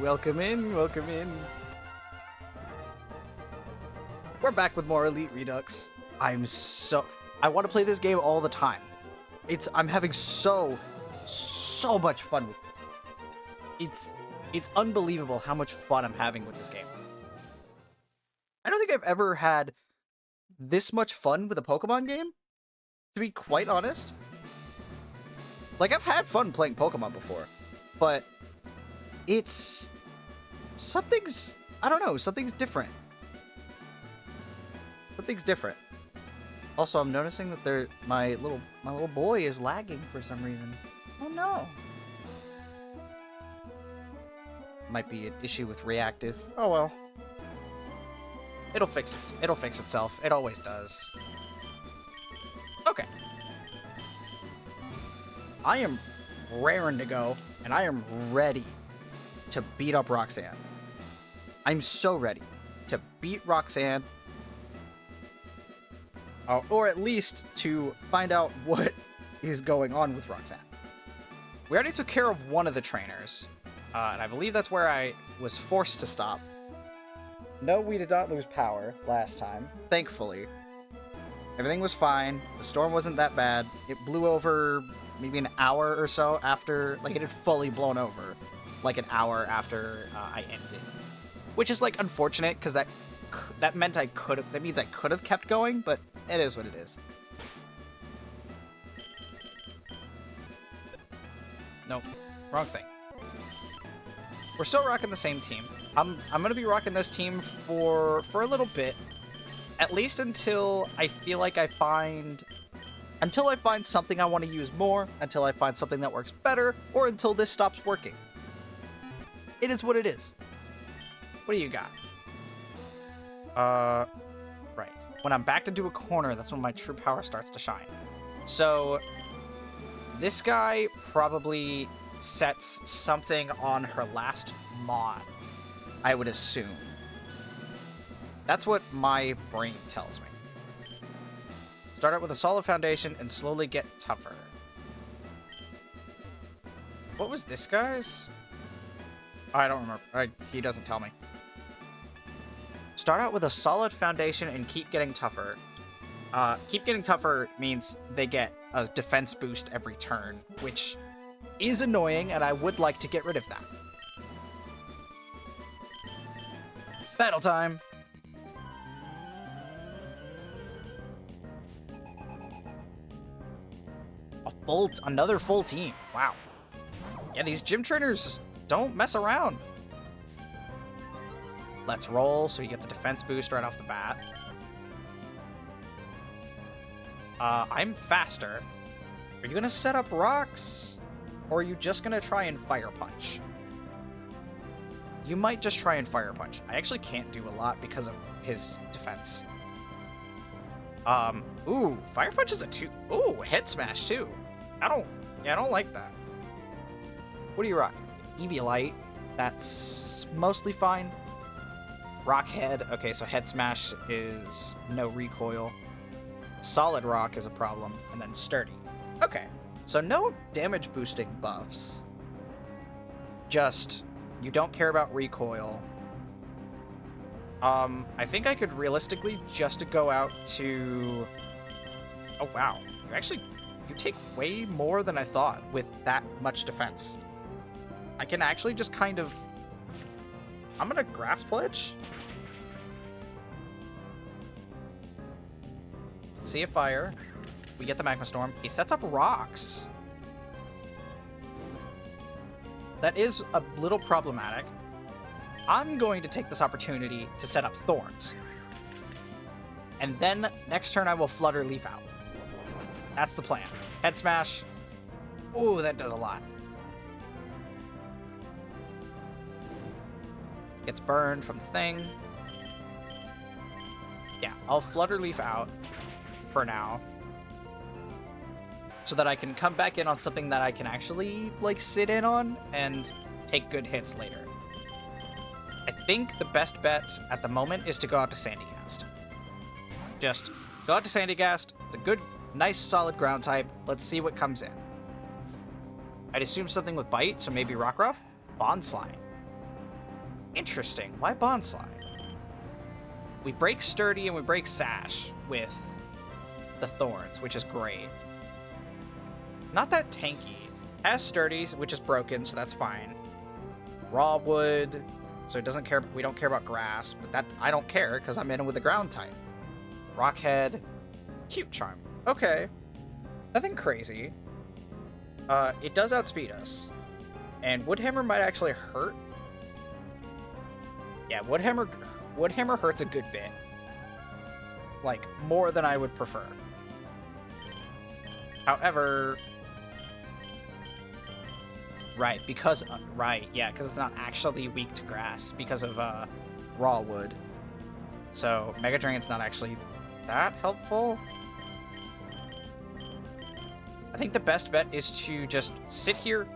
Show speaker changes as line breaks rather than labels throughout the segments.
welcome in, welcome in. We're back with more Elite Redux. I want to play this game all the time. I'm having so much fun with this. It's unbelievable how much fun I'm having with this game. I don't think I've ever had this much fun with a Pokemon game, to be quite honest. Like, I've had fun playing Pokemon before, but something's different. Something's different. Also, I'm noticing that my little boy is lagging for some reason. Oh no. Might be an issue with reactive. Oh well. It'll fix itself. It always does. Okay. I am raring to go, and I am ready to beat up Roxanne. I'm so ready to beat Roxanne. Or at least to find out what is going on with Roxanne. We already took care of one of the trainers, and I believe that's where I was forced to stop. No, we did not lose power last time, thankfully. Everything was fine. The storm wasn't that bad. It blew over maybe an hour or so after, like, it had fully blown over, like an hour after I ended. Which is, like, unfortunate, because that means I could have kept going, but it is what it is. Nope. Wrong thing. We're still rocking the same team. I'm gonna be rocking this team for a little bit. At least until I feel like until I find something I want to use more, until I find something that works better, or until this stops working. It is what it is. What do you got? Right. When I'm backed into a corner, that's when my true power starts to shine. So, this guy probably sets something on her last mod, I would assume. That's what my brain tells me. Start out with a solid foundation and slowly get tougher. What was this guy's? I don't remember. He doesn't tell me. Start out with a solid foundation and keep getting tougher. Keep getting tougher means they get a defense boost every turn, which is annoying, and I would like to get rid of that. Battle time! Another full team. Wow. Yeah, these gym trainers don't mess around. Let's roll, so he gets a defense boost right off the bat. I'm faster. Are you gonna set up rocks? Or are you just gonna try and fire punch? You might just try and fire punch. I actually can't do a lot because of his defense. Ooh, fire punch is a 2. Ooh, head smash too. I don't like that. What do you rock? Eviolite. That's mostly fine. Rock head. Okay, so head smash is no recoil. Solid rock is a problem, and then sturdy. Okay, so no damage boosting buffs. Just, you don't care about recoil. I think I could realistically just go out to... Oh, wow. You take way more than I thought with that much defense. I can actually just kind of... I'm gonna Grass Pledge. See a fire. We get the Magma Storm. He sets up rocks. That is a little problematic. I'm going to take this opportunity to set up Thorns. And then next turn I will Flutter Leaf out. That's the plan. Head Smash. Ooh, that does a lot. Gets burned from the thing. Yeah, I'll Flutter Leaf out for now, so that I can come back in on something that I can actually, like, sit in on and take good hits later. I think the best bet at the moment is to go out to Sandygast. Just go out to Sandygast. It's a good, nice, solid ground type. Let's see what comes in. I'd assume something with Bite, so maybe Rockruff? Bond Slide. Interesting. Why Bondslide? We break Sturdy and we break Sash with the Thorns, which is great. Not that tanky. Has Sturdy, which is broken, so that's fine. Raw Wood, so it doesn't care. We don't care about Grass, but that I don't care because I'm in it with a ground type. Rockhead, Cute Charm. Okay, nothing crazy. It does outspeed us, and Woodhammer might actually hurt. Yeah, Woodhammer hurts a good bit. Like, more than I would prefer. However... Right, because... right, yeah, because it's not actually weak to grass because of, Raw Wood. So, Mega Drain's not actually that helpful. I think the best bet is to just sit here.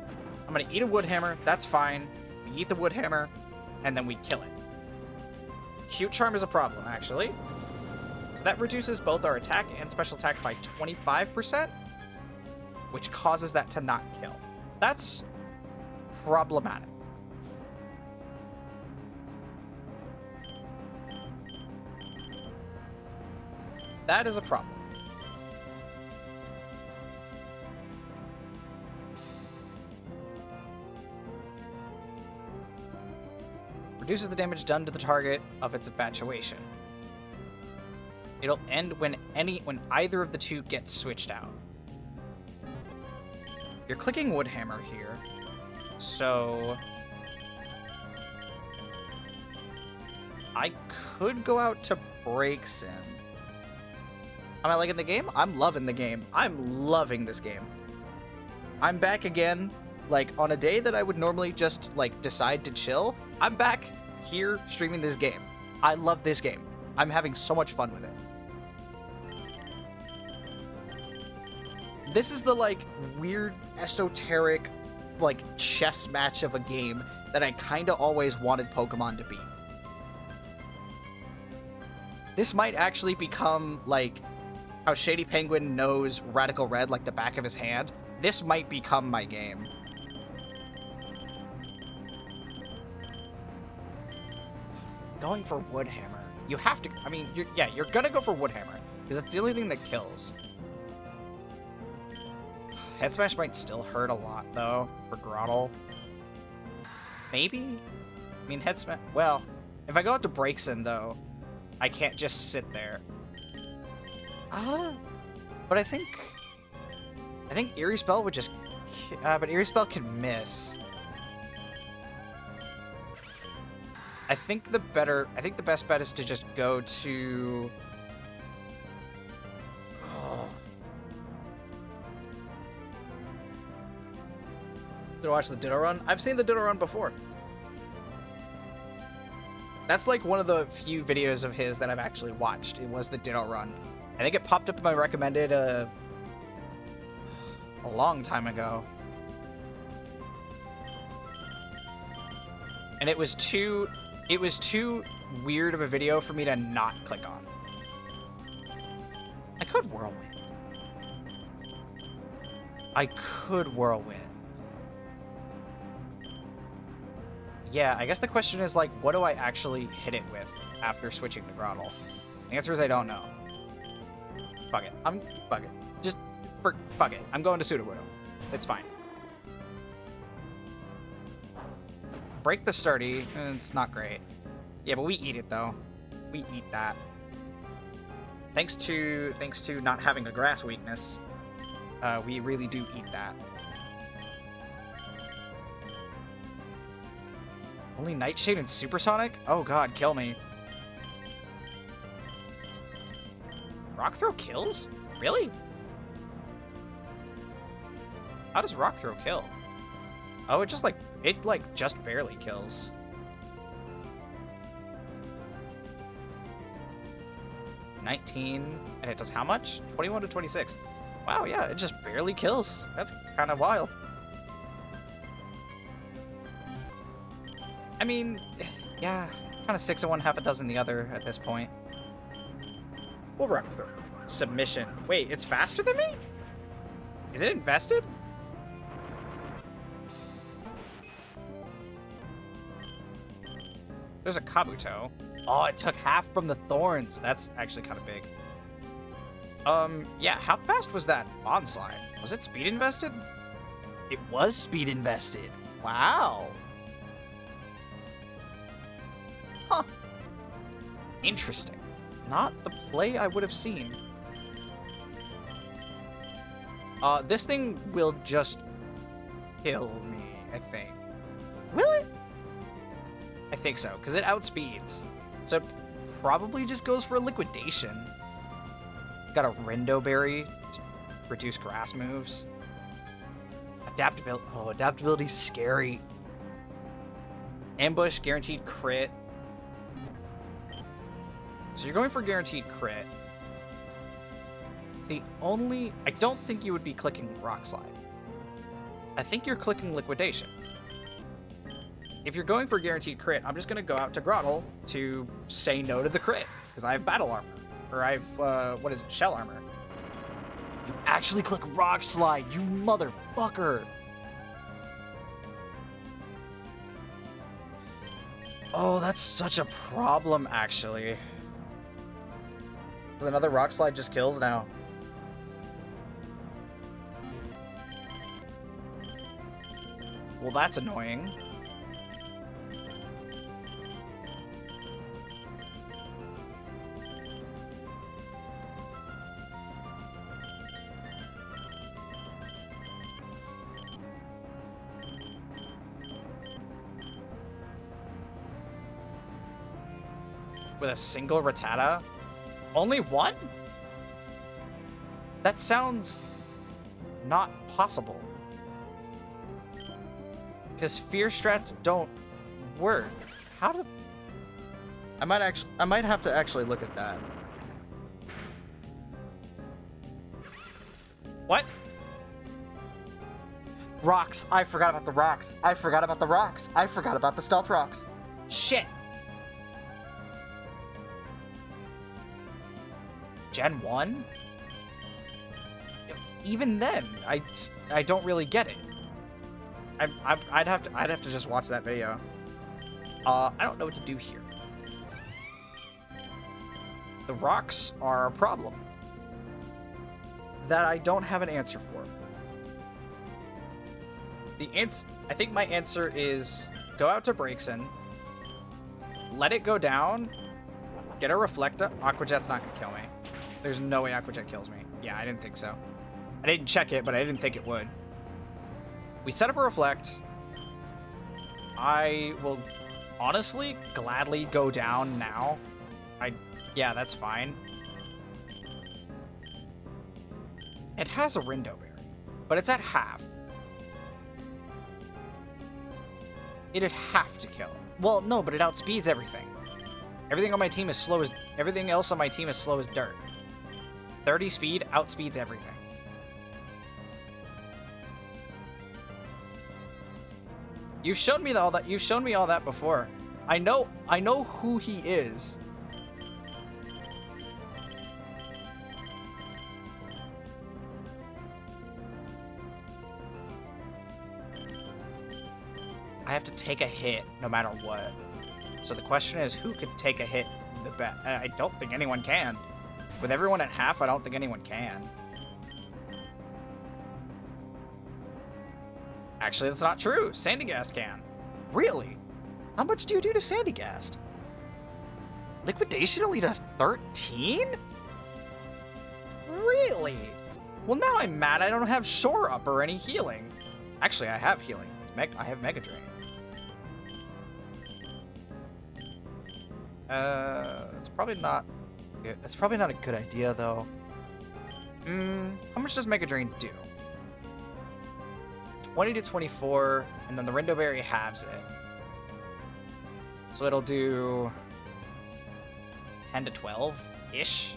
I'm gonna eat a Woodhammer, that's fine. We eat the Woodhammer, and then we kill it. Cute Charm is a problem, actually. So that reduces both our attack and special attack by 25%, which causes that to not kill. That's problematic. That is a problem. Reduces the damage done to the target of its infatuation. It'll end when either of the two gets switched out. You're clicking Woodhammer here, so I could go out to Breaksin. Am I liking the game? I'm loving the game. I'm loving this game. I'm back again, like, on a day that I would normally just, like, decide to chill. I'm back here streaming this game. I love this game. I'm having so much fun with it. This is the, like, weird, esoteric, like, chess match of a game that I kind of always wanted Pokemon to be. This might actually become, like, how Shady Penguin knows Radical Red like the back of his hand. This might become my game. Going for Woodhammer. You have to, I mean, you're gonna go for Woodhammer, because that's the only thing that kills. Head Smash might still hurt a lot, though, for Grottle. Maybe? I mean, Head Smash, well, if I go out to Breaksin, though, I can't just sit there. But I think Eerie Spell would just, but Eerie Spell can miss. I think the best bet is to just go to... Did I watch the Ditto Run? I've seen the Ditto Run before. That's like one of the few videos of his that I've actually watched. It was the Ditto Run. I think it popped up in my recommended a long time ago. And it was too weird of a video for me to not click on. I could Whirlwind. I could Whirlwind. Yeah, I guess the question is, like, what do I actually hit it with after switching to Grottle? The answer is I don't know. Fuck it. Fuck it. Fuck it. I'm going to Sudowoodo. It's fine. Break the Sturdy. It's not great. Yeah, but we eat it, though. We eat that. Thanks to not having a grass weakness, we really do eat that. Only Nightshade and Supersonic? Oh god, kill me. Rock Throw kills? Really? How does Rock Throw kill? Oh, it just barely kills. $19, and it does how much? 21 to 26. Wow, yeah, it just barely kills. That's kind of wild. I mean, yeah, kind of 6 of one, half a dozen the other at this point. We'll Rock Throw. Submission. Wait, it's faster than me? Is it invested? There's a Kabuto. Oh, it took half from the thorns. That's actually kind of big. Yeah, how fast was that Bonsai? Was it speed invested? It was speed invested. Wow. Huh. Interesting. Not the play I would have seen. This thing will just kill me, I think. Will it? I think so, because it outspeeds. So it probably just goes for a liquidation. Got a Rindo Berry to reduce grass moves. Adaptability. Oh, adaptability's scary. Ambush, guaranteed crit. So you're going for guaranteed crit. I don't think you would be clicking Rock Slide. I think you're clicking Liquidation. If you're going for guaranteed crit, I'm just going to go out to Grottle to say no to the crit, because I have Battle Armor. Or I have, what is it, Shell Armor. You actually click Rock Slide, you motherfucker! Oh, that's such a problem, actually. Another Rock Slide just kills now. Well, that's annoying. With a single Rattata? Only one? That sounds not possible. Because fear strats don't work. How do... I might have to actually look at that. What? Rocks. I forgot about the rocks. I forgot about the rocks. I forgot about the stealth rocks. Shit. Gen 1? Even then, I don't really get it. I'd have to just watch that video. I don't know what to do here. The rocks are a problem that I don't have an answer for. I think my answer is go out to Braixen, let it go down, get a Reflecta. Aqua Jet's not gonna kill me. There's no way Aqua Jet kills me. Yeah, I didn't think so. I didn't check it, but I didn't think it would. We set up a Reflect. I will honestly gladly go down now. Yeah, that's fine. It has a Rindo Berry, but it's at half. It'd have to kill. Well, no, but it outspeeds everything. Everything on my team is slow as... Everything else on my team is slow as dirt. 30 speed outspeeds everything. You've shown me all that. You've shown me all that before. I know who he is. I have to take a hit no matter what. So the question is, who could take a hit the best? I don't think anyone can. With everyone at half, I don't think anyone can. Actually, that's not true. Sandygast can. Really? How much do you do to Sandygast? Liquidation only does 13? Really? Well, now I'm mad I don't have Shore Up or any healing. Actually, I have healing. I have Mega Drain. That's probably not good. That's probably not a good idea, though. How much does Mega Drain do? 20 to 24, and then the Rindo Berry halves it. So it'll do 10 to 12-ish.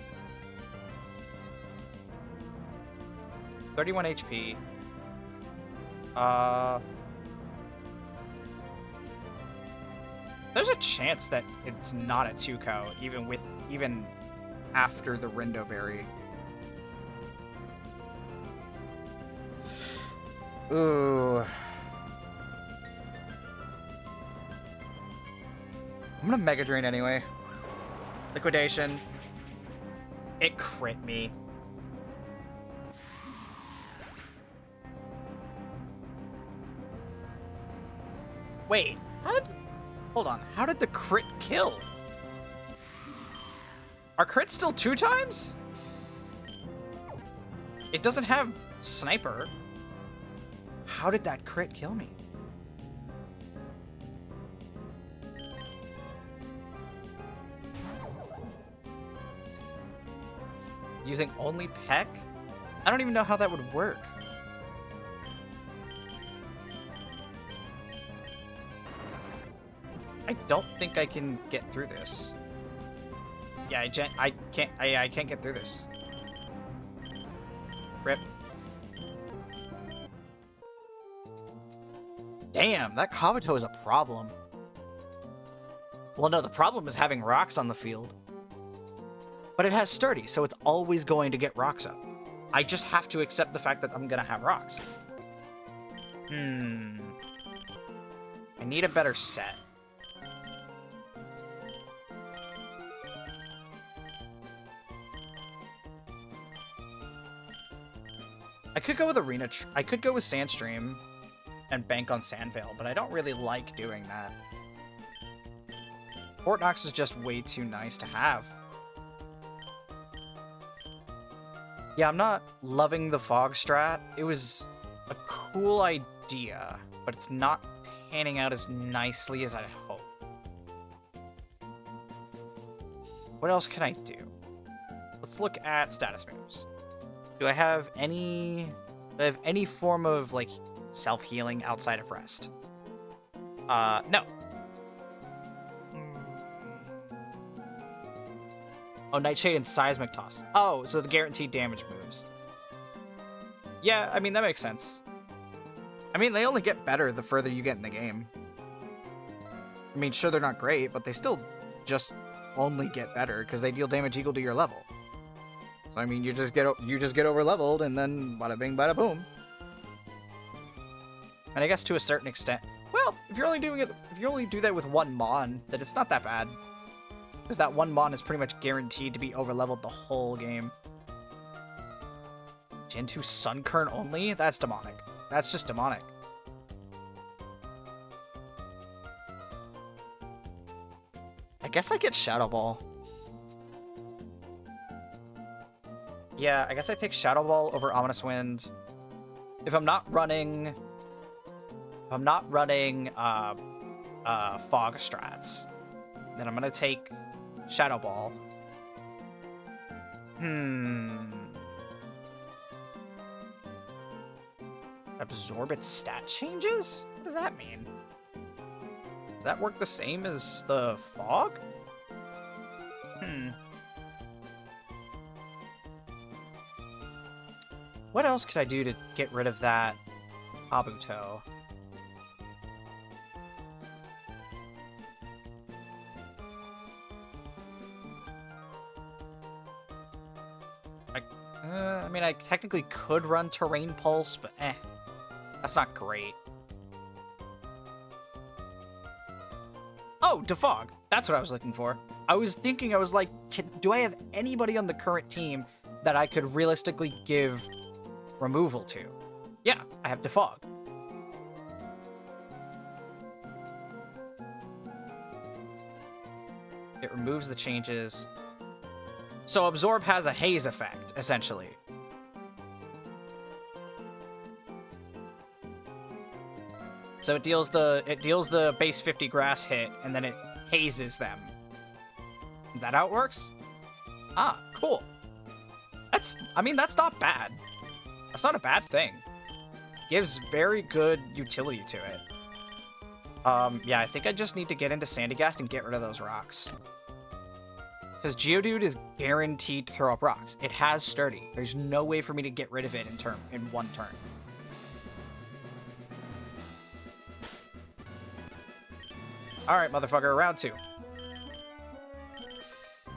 31 HP. There's a chance that it's not a 2-co, even after the Rindo Berry. Ooh. I'm gonna Mega Drain anyway. Liquidation. It crit me. Wait, hold on. How did the crit kill? Are crits still 2 times? It doesn't have sniper. How did that crit kill me? Using only Peck? I don't even know how that would work. I don't think I can get through this. Yeah, I can't get through this. Rip. Damn, that Kabuto is a problem. Well, no, the problem is having rocks on the field. But it has sturdy, so it's always going to get rocks up. I just have to accept the fact that I'm gonna have rocks. I need a better set. I could go with Arena. I could go with Sandstream and bank on Sandvale, but I don't really like doing that. Fort Knox is just way too nice to have. Yeah, I'm not loving the fog strat. It was a cool idea, but it's not panning out as nicely as I'd hope. What else can I do? Let's look at status moves. Do I have any form of, like, self-healing outside of rest? No. Oh, Nightshade and Seismic Toss. Oh, so the guaranteed damage moves. Yeah, I mean, that makes sense. I mean, they only get better the further you get in the game. I mean, sure, they're not great, but they still just only get better because they deal damage equal to your level. So, I mean, you just get over leveled, and then bada bing, bada boom. And I guess to a certain extent, well, if you only do that with one Mon, then it's not that bad. Because that one Mon is pretty much guaranteed to be over-leveled the whole game. Gen 2 Sunkern only? That's demonic. That's just demonic. I guess I get Shadow Ball. Yeah, I guess I take Shadow Ball over Ominous Wind. If I'm not running fog strats, then I'm gonna take Shadow Ball. Absorb its stat changes? What does that mean? Does that work the same as the fog? What else could I do to get rid of that Kabuto? I mean, I technically could run Terrain Pulse, but that's not great. Oh, Defog. That's what I was looking for. I was like, do I have anybody on the current team that I could realistically give removal to? Yeah, I have Defog. It removes the changes. So Absorb has a haze effect, essentially. So it deals the base 50 grass hit, and then it hazes them. Is that how it works? Ah, cool. I mean, that's not bad. That's not a bad thing. Gives very good utility to it. Yeah, I think I just need to get into Sandygast and get rid of those rocks. Because Geodude is guaranteed to throw up rocks. It has Sturdy. There's no way for me to get rid of it in one turn. Alright, motherfucker, round 2.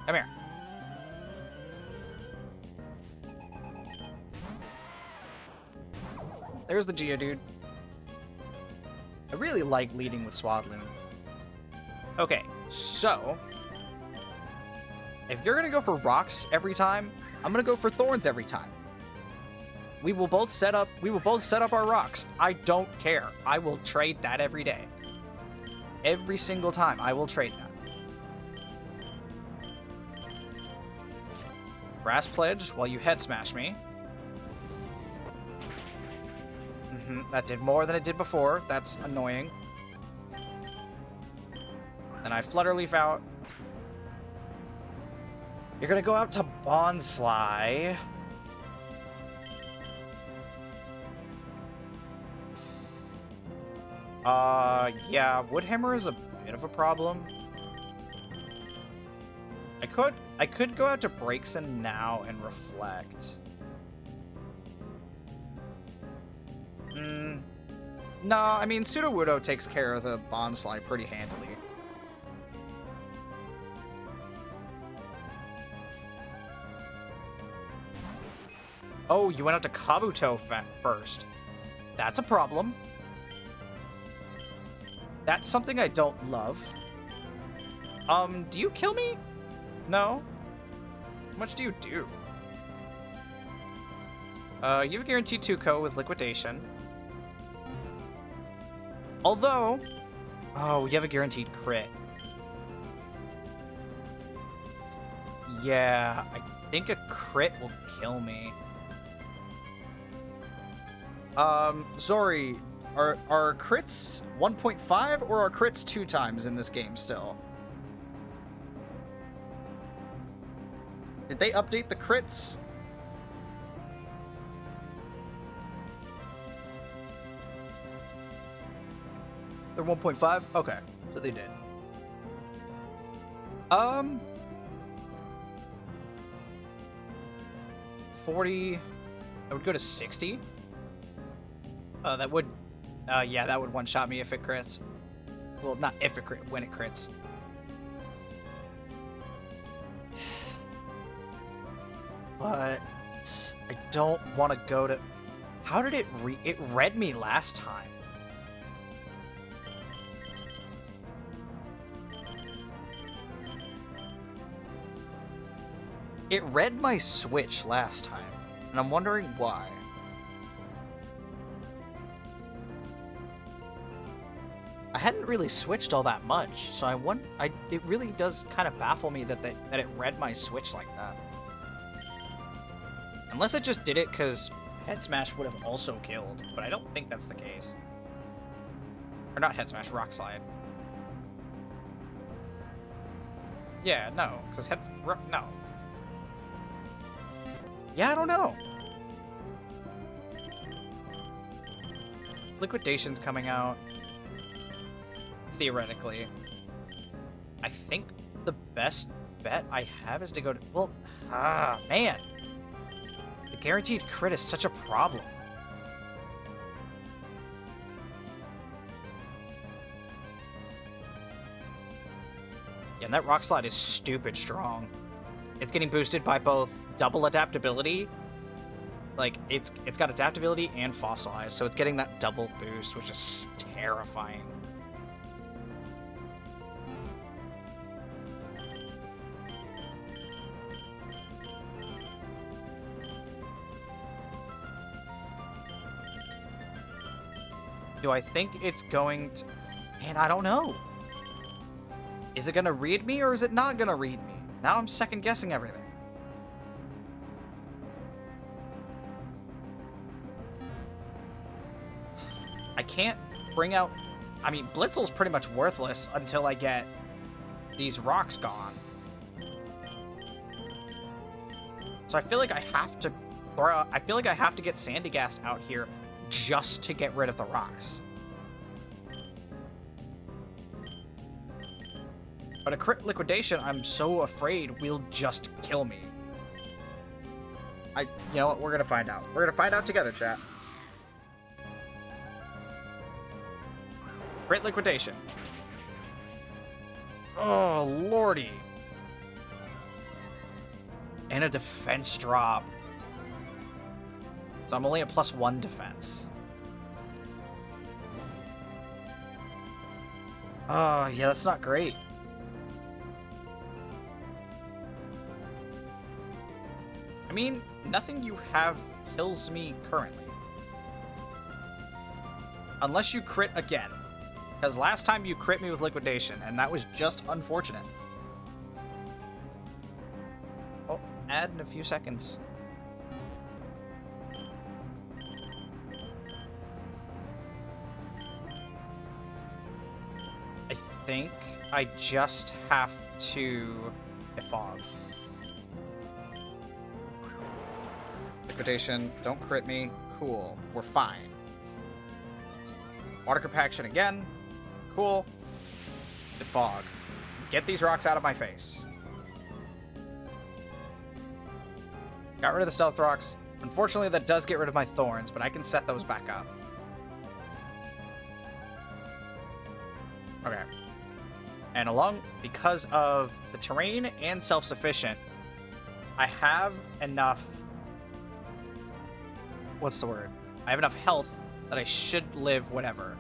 Come here. There's the Geodude. I really like leading with Swadloon. Okay, So, if you're gonna go for rocks every time, I'm gonna go for thorns every time. We will both set up our rocks. I don't care. I will trade that every day. Every single time, I will trade that. Grass Pledge while you head smash me. That did more than it did before. That's annoying. Then I Flutterleaf out. You're gonna go out to Bonsly. Yeah, Woodhammer is a bit of a problem. I could go out to Breakson now and reflect. No, I mean, Sudowoodo takes care of the Bonsly pretty handily. Oh, you went out to Kabuto first. That's a problem. That's something I don't love. Do you kill me? No? How much do you do? You have a guaranteed 2-ko with Liquidation. Although... Oh, you have a guaranteed crit. Yeah, I think a crit will kill me. Zori, are crits 1.5 or are crits 2 times in this game still? Did they update the crits? They're 1.5? Okay, so they did. 40... I would go to 60. That would... yeah, that would one-shot me if it crits. Well, not if it crits, when it crits. But... I don't want to go to... How did it it read me last time? It read my Switch last time, and I'm wondering why. I hadn't really switched all that much, so it really does kind of baffle me that it read my Switch like that. Unless it just did it because Head Smash would have also killed, but I don't think that's the case. Or not Head Smash, Rock Slide. Yeah, no, because no. Yeah, I don't know. Liquidation's coming out. Theoretically. I think the best bet I have is to go to... Well, man. The guaranteed crit is such a problem. Yeah, and that Rock Slide is stupid strong. It's getting boosted by both double adaptability. Like, it's got adaptability and Fossilize, so it's getting that double boost, which is terrifying. Do I think it's going to... Man, I don't know. Is it going to read me or is it not going to read me? Now I'm second-guessing everything. I can't bring out... I mean, Blitzel's pretty much worthless until I get these rocks gone. So I feel like I have to... I feel like I have to get Sandygast out here just to get rid of the rocks. But a crit liquidation, I'm so afraid will just kill me. You know what? We're gonna find out. We're gonna find out together, chat. Crit liquidation. Oh, lordy. And a defense drop. So I'm only at +1 defense. Yeah, that's not great. mean, nothing you have kills me currently. Unless you crit again. Because last time you crit me with liquidation, and that was just unfortunate. Oh, add in a few seconds. I think I just have to fog. Liquidation, don't crit me. Cool, we're fine. Water compaction again. Cool. Defog. Get these rocks out of my face. Got rid of the stealth rocks. Unfortunately, that does get rid of my thorns, but I can set those back up. Okay. And because of the terrain and self-sufficient, I have enough... What's the word? I have enough health that I should live whatever.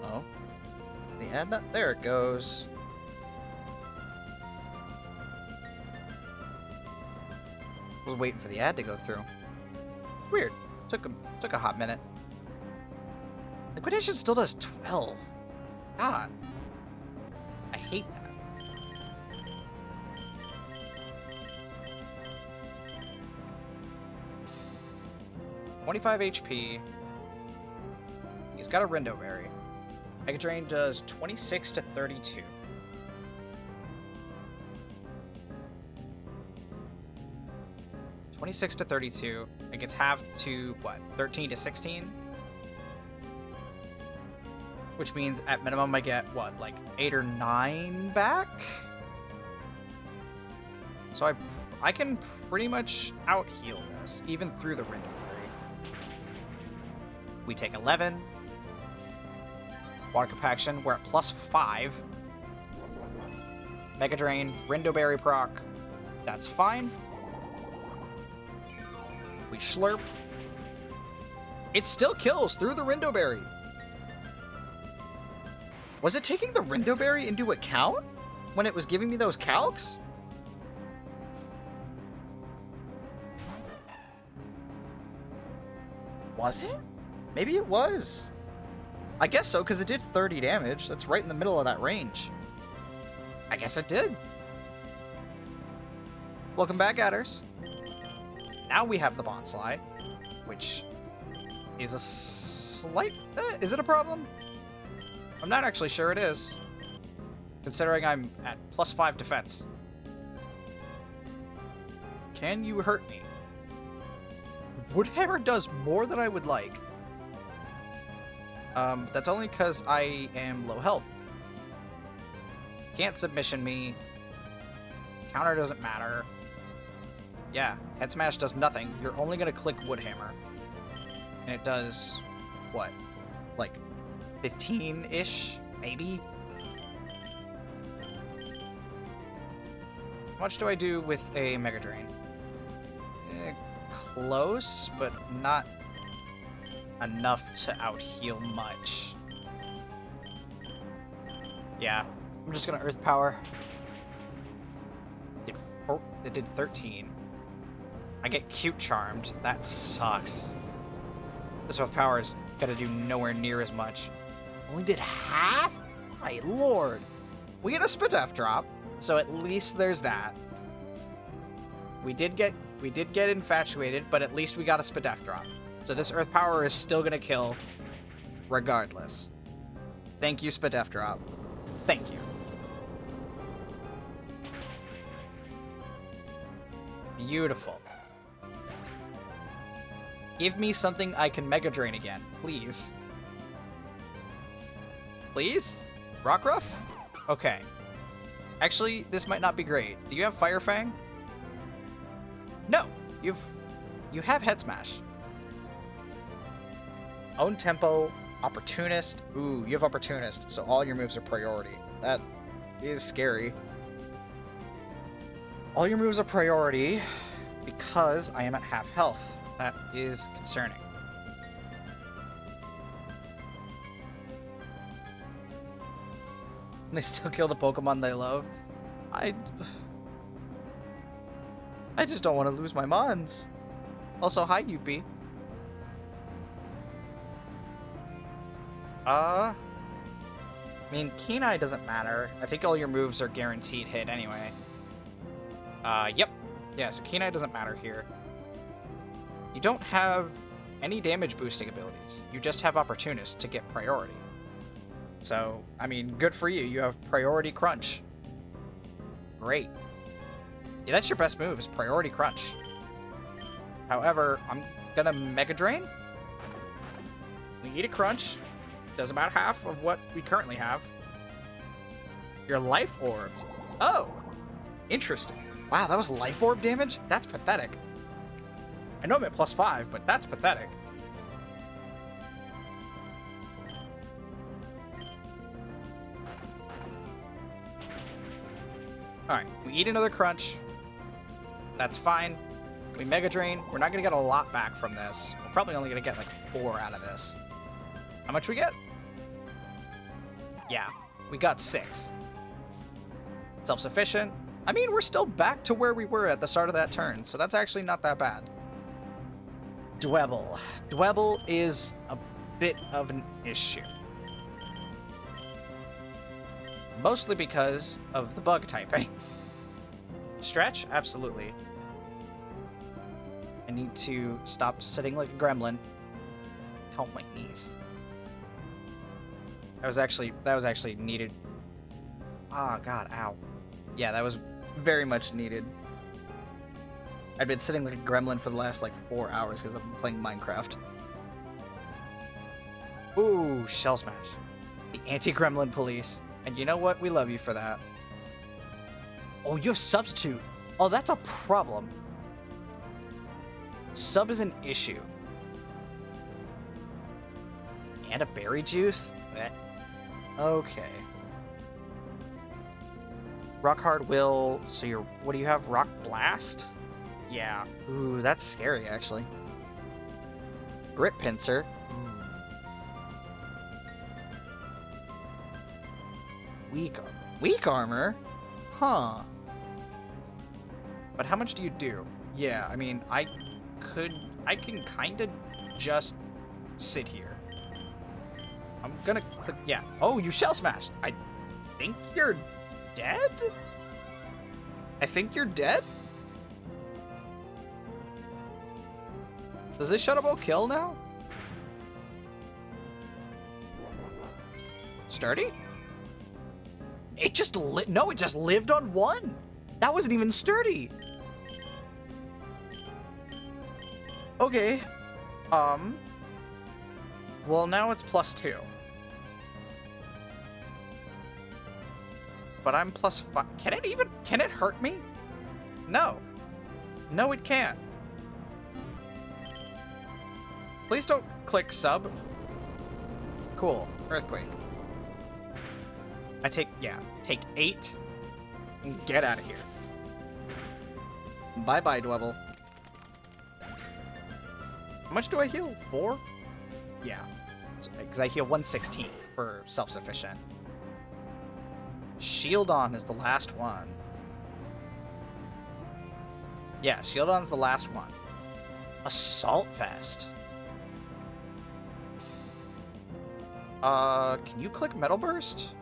Oh. The ad, there it goes. I was waiting for the ad to go through. Weird. Took a hot minute. Liquidation still does 12. God. I hate that. $25 HP. He's got a Rindo Berry. Mega Drain does 26 to 32. $26 to 32. It gets halved to, what, 13 to 16? Which means at minimum I get, what, like 8 or 9 back? So I can pretty much out-heal this, even through the Rindo Berry. We take 11. Water Compaction, we're at +5. Mega Drain, Rindo Berry proc. That's fine. We slurp. It still kills through the Rindo Berry. Was it taking the Rindo Berry into account when it was giving me those calcs? Was it? Maybe it was. I guess so, because it did 30 damage. That's right in the middle of that range. I guess it did. Welcome back, adders. Now we have the Bond Slide, which is a slight... is it a problem? I'm not actually sure it is, considering I'm at +5 defense. Can you hurt me? Woodhammer does more than I would like. That's only because I am low health. Can't submission me. Counter doesn't matter. Yeah, Head Smash does nothing. You're only going to click Woodhammer. And it does, what, like 15-ish, maybe? How much do I do with a Mega Drain? Close, but not enough to out-heal much. Yeah, I'm just going to Earth Power. It did 13. I get Cute Charmed. That sucks. This Earth Power is going to do nowhere near as much. Only did half? My lord. We get a Spitef drop, so at least there's that. We did get infatuated, but at least we got a Spitef drop. So this Earth Power is still going to kill regardless. Thank you, Spitef drop. Thank you. Beautiful. Give me something I can Mega Drain again, please. Please? Rockruff? Okay. Actually, this might not be great. Do you have Fire Fang? No. You have Head Smash. Own Tempo, Opportunist. Ooh, you have Opportunist, so all your moves are priority. That is scary. All your moves are priority because I am at half health. That is concerning. They still kill the Pokemon they love. I just don't want to lose my Mons. Also, hi, Yuppie. I mean, Keen Eye doesn't matter. I think all your moves are guaranteed hit anyway. Yep. Yeah, so Keen Eye doesn't matter here. You don't have any damage boosting abilities. You just have Opportunist to get priority. So, I mean, good for you. You have Priority Crunch. Great. Yeah, that's your best move, is Priority Crunch. However, I'm gonna Mega Drain. We eat a Crunch. Does about half of what we currently have. You're Life Orbed. Oh! Interesting. Wow, that was Life Orb damage? That's pathetic. I know I'm at +5, but that's pathetic. Alright, we eat another Crunch. That's fine. We Mega Drain. We're not going to get a lot back from this. We're probably only going to get like 4 out of this. How much we get? Yeah, we got 6. Self-sufficient. I mean, we're still back to where we were at the start of that turn, so that's actually not that bad. Dwebble. Dwebble is a bit of an issue. Mostly because of the bug typing. Stretch? Absolutely. I need to stop sitting like a gremlin. Help my knees. That was actually needed. Ah, God, ow. Yeah, that was very much needed. I've been sitting like a gremlin for the last, like, 4 hours because I've been playing Minecraft. Ooh, Shell Smash. The anti-gremlin police. And you know what? We love you for that. Oh, you have Substitute. Oh, that's a problem. Sub is an issue. And a berry juice? Eh. Okay. Rock Hard Will. So you're... What do you have? Rock Blast? Yeah. Ooh, that's scary, actually. Grip Pincer. Weak armor? Huh. But how much do you do? Yeah, I mean, I can kind of just sit here. I'm gonna click, yeah. Oh, you Shell Smash. I think you're dead? I think you're dead? Does this Shadow Ball kill now? Sturdy? It just no, it just lived on 1. That wasn't even sturdy. Okay. Well, now it's +2. But I'm +5. Can it hurt me? No. No, it can't. Please don't click sub. Cool. Earthquake. Take 8 and get out of here. Bye-bye, Dwebble. How much do I heal? 4? Yeah. Because I heal 116 for self-sufficient. Shieldon is the last one. Yeah, Shieldon's the last one. Assault Vest. Can you click Metal Burst?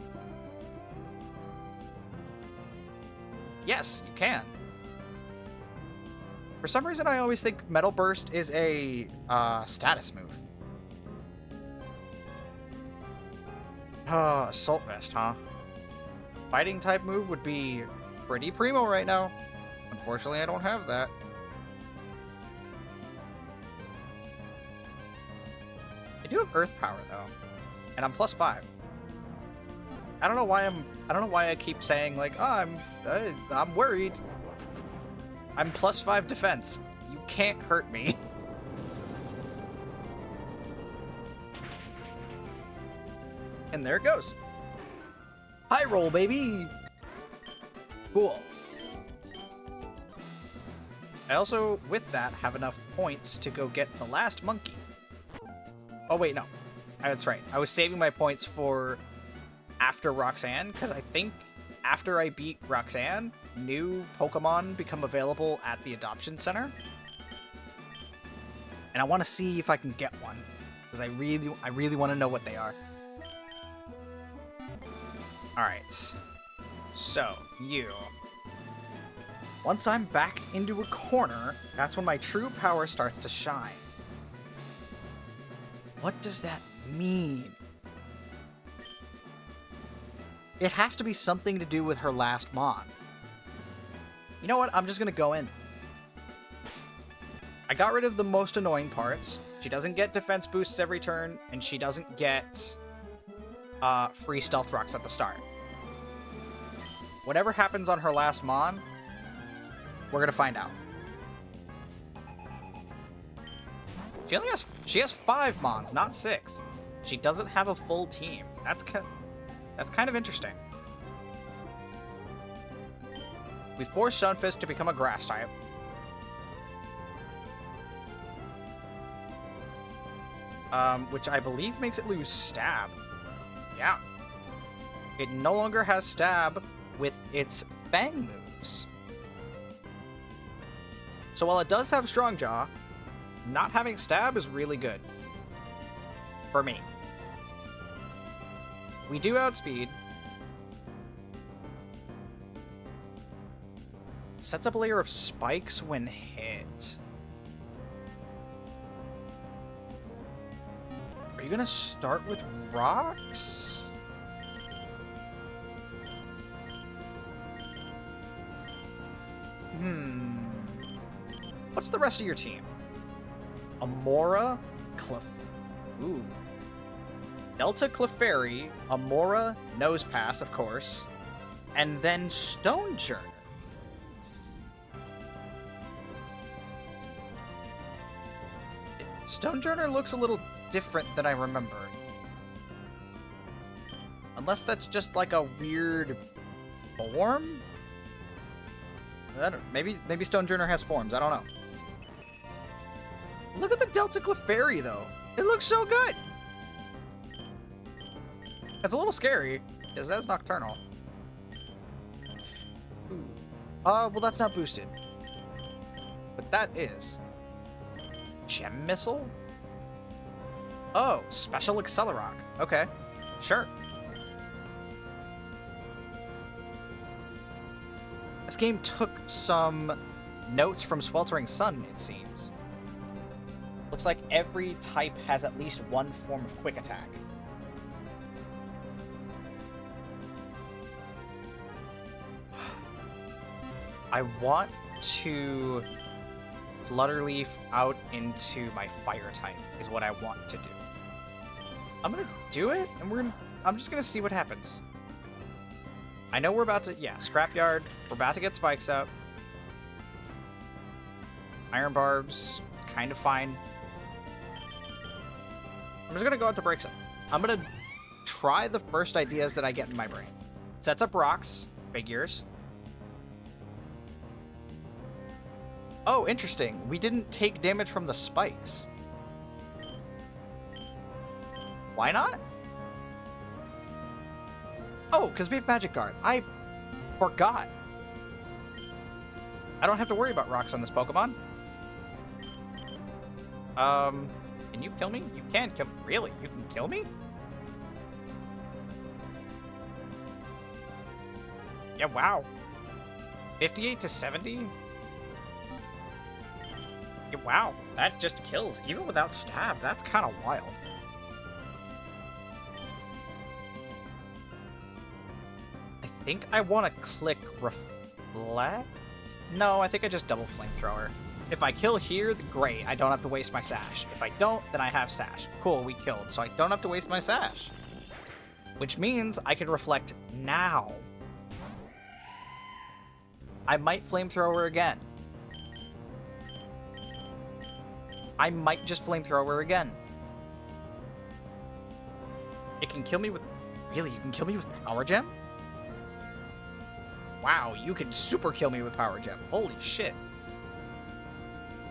Yes, you can. For some reason, I always think Metal Burst is a status move. Assault Vest, huh? Fighting type move would be pretty primo right now. Unfortunately, I don't have that. I do have Earth Power though, and I'm +5. I don't know why I keep saying like, oh, I'm worried. I'm +5 defense. You can't hurt me. And there it goes. High roll, baby. Cool. I also, with that, have enough points to go get the last monkey. Oh wait, no. That's right. I was saving my points for after Roxanne, because I think after I beat Roxanne, new Pokemon become available at the Adoption Center. And I want to see if I can get one, because I really want to know what they are. Alright. So, you. Once I'm backed into a corner, that's when my true power starts to shine. What does that mean? It has to be something to do with her last Mon. You know what? I'm just gonna go in. I got rid of the most annoying parts. She doesn't get defense boosts every turn, and she doesn't get free stealth rocks at the start. Whatever happens on her last Mon, we're gonna find out. She has 5 Mons, not 6. She doesn't have a full team. That's kind of interesting. We forced Stunfisk to become a grass type. Which I believe makes it lose stab. Yeah. It no longer has stab with its fang moves. So while it does have strong jaw, not having stab is really good. For me. We do outspeed. Sets up a layer of spikes when hit. Are you gonna start with rocks? What's the rest of your team? Amora, Ooh. Delta Clefairy, Amora, Nosepass, of course, and then Stonejourner. Stonejourner looks a little different than I remember. Unless that's just like a weird form? Maybe Stonejourner has forms, I don't know. Look at the Delta Clefairy, though. It looks so good. It's a little scary, because that's Nocturnal. Ooh. Well, that's not boosted. But that is. Gem Missile? Oh, Special Accelerock. Okay, sure. This game took some notes from Sweltering Sun, it seems. Looks like every type has at least one form of quick attack. I want to Flutterleaf out into my fire type is what I want to do. I'm gonna do it, and I'm just gonna see what happens. I know we're about to, Scrapyard. We're about to get spikes up. Iron Barbs, it's kind of fine. I'm just gonna go out to break some. I'm gonna try the first ideas that I get in my brain. Sets up rocks, figures. Oh, interesting. We didn't take damage from the spikes. Why not? Oh, because we have Magic Guard. I forgot. I don't have to worry about rocks on this Pokemon. Can you kill me? You can kill me. Really? You can kill me? Yeah, wow. 58 to 70? Yeah, wow. That just kills. Even without stab, that's kind of wild. I think I want to click Reflect? No, I think I just double Flamethrower. If I kill here, great. I don't have to waste my Sash. If I don't, then I have Sash. Cool, we killed, so I don't have to waste my Sash. Which means I can Reflect now. I might Flamethrower again. I might just Flamethrower again. It can kill me with... Really, you can kill me with Power Gem? Wow, you can super kill me with Power Gem. Holy shit.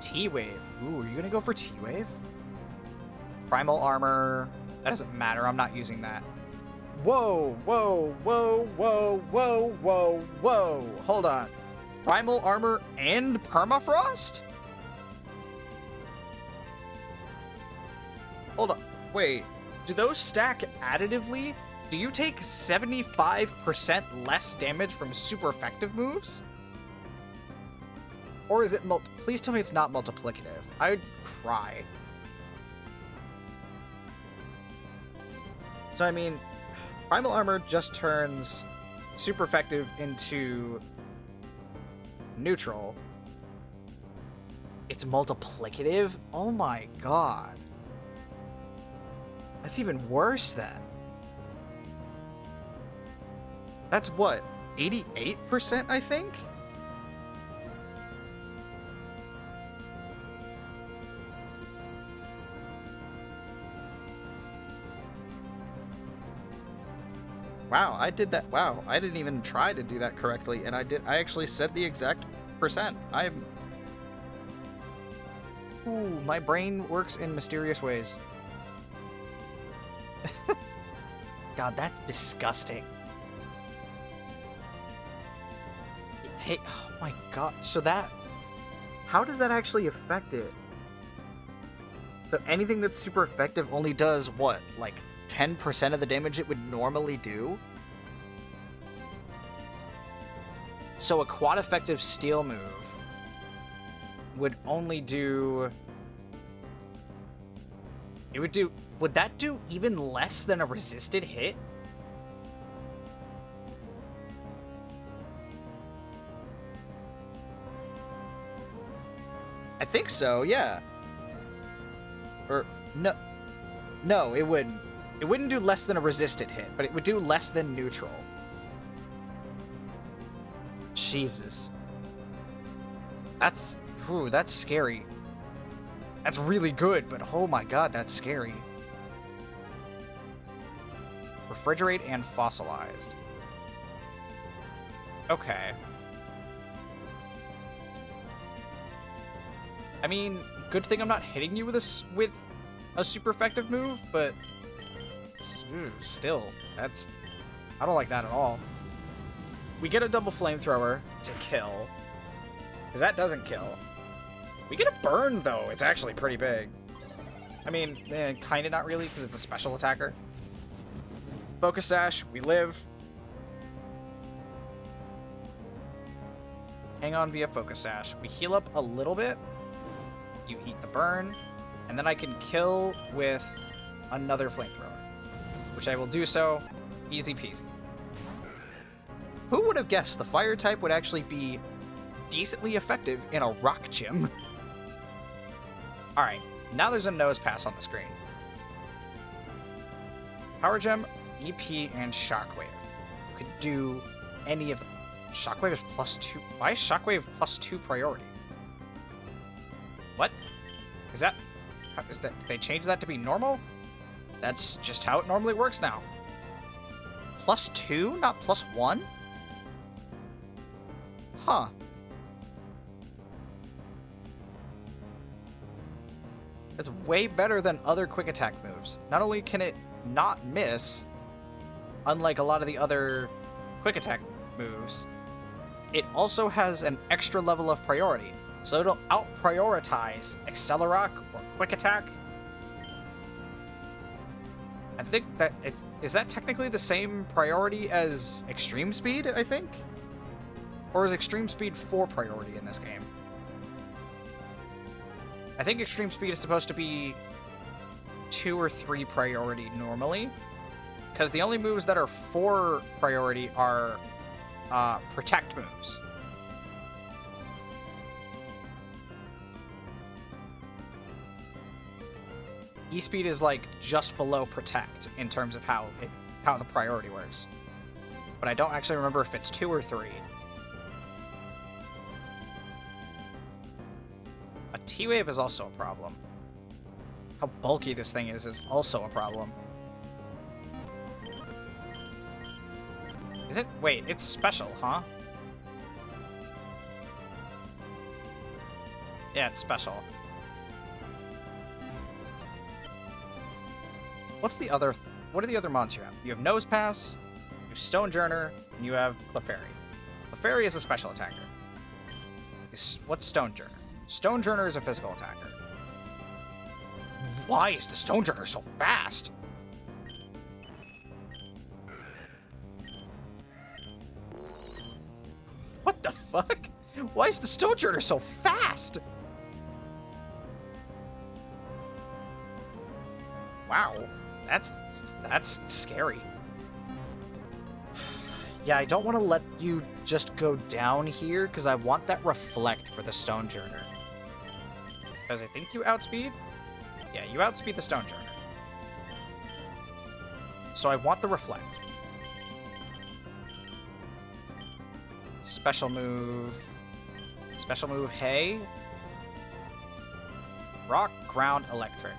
T-Wave. Ooh, are you gonna go for T-Wave? Primal Armor. That doesn't matter, I'm not using that. Whoa, whoa, whoa, whoa, whoa, whoa, whoa. Hold on. Primal armor and permafrost? Hold on. Wait. Do those stack additively? Do you take 75% less damage from super effective moves? Or is it please tell me it's not multiplicative. I'd cry. So I mean, Primal Armor just turns super effective into neutral. It's multiplicative? Oh my god. That's even worse then. That's what, 88%, I think? Wow, I did that. Wow, I didn't even try to do that correctly, and I actually said the exact percent. Ooh, my brain works in mysterious ways. God, that's disgusting. Oh my god. So how does that actually affect it? So anything that's super effective only does what? Like 10% of the damage it would normally do? So a quad effective steel move would only do... Would that do even less than a resisted hit? I think so, yeah. Or, no, it wouldn't. It wouldn't do less than a resisted hit, but it would do less than neutral. Jesus. That's scary. That's really good, but oh my god, that's scary. Refrigerate and fossilized. Okay. I mean, good thing I'm not hitting you with a super effective move, but still, I don't like that at all. We get a double flamethrower to kill, because that doesn't kill. We get a burn, though. It's actually pretty big. I mean, kind of not really, because it's a special attacker. Focus Sash, we live. Hang on via Focus Sash. We heal up a little bit. You eat the burn, and then I can kill with another flamethrower, which I will do so. Easy peasy. Who would have guessed the fire type would actually be decently effective in a rock gym? Alright, now there's a nose pass on the screen. Power Gem, EP, and Shockwave. You could do any of them. Shockwave is +2. Why is Shockwave +2 priority? What? Is that... Did they change that to be normal? That's just how it normally works now. +2, not +1? Huh. It's way better than other quick attack moves. Not only can it not miss, unlike a lot of the other quick attack moves, it also has an extra level of priority. So it'll out-prioritize Accelerock or Quick Attack. I think that... Is that technically the same priority as Extreme Speed, I think? Or is Extreme Speed 4 priority in this game? I think Extreme Speed is supposed to be 2 or 3 priority normally. Because the only moves that are 4 priority are Protect moves. E-Speed is like just below Protect in terms of how the priority works. But I don't actually remember if it's 2 or 3. A T-Wave is also a problem. How bulky this thing is also a problem. Is it? Wait, it's special, huh? Yeah, it's special. What's the other... what are the other mons you have? You have Nose Pass, you have Stonejourner, and you have Clefairy. Clefairy is a special attacker. What's Stonejourner? Stonejourner is a physical attacker. Why is the Stonejourner so fast? What the fuck? Why is the Stonejourner so fast? Wow, that's scary. Yeah, I don't want to let you just go down here because I want that reflect for the Stonejourner. Because I think you outspeed? Yeah, you outspeed the Stonejourner. So I want the reflect. Special move. Special move, hay. Rock, ground, electric.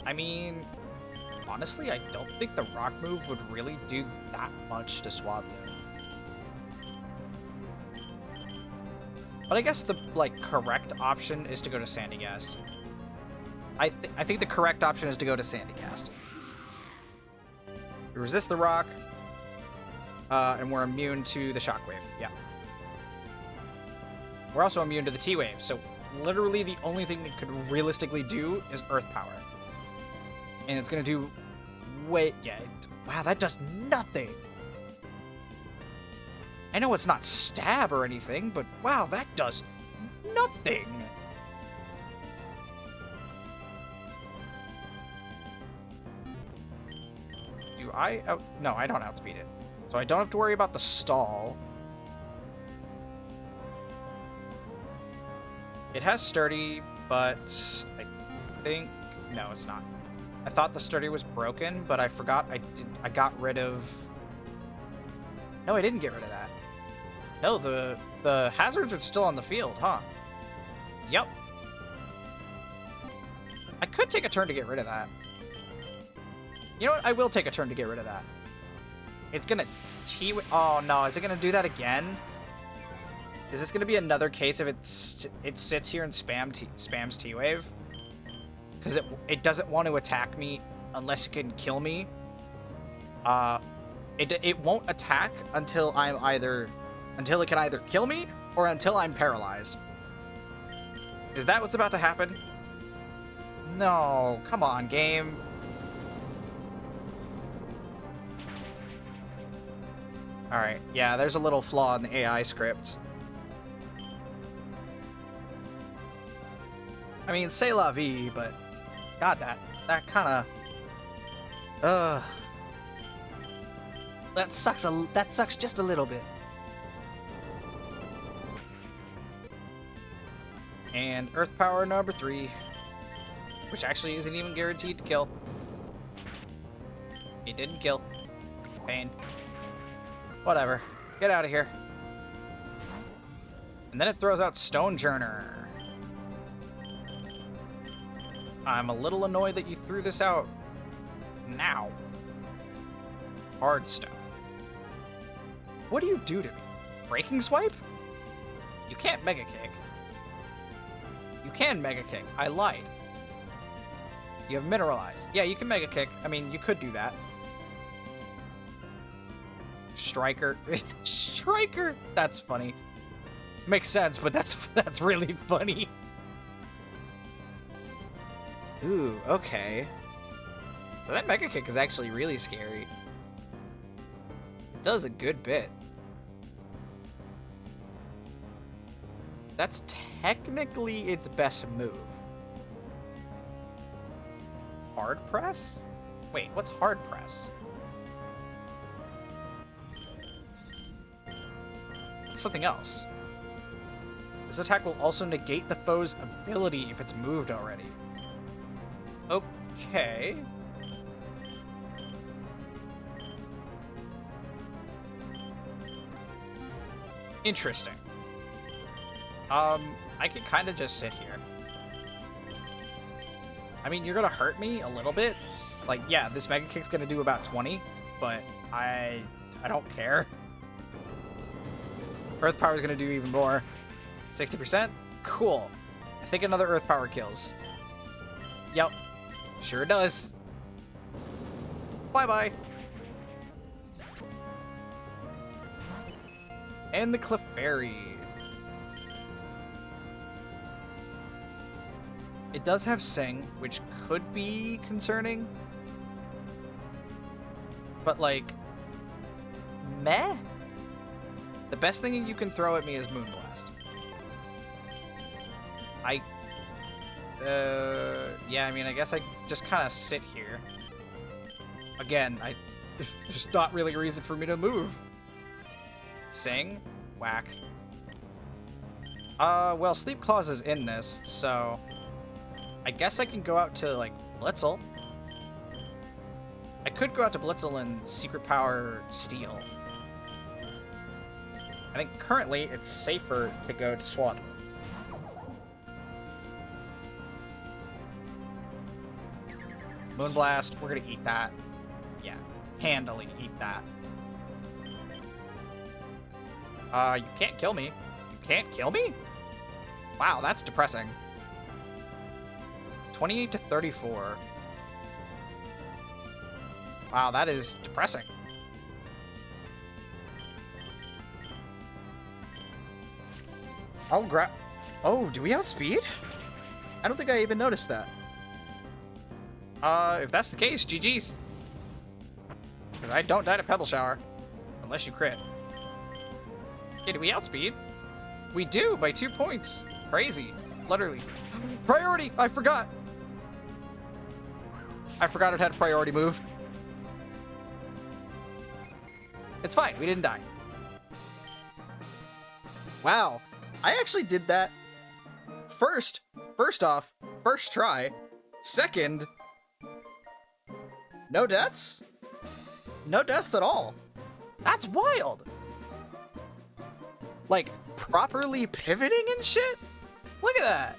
I mean, honestly, I don't think the rock move would really do that much to Swadloon. But I guess the, like, correct option is to go to Sandygast. I think the correct option is to go to Sandygast. We resist the rock, and we're immune to the shockwave. Yeah. We're also immune to the T-wave, so literally the only thing it could realistically do is Earth Power. And it's gonna do wow, that does nothing. I know it's not stab or anything, but wow, that does nothing. Do I no, I don't outspeed it. So I don't have to worry about the stall. It has sturdy, but I think no, it's not. I thought the sturdy was broken, but I forgot I got rid of... No, I didn't get rid of that. No, the hazards are still on the field, huh? Yep. I could take a turn to get rid of that. You know what? I will take a turn to get rid of that. It's gonna oh no, is it gonna do that again? Is this gonna be another case if it sits here and spams T-Wave? Because it doesn't want to attack me unless it can kill me. It won't attack until it can either kill me or until I'm paralyzed. Is that what's about to happen? No, come on, game. Alright, yeah, there's a little flaw in the AI script. I mean, c'est la vie, but God, that kind of, that sucks just a little bit. And Earth Power number 3, which actually isn't even guaranteed to kill. It didn't kill. Pain. Whatever. Get out of here. And then it throws out Stonejourner. I'm a little annoyed that you threw this out now. Hard Stone. What do you do to me? Breaking Swipe? You can't Mega Kick. You can Mega Kick. I lied. You have Mineralize. Yeah, you can Mega Kick. I mean, you could do that. Striker. Striker! That's funny. Makes sense, but that's really funny. Ooh, okay. So that Mega Kick is actually really scary. It does a good bit. That's technically its best move. Hard Press? Wait, what's Hard Press? It's something else. This attack will also negate the foe's ability if it's moved already. Okay. Interesting. I could kind of just sit here. I mean, you're gonna hurt me a little bit. Like, yeah, this Mega Kick's gonna do about 20, but I don't care. Earth Power is gonna do even more. 60%? Cool. I think another Earth Power kills. Yep. Sure does. Bye-bye. And the Clefairy. It does have Sing, which could be concerning. But, like, meh? The best thing you can throw at me is Moonblast. Yeah, I mean, I guess I just kind of sit here. Again, there's not really a reason for me to move. Sing? Whack. Well, Sleep Clause is in this, so I guess I can go out to, like, Blitzel. I could go out to Blitzel and Secret Power Steel. I think currently it's safer to go to Swaddle. Moonblast, we're gonna eat that. Yeah, handily eat that. You can't kill me. You can't kill me? Wow, that's depressing. 28 to 34. Wow, that is depressing. I'll grab... Oh, do we outspeed? I don't think I even noticed that. If that's the case, GG's. Because I don't die to Pebble Shower. Unless you crit. Okay, do we outspeed? We do, by 2 points. Crazy. Literally. Priority! I forgot! I forgot it had a priority move. It's fine, we didn't die. Wow. I actually did that first off, first try. Second, no deaths? No deaths at all. That's wild. Like, properly pivoting and shit? Look at that.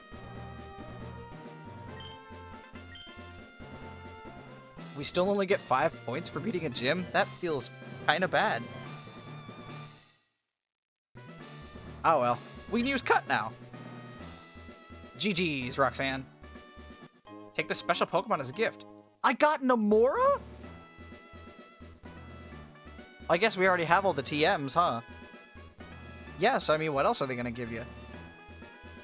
We still only get 5 points for beating a gym? That feels kind of bad. Oh well. We can use Cut now. GG's, Roxanne. Take this special Pokemon as a gift. I got Namora? I guess we already have all the TMs, huh? Yeah, so I mean, what else are they gonna give you?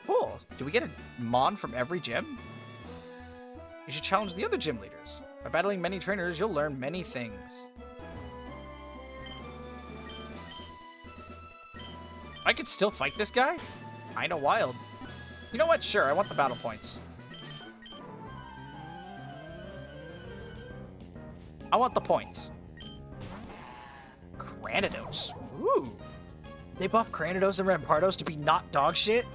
Cool. Do we get a Mon from every gym? You should challenge the other gym leaders. By battling many trainers, you'll learn many things. I could still fight this guy? Kinda wild. You know what? Sure, I want the battle points. I want the points. Granados. Ooh. They buff Granados and Rampardos to be not dog shit?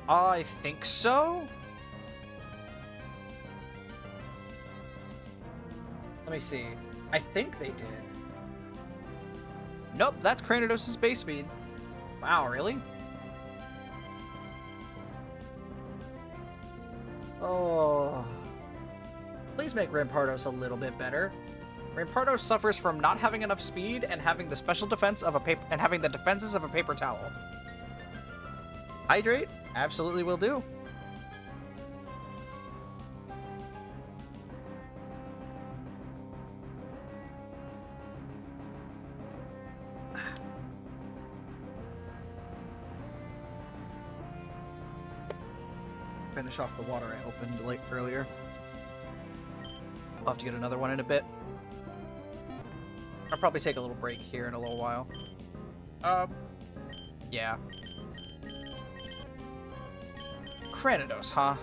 I think so. Let me see. I think they did. Nope, that's Granados' base speed. Wow, really? Oh. Please make Rampardos a little bit better. Rampardos suffers from not having enough speed and having the special defense of a having the defenses of a paper towel. Hydrate? Absolutely will do. Finish off the water I opened earlier. I'll have to get another one in a bit. I'll probably take a little break here in a little while. Yeah. Granados, huh?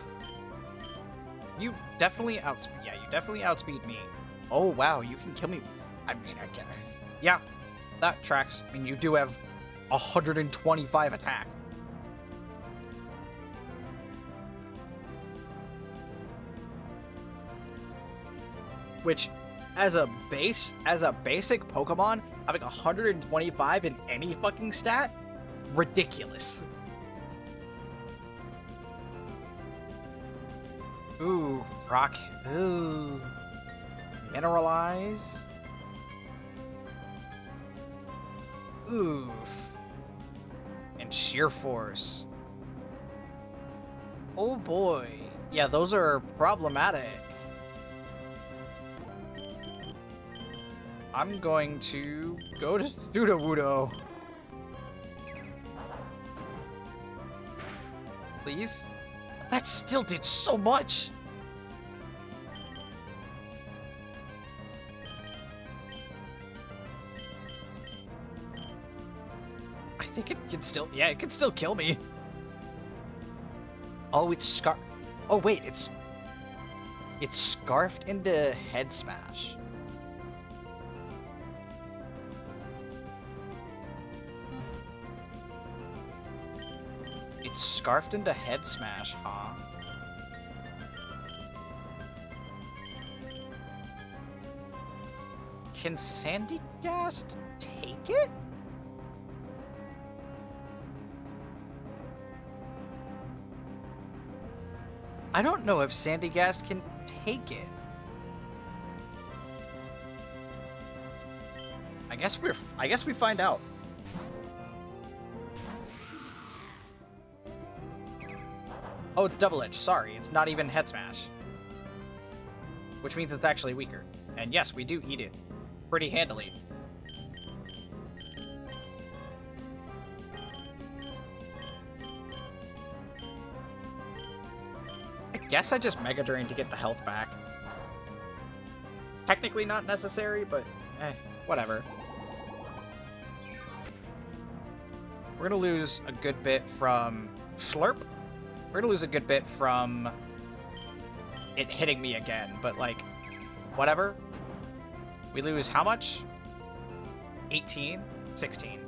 You definitely outspeed me. Oh, wow, you can kill me. I mean, I can. Yeah, that tracks. I mean, you do have 125 attack. Which, as a basic Pokemon, having 125 in any fucking stat, ridiculous. Ooh, rock. Ooh. Mineralize. Oof. Sheer Force. Oh boy. Yeah, those are problematic. I'm going to go to Thudawudo. Please? That still did so much! I think it can still... Yeah, it can still kill me. Oh, it's scar... Oh, wait, it's scarfed into Head Smash. It's scarfed into Head Smash, huh? Can Sandygast take it? I don't know if Sandygast can take it. I guess we find out. Oh, it's double edge. Sorry, it's not even Head Smash. Which means it's actually weaker. And yes, we do eat it pretty handily. I guess I just Mega Drain to get the health back. Technically not necessary, but whatever. We're gonna lose a good bit from Slurp. We're gonna lose a good bit from it hitting me again, but like, whatever. We lose how much? 18? 16.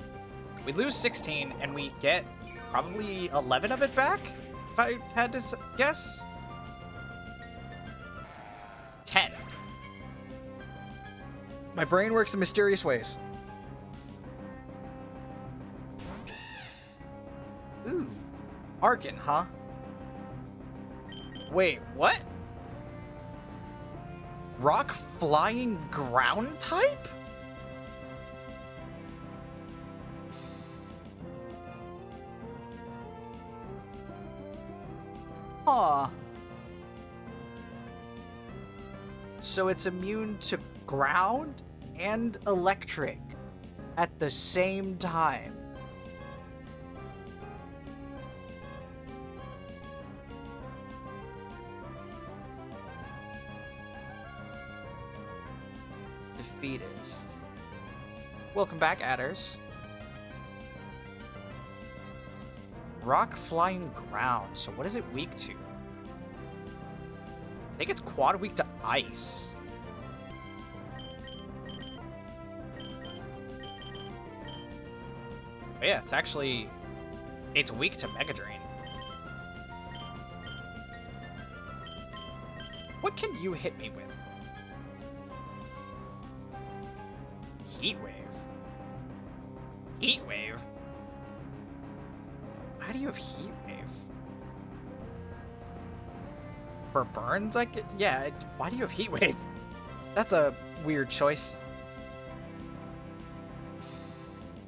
We lose 16 and we get probably 11 of it back, if I had to guess. 10. My brain works in mysterious ways. Ooh. Arkin, huh? Wait, what? Rock flying ground type? Huh. So it's immune to ground and electric at the same time. Defeatist. Welcome back, adders. Rock, flying, ground. So what is it weak to? I think it's quad weak to ice. But yeah, it's weak to Mega Drain. What can you hit me with? Heat Wave. Heat Wave? How do you have Heat Wave? For burns, yeah, why do you have Heat Wave? That's a weird choice.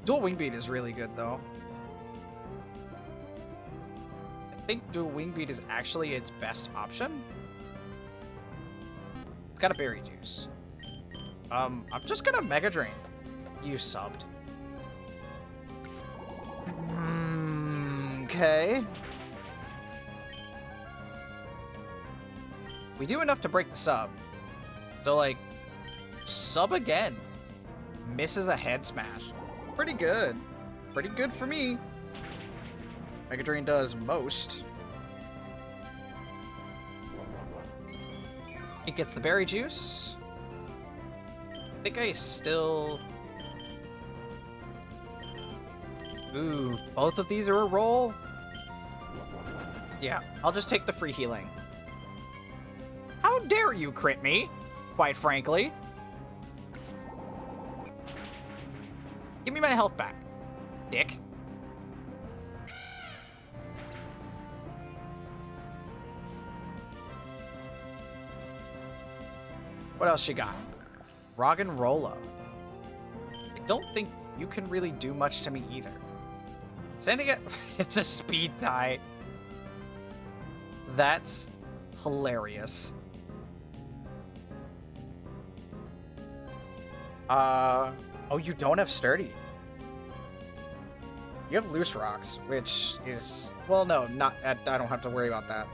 Dual Wing Beat is really good, though. I think Dual Wing Beat is actually its best option. It's got a Berry Juice. I'm just gonna Mega Drain. You subbed. Okay. We do enough to break the sub. So, like, sub again. Misses a Head Smash. Pretty good. Pretty good for me. Mega Drain does most. It gets the Berry Juice. I think I still... Ooh, both of these are a roll? Yeah, I'll just take the free healing. How dare you crit me, quite frankly. Give me my health back, dick. What else you got? Roggenrola. I don't think you can really do much to me either. Sending it. It's a speed tie. That's hilarious. Oh, you don't have sturdy. You have loose rocks, which is, well, no, not. I don't have to worry about that.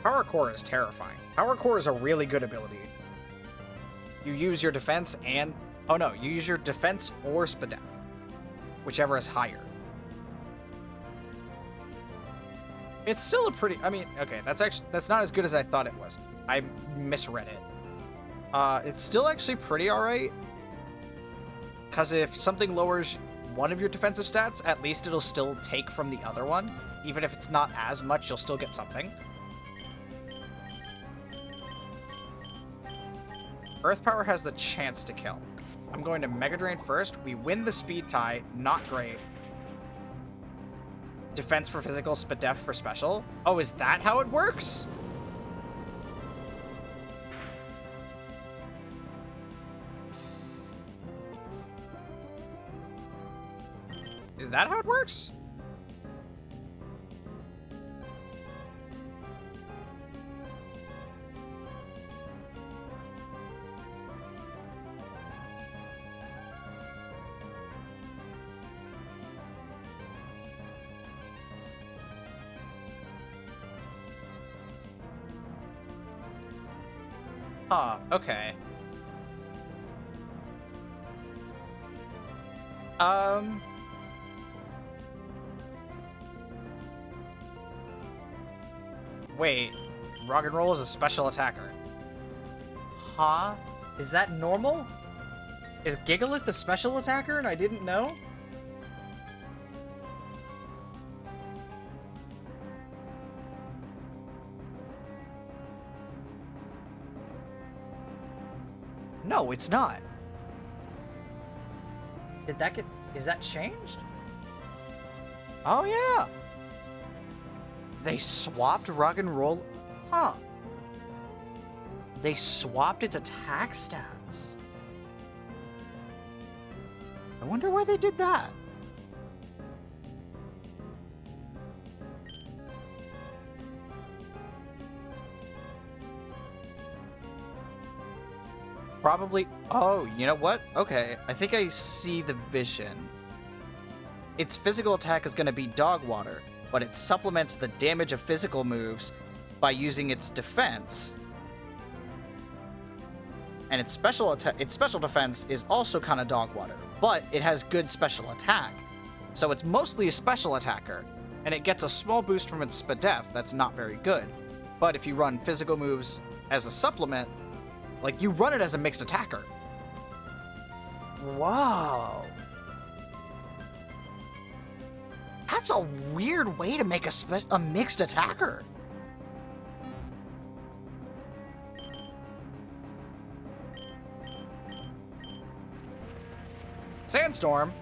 Power Core is terrifying. Power Core is a really good ability. You use your defense and, oh no, you use your defense or Spadef, whichever is higher. It's still a pretty, I mean, okay, that's not as good as I thought it was. I misread it. It's still actually pretty alright. Because if something lowers one of your defensive stats, at least it'll still take from the other one. Even if it's not as much, you'll still get something. Earth Power has the chance to kill. I'm going to Mega Drain first. We win the speed tie. Not great. Defense for physical, Spadef for special. Oh, is that how it works? Is that how it works? Huh, okay. Wait, Rock and Roll is a special attacker. Huh? Is that normal? Is Gigalith a special attacker and I didn't know? No, it's not. Did that get... Is that changed? Oh, yeah. They swapped Rock and Roll? Huh. They swapped its attack stats. I wonder why they did that. Probably... Oh, you know what? Okay, I think I see the vision. Its physical attack is going to be Dog Water, but it supplements the damage of physical moves by using its defense. And its special defense is also kind of Dog Water, but it has good special attack. So it's mostly a special attacker, and it gets a small boost from its Spadef that's not very good. But if you run physical moves as a supplement, like, you run it as a mixed attacker. Whoa. That's a weird way to make a mixed attacker. Sandstorm.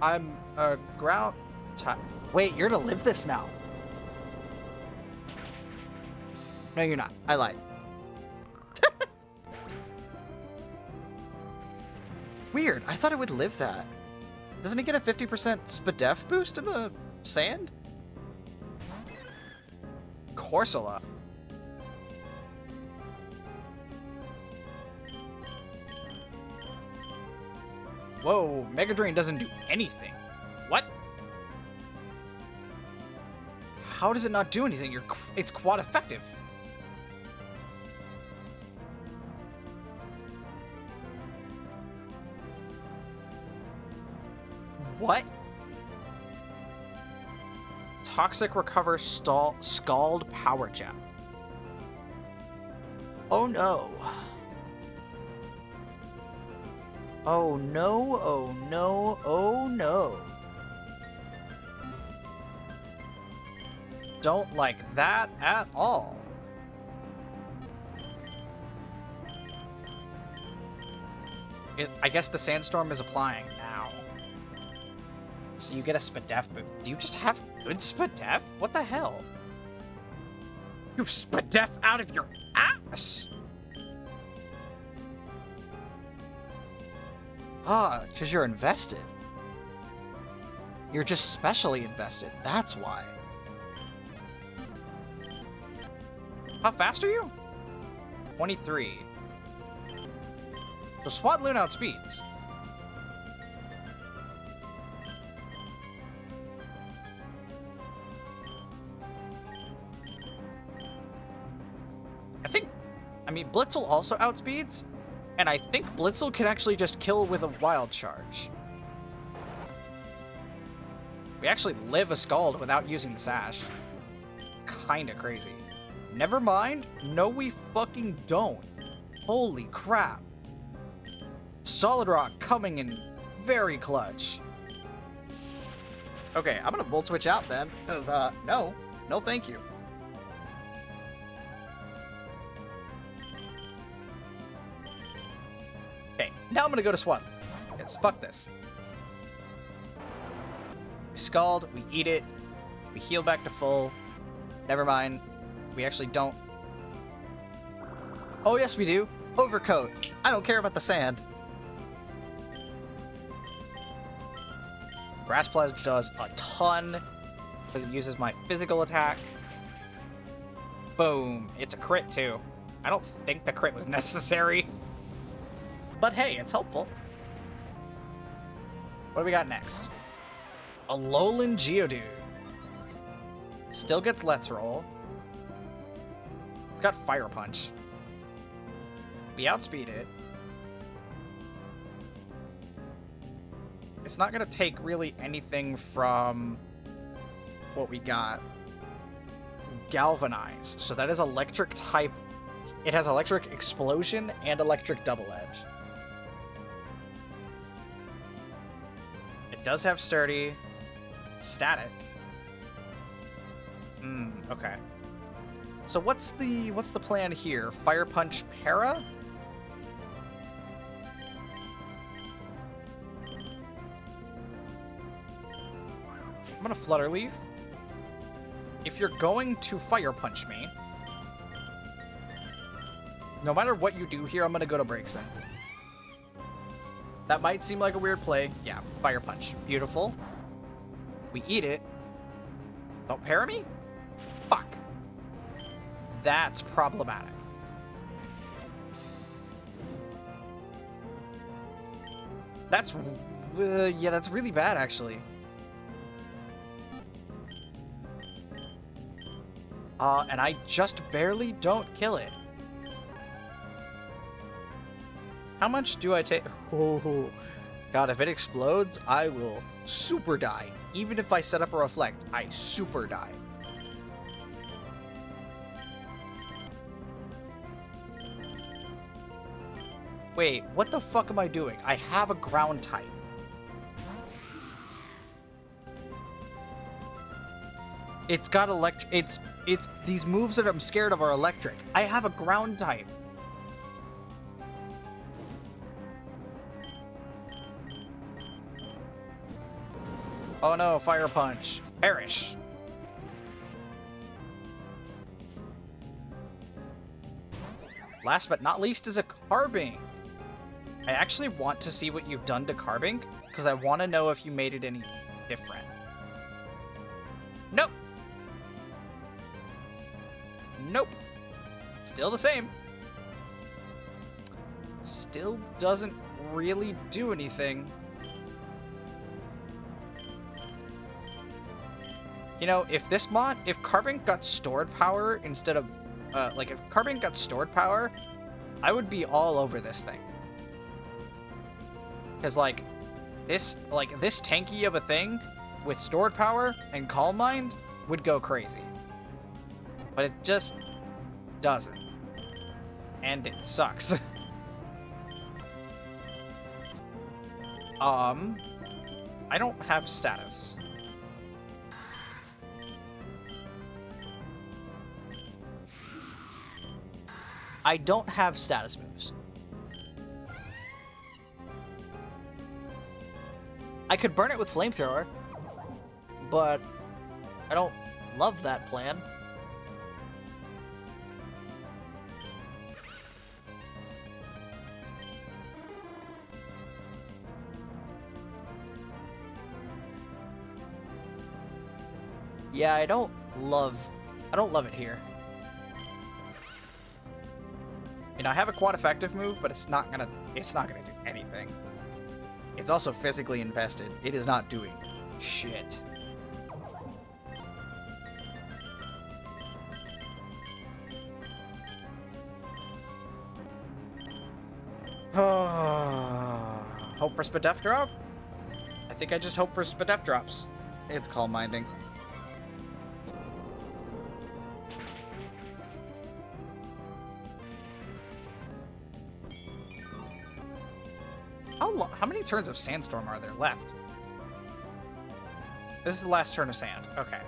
I'm a ground type. Wait, you're gonna live this now. No, you're not. I lied. Weird. I thought it would live that. Doesn't it get a 50% Spadef boost in the sand? Corsola. Whoa, Mega Drain doesn't do anything. What? How does it not do anything? It's quad effective. What? Toxic Recover Scald Power Gem. Oh no. Oh no, oh no, oh no. Don't like that at all. I guess the Sandstorm is applying now. So you get a Spadef boost. Do you just have good Spadef? What the hell? You Spadef out of your ass! Ah, because you're invested. You're just specially invested. That's why. How fast are you? 23. So Swadloon outspeeds. I mean, Blitzel also outspeeds, and I think Blitzel can actually just kill with a wild charge. We actually live a Scald without using the Sash. Kinda crazy. Never mind. No, we fucking don't. Holy crap. Solid Rock coming in very clutch. Okay, I'm gonna Volt Switch out then, because, no. No thank you. Okay, now I'm gonna go to Swat. Yes, fuck this. We Scald, we eat it, we heal back to full. Never mind. We actually don't. Oh, yes, we do. Overcoat. I don't care about the sand. Grass Pledge does a ton because it uses my physical attack. Boom. It's a crit, too. I don't think the crit was necessary. But hey, it's helpful. What do we got next? A Alolan Geodude. Still gets Let's Roll. It's got Fire Punch. We outspeed it. It's not going to take really anything from what we got. Galvanize. So that is electric type. It has electric explosion and electric double edge. It does have sturdy. Static. Okay. So what's the plan here? Fire Punch Para? I'm gonna Flutter Leaf. If you're going to Fire Punch me, no matter what you do here, I'm gonna go to Breakson. That might seem like a weird play. Yeah, Fire Punch. Beautiful. We eat it. Don't para me? Fuck. That's problematic. That's... yeah, that's really bad, actually. And I just barely don't kill it. How much do I take? Oh, God, if it explodes, I will super die. Even if I set up a Reflect, I super die. Wait, what the fuck am I doing? I have a ground type. It's got it's these moves that I'm scared of are electric. I have a ground type. Oh no, Fire Punch. Perish. Last but not least is a Carbink. I actually want to see what you've done to Carbink, because I want to know if you made it any different. Nope. Nope. Still the same. Still doesn't really do anything. You know, if Carbink got stored power instead of, if Carbink got stored power, I would be all over this thing. Because, this tanky of a thing with stored power and Calm Mind would go crazy. But it just doesn't. And it sucks. I don't have status. I don't have status moves. I could burn it with Flamethrower, but I don't love that plan. Yeah, I don't love it here. You know, I have a quad effective move, but it's not gonna do anything. It's also physically invested. It is not doing shit. Hope for Spadef drop? I think I just hope for Spadef drops. It's calm minding. How many turns of Sandstorm are there left? This is the last turn of Sand. Okay.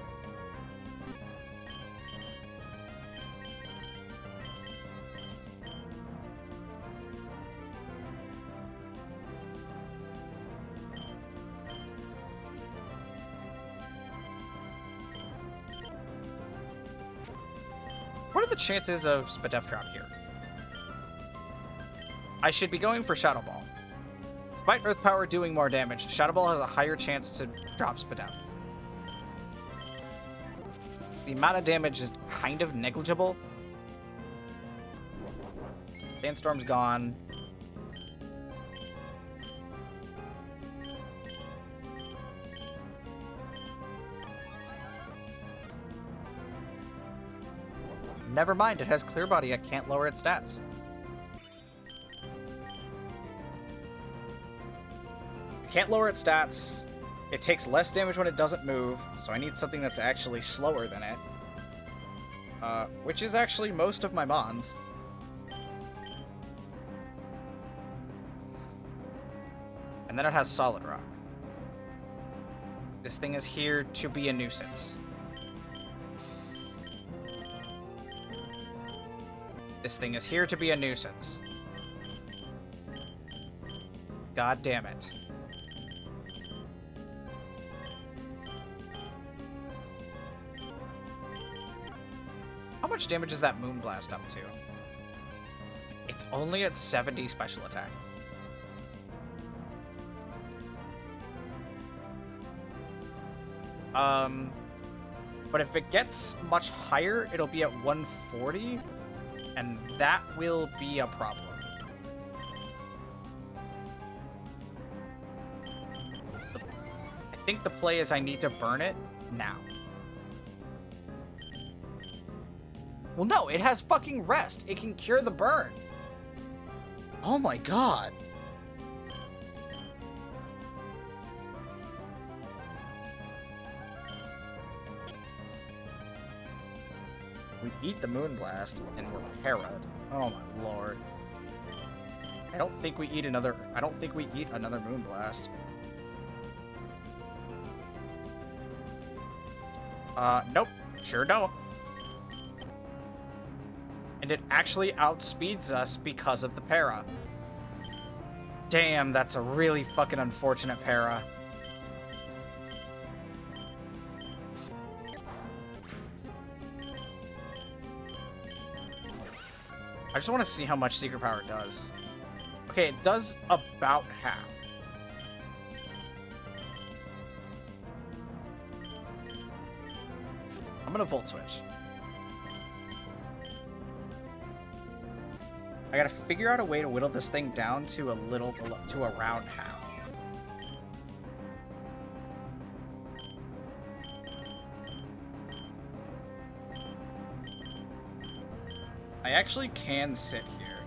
What are the chances of Spadef drop here? I should be going for Shadow Ball. Despite Earth Power doing more damage, Shadow Ball has a higher chance to drop Spadef. The amount of damage is kind of negligible. Sandstorm's gone. Never mind, it has Clear Body. I can't lower its stats. Can't lower its stats. It takes less damage when it doesn't move, so I need something that's actually slower than it. Which is actually most of my Mons. And then it has Solid Rock. This thing is here to be a nuisance. This thing is here to be a nuisance. God damn it. How much damage is that Moonblast up to? It's only at 70 special attack. But if it gets much higher, it'll be at 140, and that will be a problem. I think the play is I need to burn it now. Well, no, it has fucking rest. It can cure the burn. Oh my god. We eat the Moonblast, and we're para'd. Oh my lord. I don't think we eat another Moonblast. Nope. Sure don't. And it actually outspeeds us because of the para. Damn, that's a really fucking unfortunate para. I just want to see how much Secret Power does. Okay, it does about half. I'm gonna Volt Switch. I gotta figure out a way to whittle this thing down to a little below, to around half. I actually can sit here.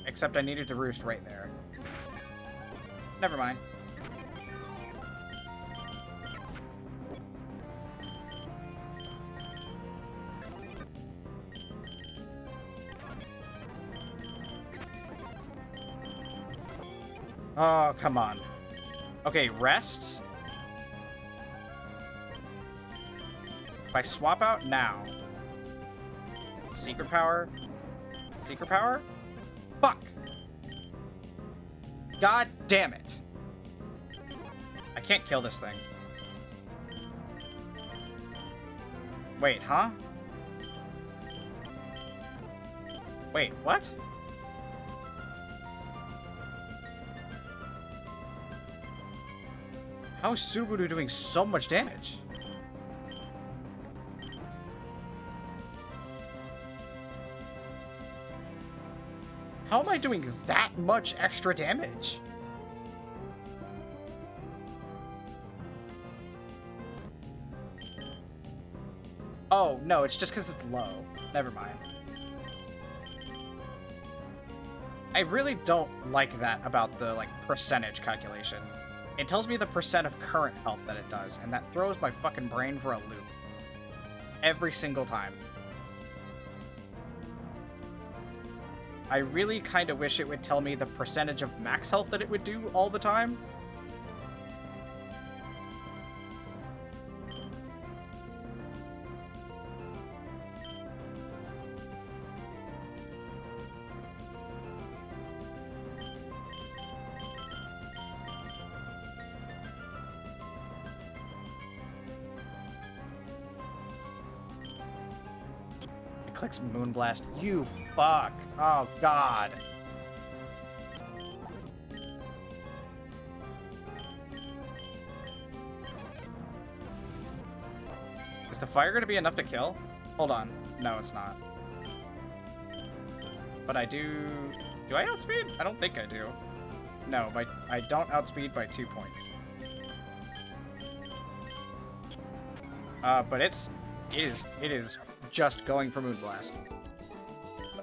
Except I needed to roost right there. Never mind. Oh, come on. Okay, rest. If I swap out now. Secret Power. Secret Power? Fuck. God damn it. I can't kill this thing. Wait, huh? Wait, what? How is Subaru doing so much damage? How am I doing that much extra damage? Oh, no, it's just because it's low. Never mind. I really don't like that about the, like, percentage calculation. It tells me the percent of current health that it does, and that throws my fucking brain for a loop. Every single time. I really kind of wish it would tell me the percentage of max health that it would do all the time. Clicks Moonblast. You fuck. Oh, God. Is the fire going to be enough to kill? Hold on. No, it's not. But I do... Do I outspeed? I don't think I do. No, I don't outspeed by 2 points. But it is just going for Moonblast.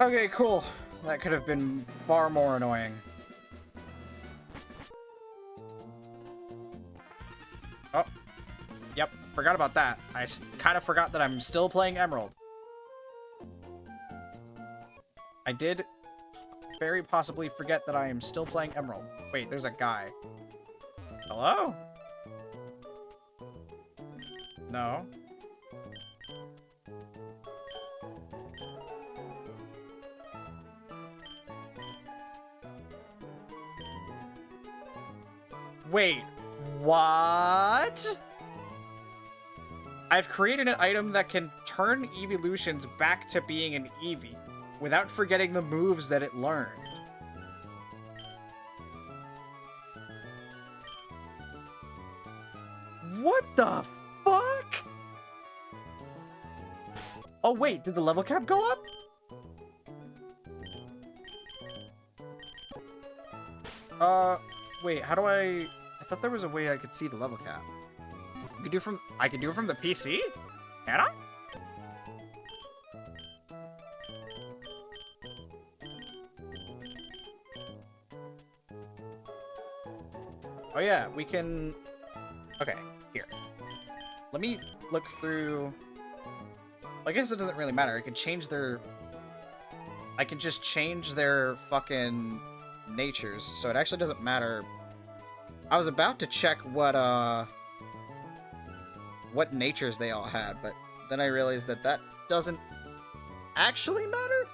Okay, cool. That could have been far more annoying. Oh. Yep, forgot about that. I kind of forgot that I'm still playing Emerald. I did very possibly forget that I am still playing Emerald. Wait, there's a guy. Hello? No. Wait, what? I've created an item that can turn evolutions back to being an Eevee without forgetting the moves that it learned. What the fuck? Oh wait, did the level cap go up? Wait, how do I thought there was a way I could see the level cap. I could do it from the PC? Can I? Oh yeah, we can... Okay, here. Let me look through... I guess it doesn't really matter. I can change their... I can just change their fucking natures, so it actually doesn't matter. I was about to check what natures they all had, but then I realized that that doesn't actually matter?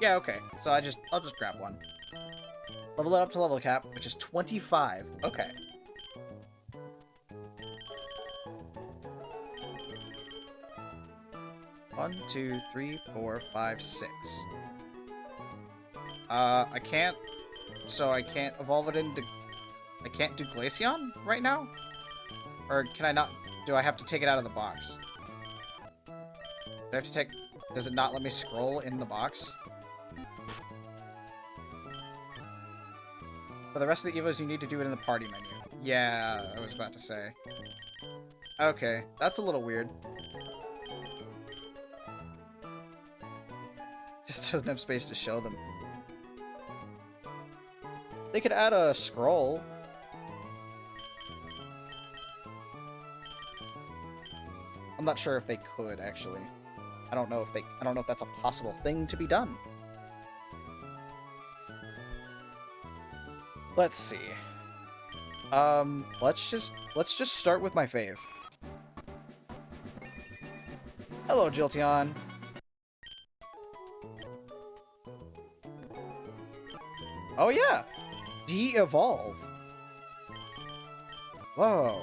Yeah, okay. So I'll just grab one. Level it up to level cap, which is 25. Okay. One, two, three, four, five, six. I can't... So I can't evolve it into... I can't do Glaceon right now? Or can I not... Do I have to take it out of the box? Do I have to take... Does it not let me scroll in the box? For the rest of the Evos, you need to do it in the party menu. Yeah, I was about to say. Okay, that's a little weird. Just doesn't have space to show them. They could add a scroll. I'm not sure if they could, actually. I don't know if that's a possible thing to be done. Let's see. Let's just start with my fave. Hello, Jilteon. Oh yeah, de-evolve. Whoa.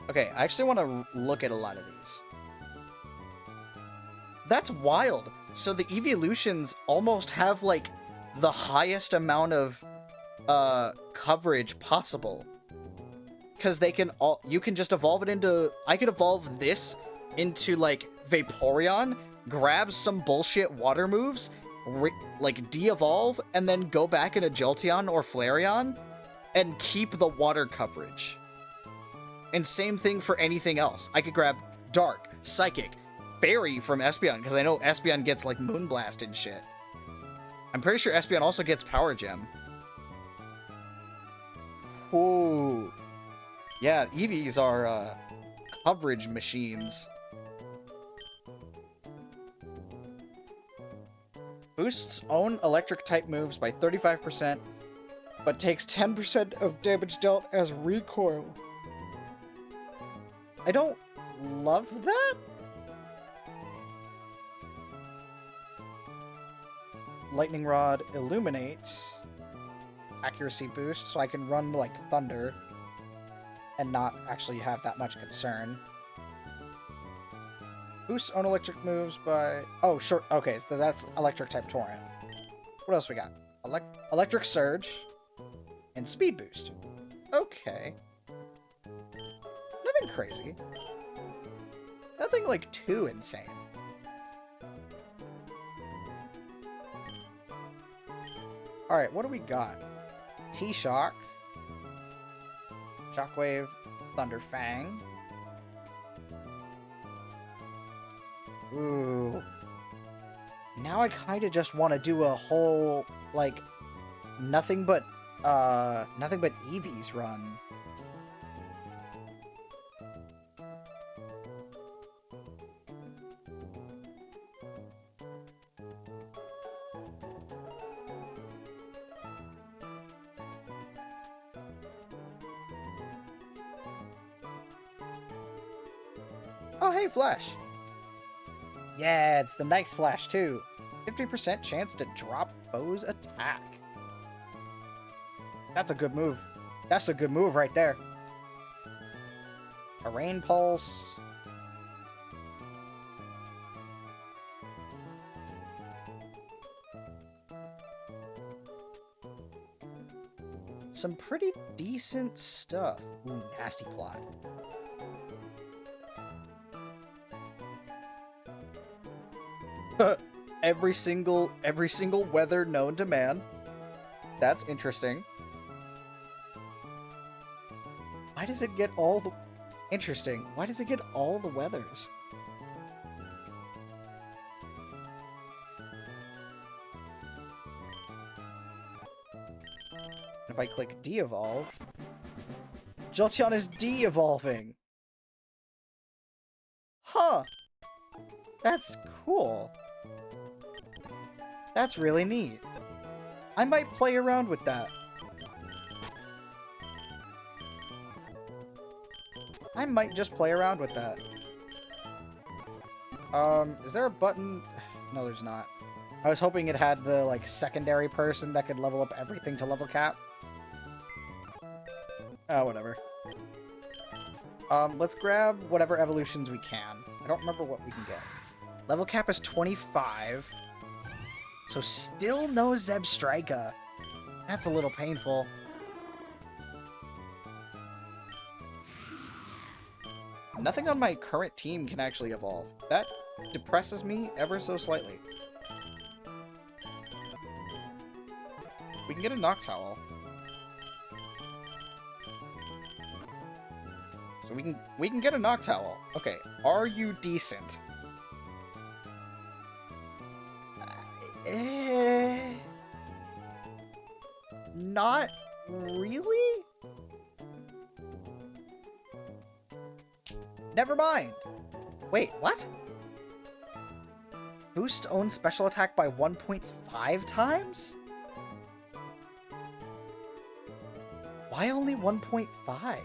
Okay, I actually want to look at a lot of these. That's wild. So the evolutions almost have like the highest amount of coverage possible. because they can all, you can just evolve it into, I could evolve this into like Vaporeon, grab some bullshit water moves, like de-evolve, and then go back into Jolteon or Flareon and keep the water coverage. And same thing for anything else. I could grab Dark, Psychic, Fairy from Espeon, because I know Espeon gets like Moonblast and shit. I'm pretty sure Espeon also gets Power Gem. Ooh. Yeah, Eevees are coverage machines. Boosts own electric type moves by 35%, but takes 10% of damage dealt as recoil. I don't love that. Lightning Rod, Illuminate, accuracy boost, so I can run like thunder and not actually have that much concern. Boosts own electric moves by... Oh, short. Okay, so that's electric type Torrent. What else we got? Electric Surge and Speed Boost. Okay. Nothing crazy. Nothing like too insane. Alright, what do we got? T-Shock, Shockwave, Thunder Fang. Ooh. Now I kind of just want to do a whole, like, nothing but Eevees run. Oh, hey, Flash. Yeah, it's the nice Flash, too. 50% chance to drop foe's attack. That's a good move. That's a good move right there. A Rain Pulse. Some pretty decent stuff. Ooh, Nasty Plot. every single weather known to man. That's interesting. Why does it get all the... Interesting. Why does it get all the weathers? If I click de-evolve... Jolteon is de-evolving! Huh! That's cool. That's really neat. I might play around with that. I might just play around with that. Is there a button? No, there's not. I was hoping it had the, like, secondary person that could level up everything to level cap. Oh, whatever. Let's grab whatever evolutions we can. I don't remember what we can get. Level cap is 25. So still no Zebstrika. That's a little painful. Nothing on my current team can actually evolve. That depresses me ever so slightly. We can get a Noctowl. So we can get a Noctowl. Okay, are you decent? Not really? Never mind. Wait, what? Boost own special attack by 1.5 times? Why only 1.5?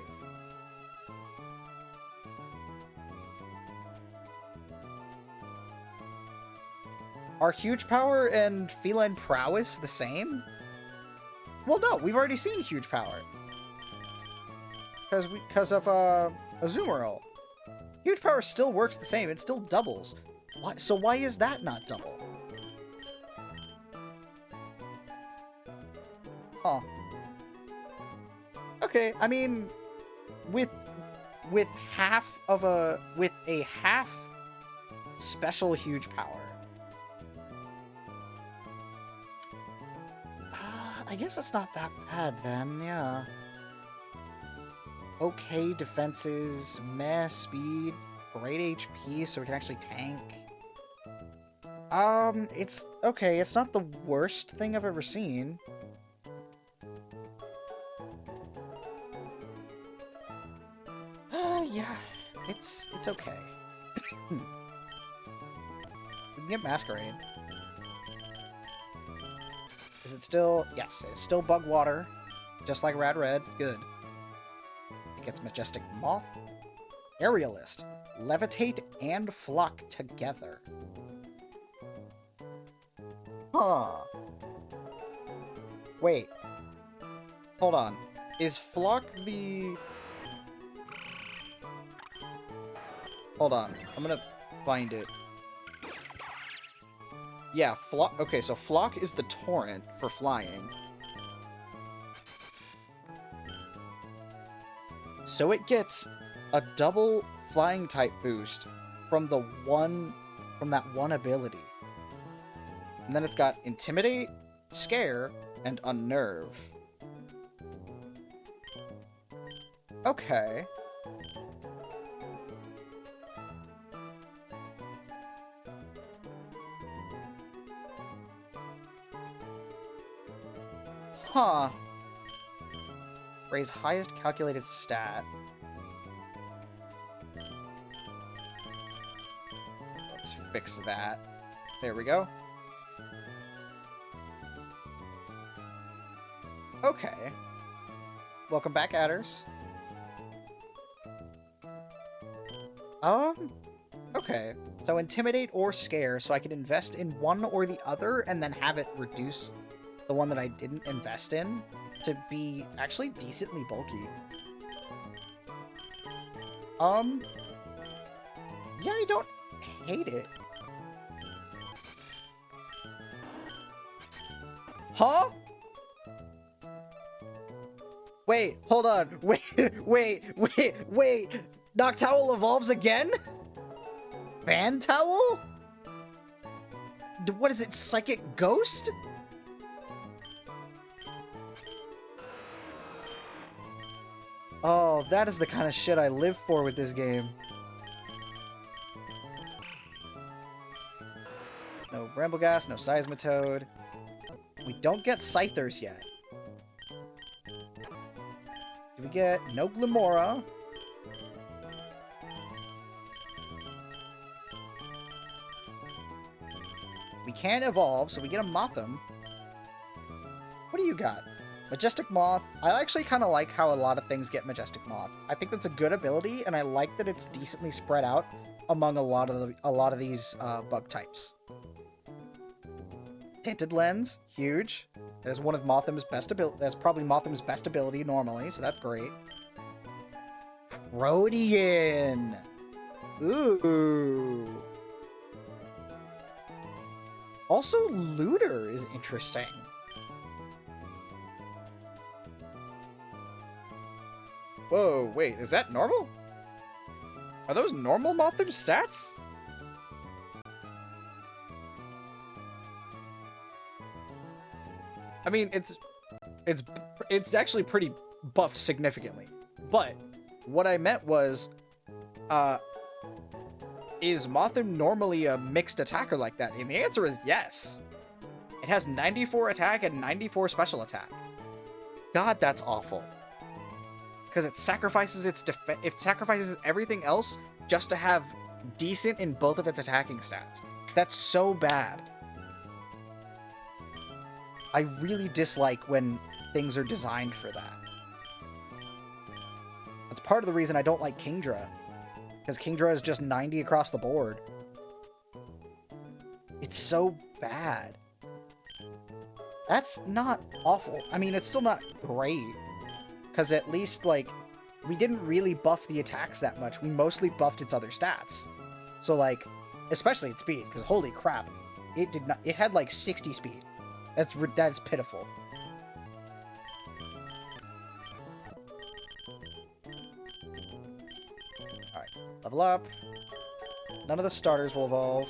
Are Huge Power and Feline Prowess the same? Well, no, we've already seen Huge Power. Because of Azumarill. Huge Power still works the same, it still doubles. So why is that not double? Huh. Okay, I mean, with a half special huge power. I guess it's not that bad then, yeah. Okay, defenses, meh, speed, great HP, so we can actually tank. It's okay, it's not the worst thing I've ever seen. Yeah, it's okay. We can get Masquerade. Is it still... Yes, it's still Bug Water. Just like Rad Red. Good. It gets Majestic Moth. Aerialist. Levitate and Flock together. Huh. Wait. Hold on. Is Flock the... Hold on. I'm gonna find it. Yeah, Flock... Okay, so Flock is the torrent for flying. So it gets a double flying type boost from that one ability. And then it's got Intimidate, Scare, and Unnerve. Okay. Huh. Raise highest calculated stat. Let's fix that. There we go. Okay. Welcome back, adders. Okay. So Intimidate or Scare, so I can invest in one or the other and then have it reduce the one that I didn't invest in to be actually decently bulky. Yeah, I don't hate it. Huh? Wait, hold on. Wait. Noctowl evolves again? Fan Towel? What is it, Psychic Ghost? Oh, that is the kind of shit I live for with this game. No Brambleghast, no Seismitoad. We don't get Scythers yet. Do we get no Glimora? We can't evolve, so we get a Mothim. What do you got? Majestic Moth. I actually kind of like how a lot of things get Majestic Moth. I think that's a good ability, and I like that it's decently spread out among a lot of these bug types. Tinted Lens, huge. That is one of Mothim's best ability. That's probably Mothim's best ability normally, so that's great. Rhodian. Ooh. Also, Looter is interesting. Whoa, wait, is that normal? Are those normal Mothim stats? I mean, it's actually pretty buffed significantly. But what I meant was, is Mothim normally a mixed attacker like that? And the answer is yes. It has 94 attack and 94 special attack. God, that's awful. Because it sacrifices it sacrifices everything else just to have decent in both of its attacking stats. That's so bad. I really dislike when things are designed for that. That's part of the reason I don't like Kingdra. Because Kingdra is just 90 across the board. It's so bad. That's not awful. I mean, it's still not great. Because at least, like, we didn't really buff the attacks that much. We mostly buffed its other stats. So, like, especially its speed. Because holy crap. It did not... It had, like, 60 speed. That's pitiful. Level up. None of the starters will evolve.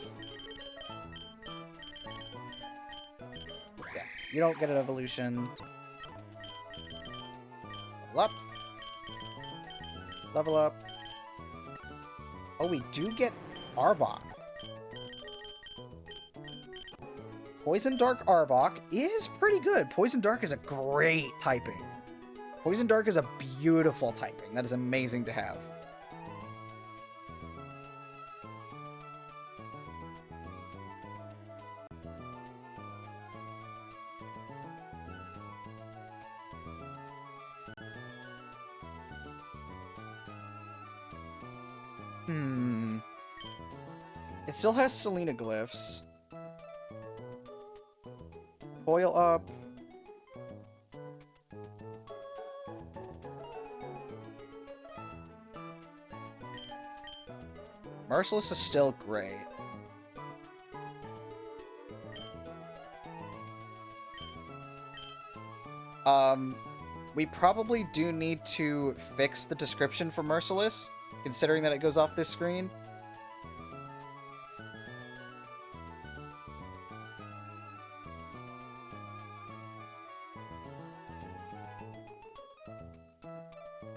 Yeah, you don't get an evolution. Level up. Level up. Oh, we do get Arbok. Poison Dark Arbok is pretty good. Poison Dark is a great typing. Poison Dark is a beautiful typing. That is amazing to have. It still has Selena glyphs. Coil up. Merciless is still great. We probably do need to fix the description for Merciless, considering that it goes off this screen.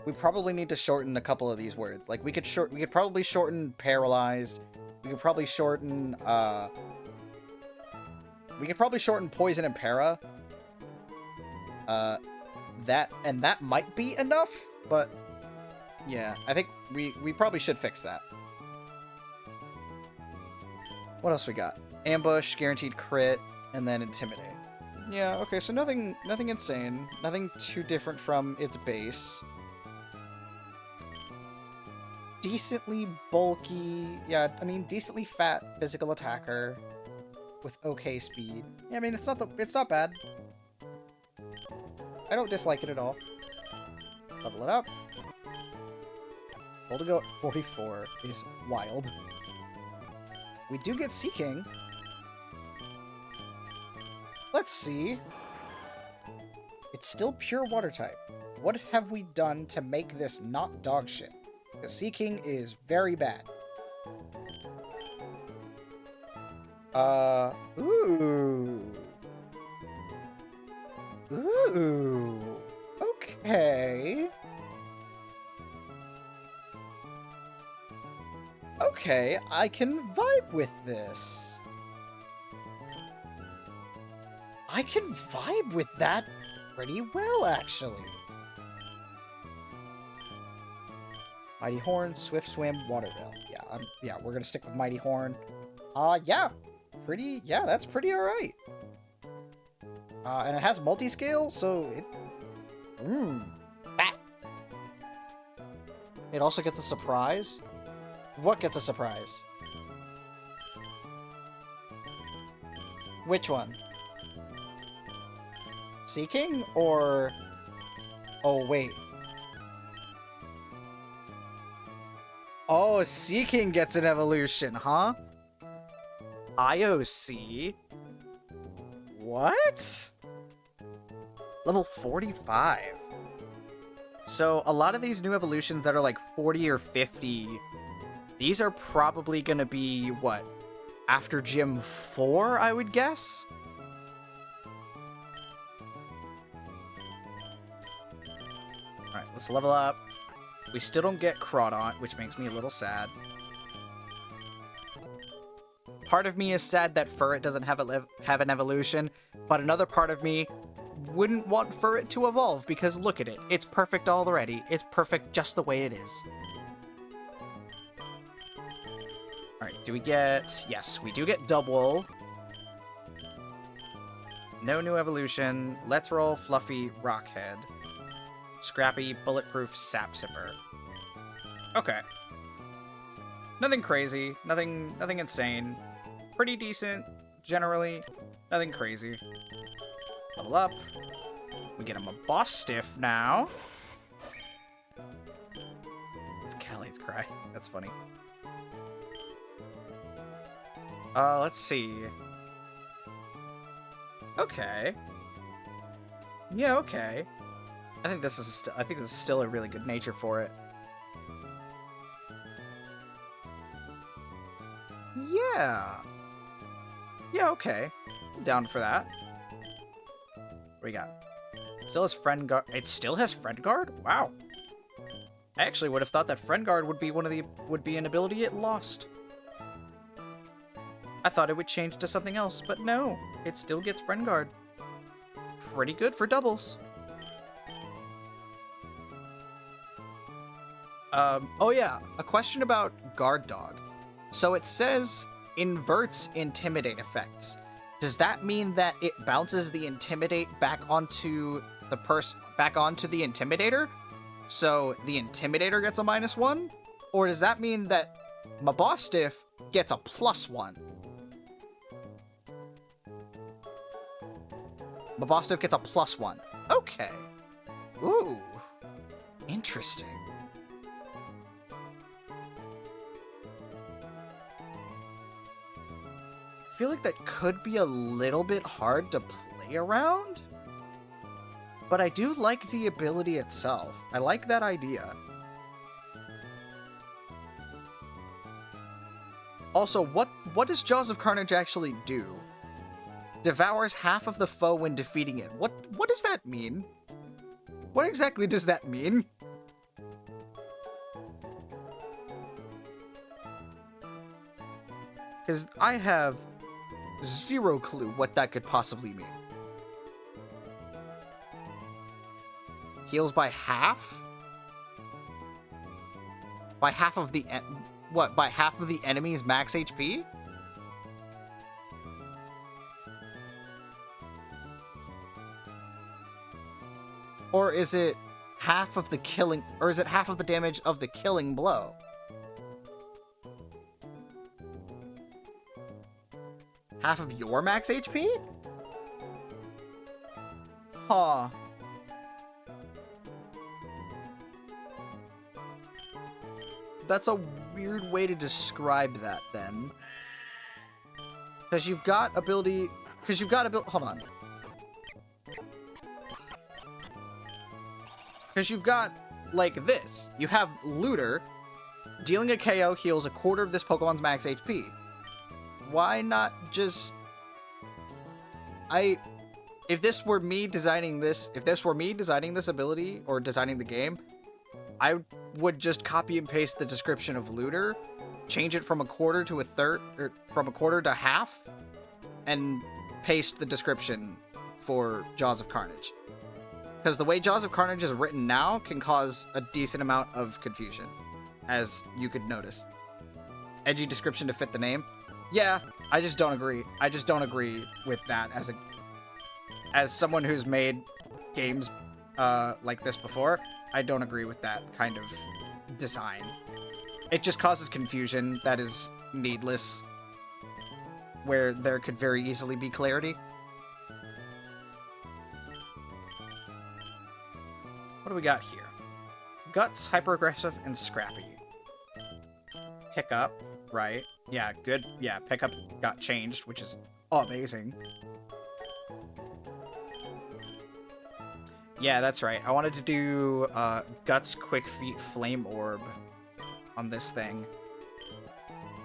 We probably need to shorten a couple of these words. Like, we could probably shorten paralyzed. We could probably shorten, poison and para. That might be enough, but yeah, I think we probably should fix that. What else we got? Ambush, guaranteed crit, and then intimidate. Yeah, okay, so nothing insane. Nothing too different from its base. Decently bulky, yeah, I mean, decently fat physical attacker with okay speed. Yeah, I mean, it's not bad. I don't dislike it at all. Level it up. Goal to go at 44 is wild. We do get Sea King. Let's see. It's still pure water type. What have we done to make this not dog shit? Because Sea King is very bad. Ooh. Ooh. Okay. Okay, I can vibe with this. I can vibe with that pretty well, actually. Mighty Horn, Swift Swim, Water Veil. Yeah, we're gonna stick with Mighty Horn. Yeah, that's pretty alright. And it has multi-scale, so it... Fat. It also gets a surprise. What gets a surprise? Which one? Sea King, or... Oh, wait. Oh, Sea King gets an evolution, huh? IOC? What? Level 45. So, a lot of these new evolutions that are like 40 or 50, these are probably gonna be, what? After Gym 4, I would guess? Alright, let's level up. We still don't get Crawdaunt, which makes me a little sad. Part of me is sad that Furret doesn't have an evolution, but another part of me wouldn't want Furret to evolve, because look at it. It's perfect already. It's perfect just the way it is. Alright, do we get... Yes, we do get Double. No new evolution. Let's roll Fluffy Rockhead. Scrappy Bulletproof Sap Sipper. Okay. Nothing crazy. Nothing insane. Pretty decent, generally. Nothing crazy. Level up. We get him a Boss Stiff now. It's Callie's cry. That's funny. Let's see. Okay. Yeah, okay. I think this is still a really good nature for it. Yeah. Yeah, okay. I'm down for that. What do we got? Still has friend guard. It still has friend guard? Wow. I actually would have thought that friend guard would be an ability it lost. I thought it would change to something else, but no. It still gets friend guard. Pretty good for doubles. Oh yeah, a question about Guard Dog. So it says inverts intimidate effects. Does that mean that it bounces the intimidate back onto the intimidator? So the intimidator gets a -1? Or does that mean that Mabostiff gets a +1? Mabostiff gets a +1. Okay. Ooh. Interesting. I feel like that could be a little bit hard to play around, but I do like the ability itself. I like that idea. Also, what does Jaws of Carnage actually do? Devours half of the foe when defeating it. What does that mean? What exactly does that mean? Because I have zero clue what that could possibly mean. Heals by half? By half of the by half of the enemy's max HP? Or is it half of the killing, or is it half of the damage of the killing blow? Half of your max HP? Huh. That's a weird way to describe that, then. Because you've got ability... Hold on. Because you've got, like, this. You have Looter. Dealing a KO heals a quarter of this Pokemon's max HP. Why not just... If this were me designing this ability, or designing the game, I would just copy and paste the description of Looter, change it from a quarter to a third, or from a quarter to half, and paste the description for Jaws of Carnage. Because the way Jaws of Carnage is written now can cause a decent amount of confusion, as you could notice. Edgy description to fit the name. Yeah, I just don't agree. I just don't agree with that as someone who's made games like this before. I don't agree with that kind of design. It just causes confusion that is needless, where there could very easily be clarity. What do we got here? Guts, hyper-aggressive, and scrappy. Pickup, right? Yeah, good. Yeah, pickup got changed, which is amazing. Yeah, that's right. I wanted to do Guts, Quick Feet, Flame Orb on this thing.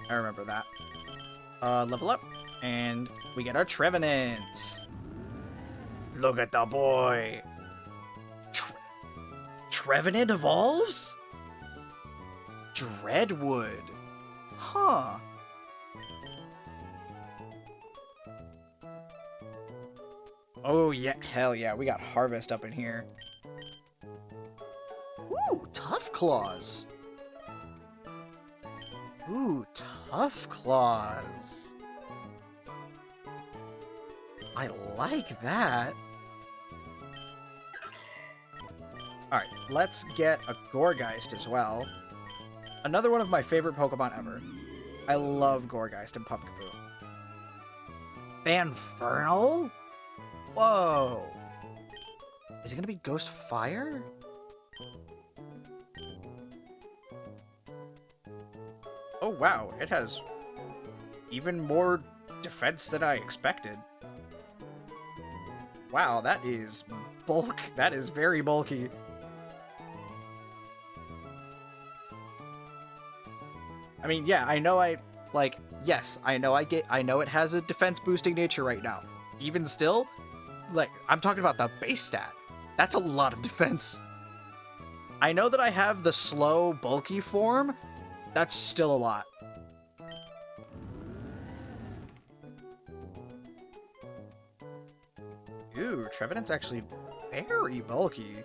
I remember that. Level up, and we get our Trevenant. Look at the boy. Trevenant evolves? Dreadwood. Huh. Oh, yeah. Hell yeah. We got Harvest up in here. Ooh, Tough Claws. Ooh, Tough Claws. I like that. Alright, let's get a Gourgeist as well. Another one of my favorite Pokemon ever. I love Gourgeist and Pumpkaboo. Banfernal? Whoa. Is it gonna be Ghost Fire? Oh wow, it has even more defense than I expected. Wow, that is bulk. That is very bulky. I mean, yeah, I know Like, yes, I know it has a defense boosting nature right now. Even still, like, I'm talking about the base stat. That's a lot of defense. I know that I have the slow, bulky form. That's still a lot. Ooh, Trevenant's actually very bulky.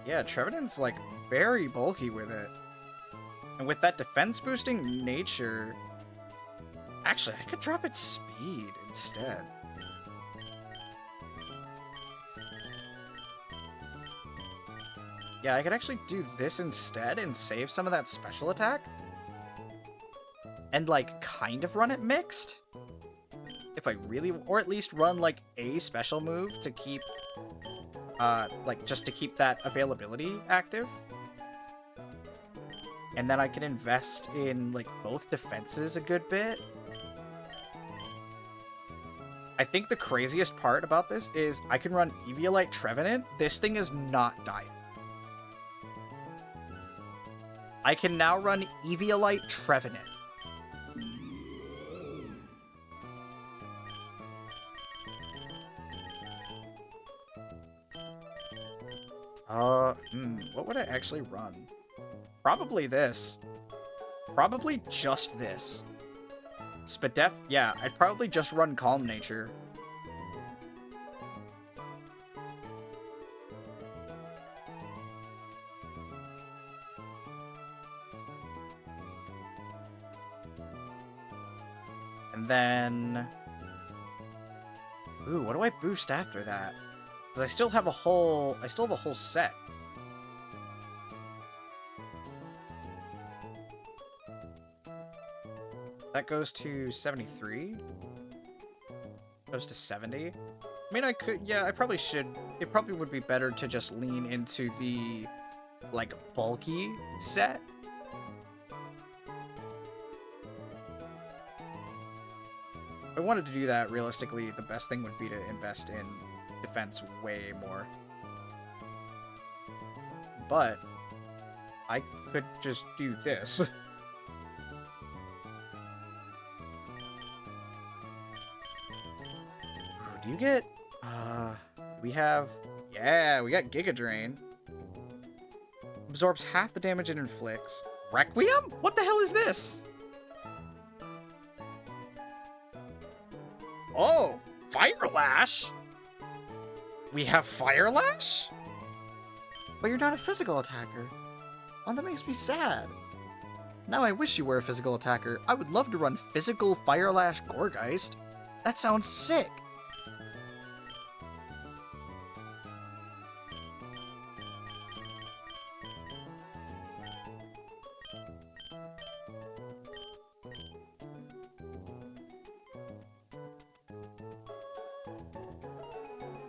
Yeah, Trevenant's like very bulky with it. And with that defense boosting nature, actually, I could drop its speed instead. Yeah, I could actually do this instead and save some of that special attack. And, like, kind of run it mixed. If I really... Or at least run, like, a special move to keep... like, just to keep that availability active. And then I can invest in, like, both defenses a good bit. I think the craziest part about this is I can run Eviolite Trevenant. This thing is not dying. I can now run Eviolite Trevenant. What would I actually run? Probably this. Probably just this. Spadef, yeah, I'd probably just run Calm Nature. And then... Ooh, what do I boost after that? Because I still have a whole set. That goes to 73. Goes to 70. I mean, I could, yeah, I probably should. It probably would be better to just lean into the, like, bulky set. If I wanted to do that, realistically, the best thing would be to invest in defense way more. But I could just do this. Do you get, we have, yeah, we got Giga Drain. Absorbs half the damage it inflicts. Requiem? What the hell is this? Oh, Fire Lash? We have Fire Lash? But you're not a physical attacker. Oh, that makes me sad. Now I wish you were a physical attacker. I would love to run physical Fire Lash Gourgeist. That sounds sick.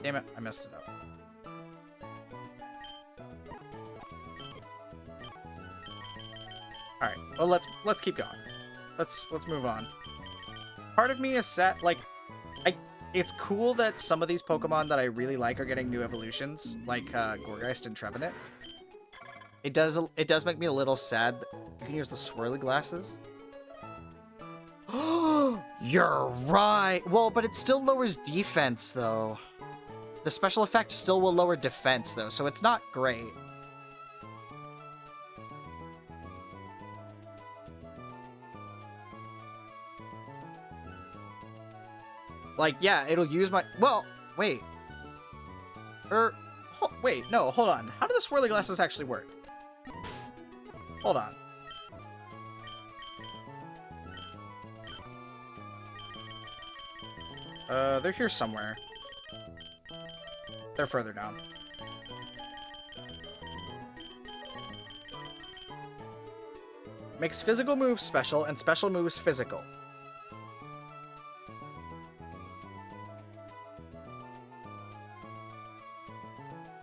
Damn it, I messed it up. Alright, well let's keep going. Let's move on. Part of me is sad, like, it's cool that some of these Pokemon that I really like are getting new evolutions, like Gourgeist and Trevenant. It does make me a little sad that you can use the swirly glasses. You're right! Well, but it still lowers defense, though. The special effect still will lower defense, though, so it's not great. Like, yeah, it'll use my... Well, wait. Wait, no, hold on. How do the swirly glasses actually work? Hold on. They're here somewhere. They're further down. Makes physical moves special and special moves physical.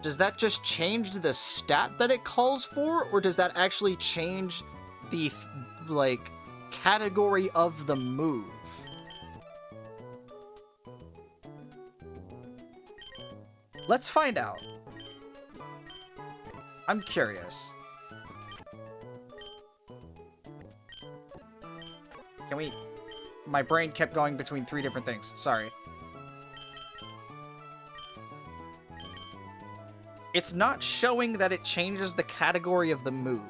Does that just change the stat that it calls for, or does that actually change the, like, category of the move? Let's find out. I'm curious. Can we... My brain kept going between 3 different things. Sorry. It's not showing that it changes the category of the move.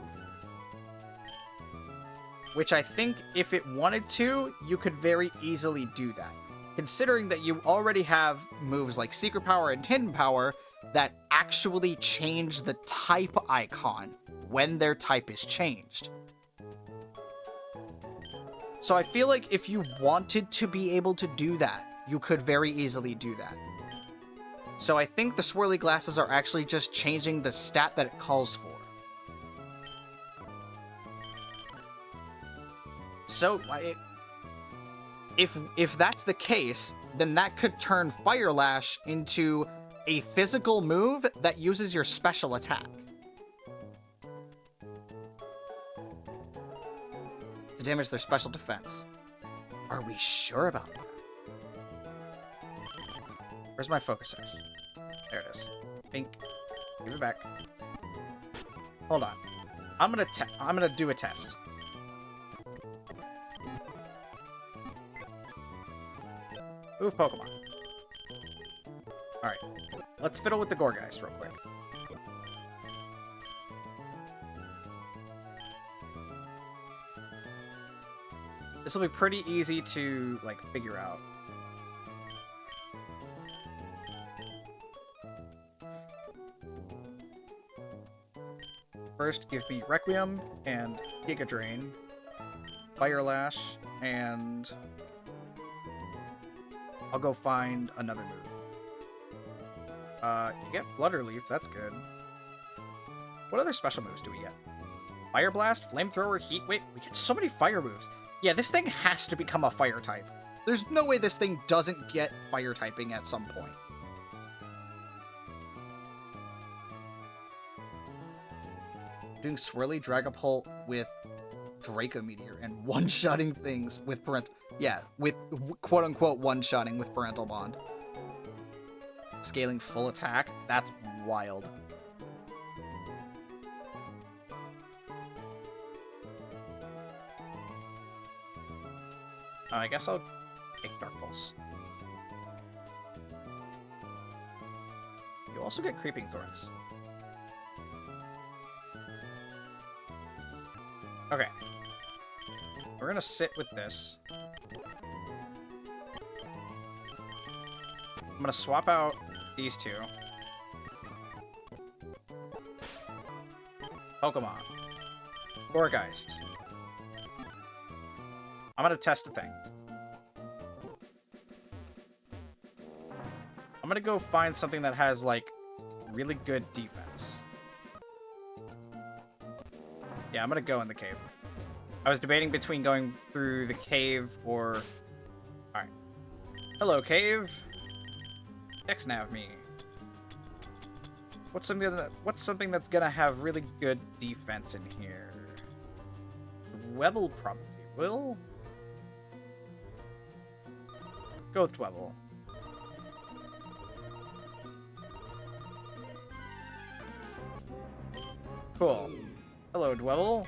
Which I think if it wanted to, you could very easily do that. Considering that you already have moves like Secret Power and Hidden Power that actually change the type icon when their type is changed. So I feel like if you wanted to be able to do that, you could very easily do that. So I think the swirly glasses are actually just changing the stat that it calls for. So, if that's the case, then that could turn Fire Lash into a physical move that uses your special attack. To damage their special defense. Are we sure about that? Where's my focus search? There it is. Pink. Give it back. Hold on. I'm gonna do a test. Move Pokemon. Alright. Let's fiddle with the Gorgeist real quick. This will be pretty easy to, like, figure out. First, give me Requiem and Giga Drain, Fire Lash, and I'll go find another move. You get Flutter Leaf, that's good. What other special moves do we get? Fire Blast, Flamethrower, Heat Wave. We get so many fire moves. Yeah, this thing has to become a fire type. There's no way this thing doesn't get fire typing at some point. Doing Swirly Dragapult with Draco Meteor and one-shotting things with parental... Yeah, with quote-unquote one-shotting with Parental Bond. Scaling full attack? That's wild. I guess I'll take Dark Pulse. You also get Creeping Thorns. Okay. We're gonna sit with this. I'm gonna swap out these two. Pokemon. Gorgeist. I'm gonna test a thing. I'm gonna go find something that has, like, really good defense. Yeah, I'm gonna go in the cave. I was debating between going through the cave or... Alright. Hello, cave. X-nav me. What's something that's gonna have really good defense in here? Dwebble probably will. Go with Dwebble. Cool. Hello, Dwebble.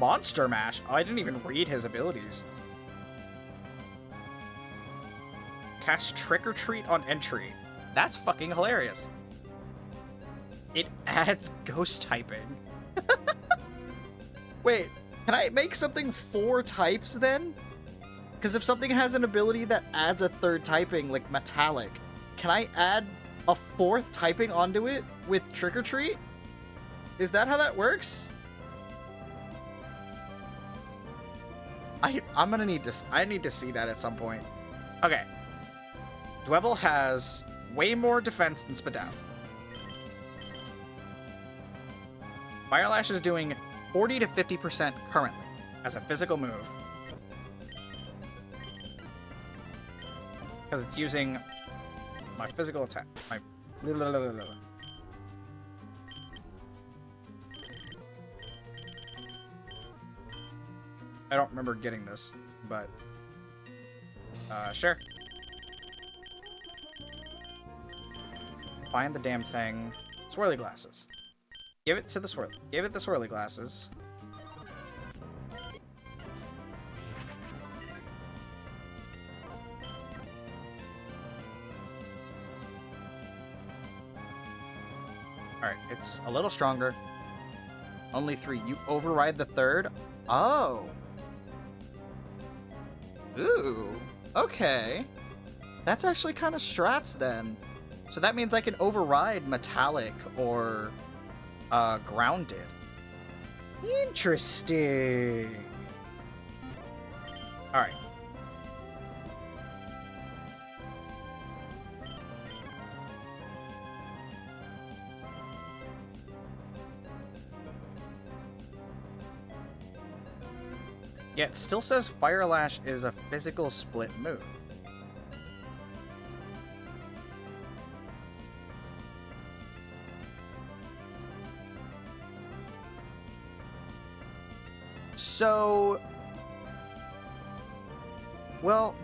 Monster Mash? Oh, I didn't even read his abilities. Cast Trick or Treat on entry. That's fucking hilarious. It adds ghost typing. Wait, can I make something 4 types then? Because if something has an ability that adds a 3rd typing, like Metallic, can I add a 4th typing onto it with Trick or Treat? Is that how that works? I'm gonna need to... I need to see that at some point. Okay. Dwebble has way more defense than Spadaf. Fire Lash is doing 40 to 50% currently as a physical move. Because it's using my physical attack. My... I don't remember getting this, but Sure. Find the damn thing. Swirly glasses. Give it to the swirly. Give it the swirly glasses. Alright, it's a little stronger. Only 3. You override the 3rd? Oh. Ooh. Okay. That's actually kind of strats then. So that means I can override metallic or grounded. Interesting. Alright. Yeah, it still says Fire Lash is a physical split move. So... Well,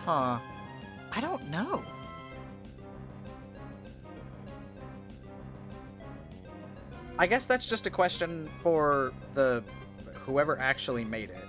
Huh. I don't know. I guess that's just a question for the whoever actually made it.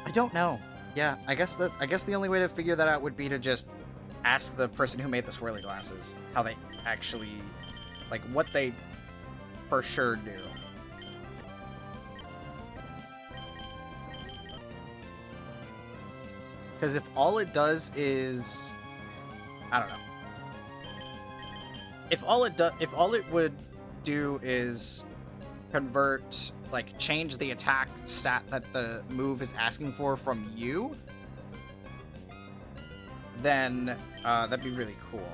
I don't know. Yeah, I guess the only way to figure that out would be to just ask the person who made the swirly glasses how they actually, like, what they for sure do. Because if all it does is, I don't know. If all it would do is convert, like, change the attack stat that the move is asking for from you, then that'd be really cool.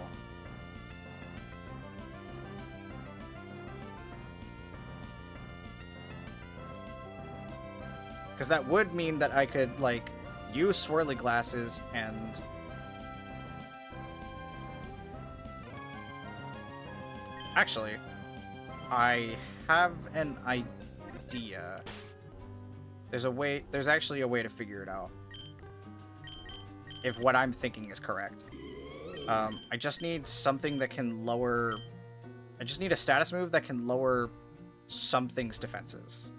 Because that would mean that I could, like, use swirly glasses and... Actually, I have an idea. There's actually a way to figure it out. If what I'm thinking is correct. I just need something that can lower... I just need a status move that can lower something's defenses.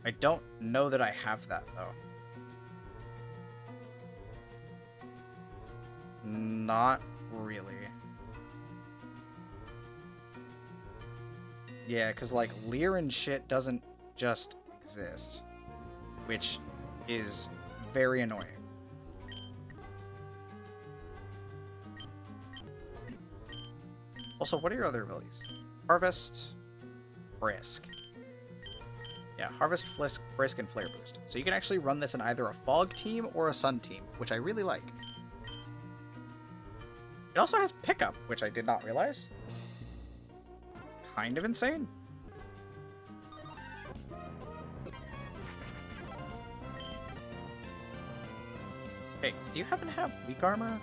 I don't know that I have that, though. Not really. Yeah, because, like, Leer and shit doesn't just exist. Which is very annoying. Also, what are your other abilities? Harvest, Frisk. Yeah, Harvest, Frisk, and Flare Boost. So you can actually run this in either a Fog team or a Sun team, which I really like. It also has Pickup, which I did not realize. Kind of insane. Hey, do you happen to have weak armor?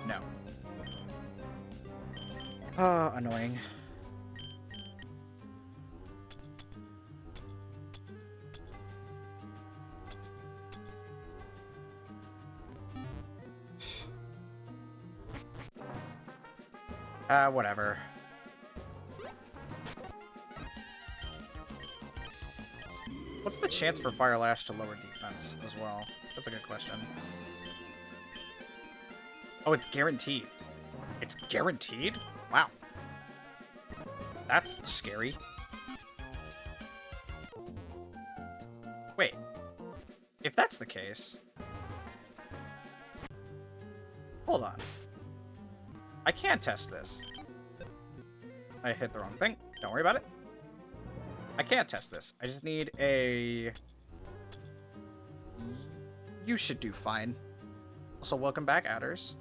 No. Annoying. Whatever. What's the chance for Fire Lash to lower defense as well? That's a good question. Oh, it's guaranteed. It's guaranteed? Wow. That's scary. Wait. If that's the case... Hold on. I can test this. I hit the wrong thing. Don't worry about it. I can't test this. I just need a... You should do fine. Also, welcome back, adders.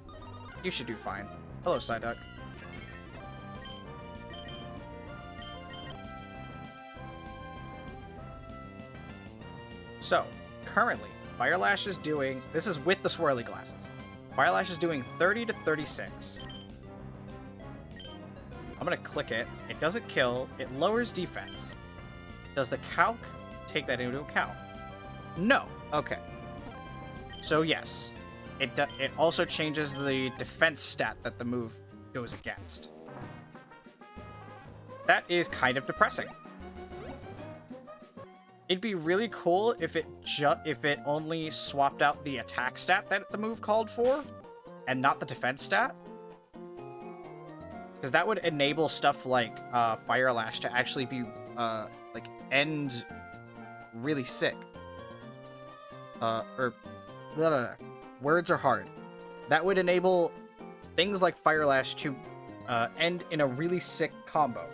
You should do fine. Hello, Psyduck. So, currently, Firelash is doing... This is with the swirly glasses. Firelash is doing 30 to 36. I'm gonna click it. It doesn't kill. It lowers defense. Does the calc take that into account? No. Okay. So yes, it also changes the defense stat that the move goes against. That is kind of depressing. It'd be really cool if it only swapped out the attack stat that the move called for, and not the defense stat. Because that would enable stuff like Firelash to actually be like end really sick. Words are hard. That would enable things like Firelash to end in a really sick combo.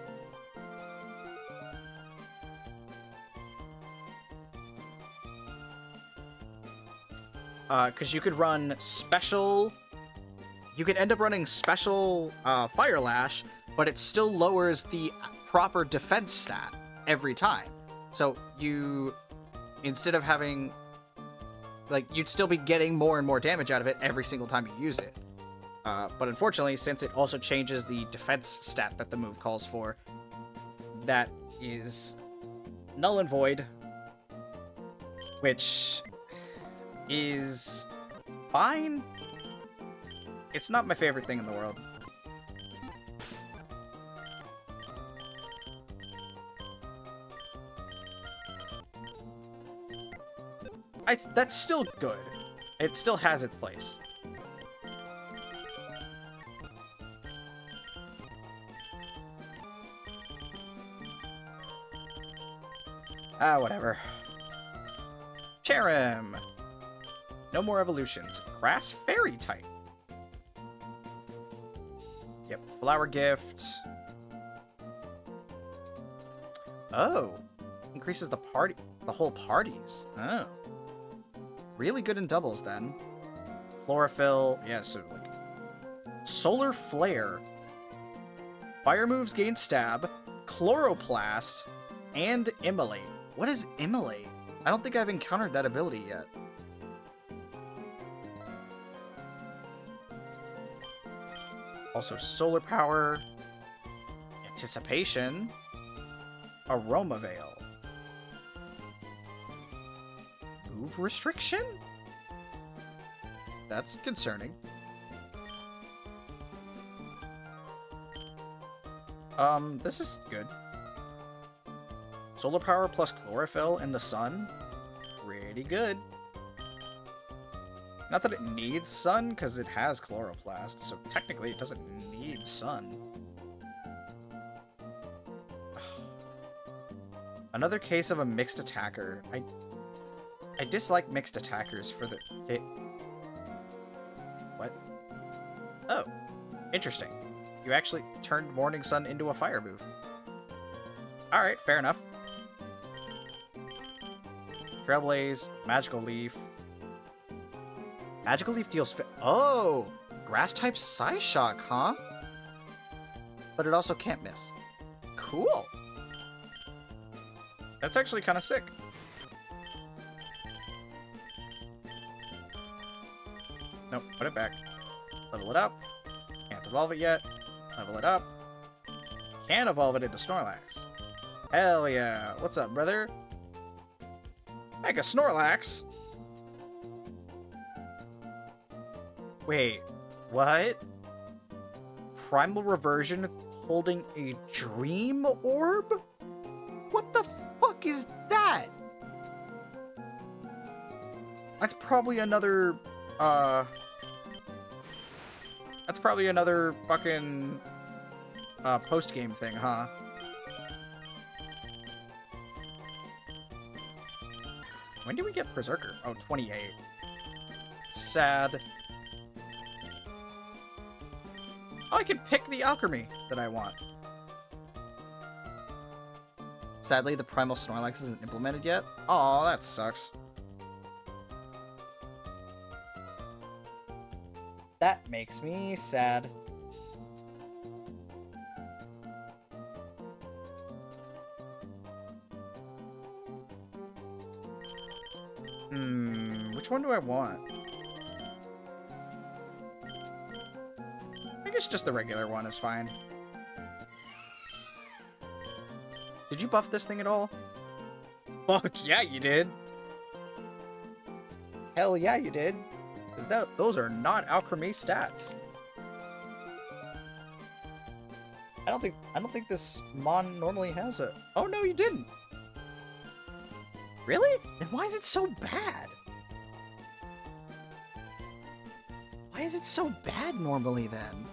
Because you could run special... You could end up running special Firelash, but it still lowers the proper defense stat every time. So you... Instead of having... Like, you'd still be getting more and more damage out of it every single time you use it. But unfortunately, since it also changes the defense stat that the move calls for, that is null and void, which is fine. It's not my favorite thing in the world. That's still good. It still has its place. Whatever. Cherim! No more evolutions. Grass Fairy type. Yep, Flower Gift. Oh. Increases the whole parties. Oh. Really good in doubles, then. Chlorophyll. Yeah, so, like... Solar Flare. Fire moves gain stab. Chloroplast. And Immolate. What is Immolate? I don't think I've encountered that ability yet. Also, Solar Power. Anticipation. Aroma Veil. Move restriction? That's concerning. This is good. Solar power plus chlorophyll in the sun? Pretty good. Not that it needs sun, because it has chloroplast, so technically it doesn't need sun. Another case of a mixed attacker. I dislike mixed attackers for the... What? Oh. Interesting. You actually turned Morning Sun into a fire move. Alright, fair enough. Trailblaze, Magical Leaf. Magical Leaf deals... Oh! Grass-type Psyshock, huh? But it also can't miss. Cool. That's actually kind of sick. Nope, put it back. Level it up. Can't evolve it yet. Level it up. Can evolve it into Snorlax. Hell yeah. What's up, brother? Mega Snorlax? Wait, what? Primal Reversion holding a Dream Orb? What the fuck is that? That's probably another... That's probably another fucking post-game thing, huh? When did we get Berserker? Oh, 28. Sad. Oh, I can pick the alchemy that I want. Sadly, the Primal Snorlax isn't implemented yet. Oh, that sucks. That makes me sad. Which one do I want? I guess just the regular one is fine. Did you buff this thing at all? Fuck yeah, you did. Hell yeah, you did. Because those are not alchemy stats. I don't think this mon normally has a... Oh no, you didn't. Really? Then why is it so bad? Why is it so bad normally then?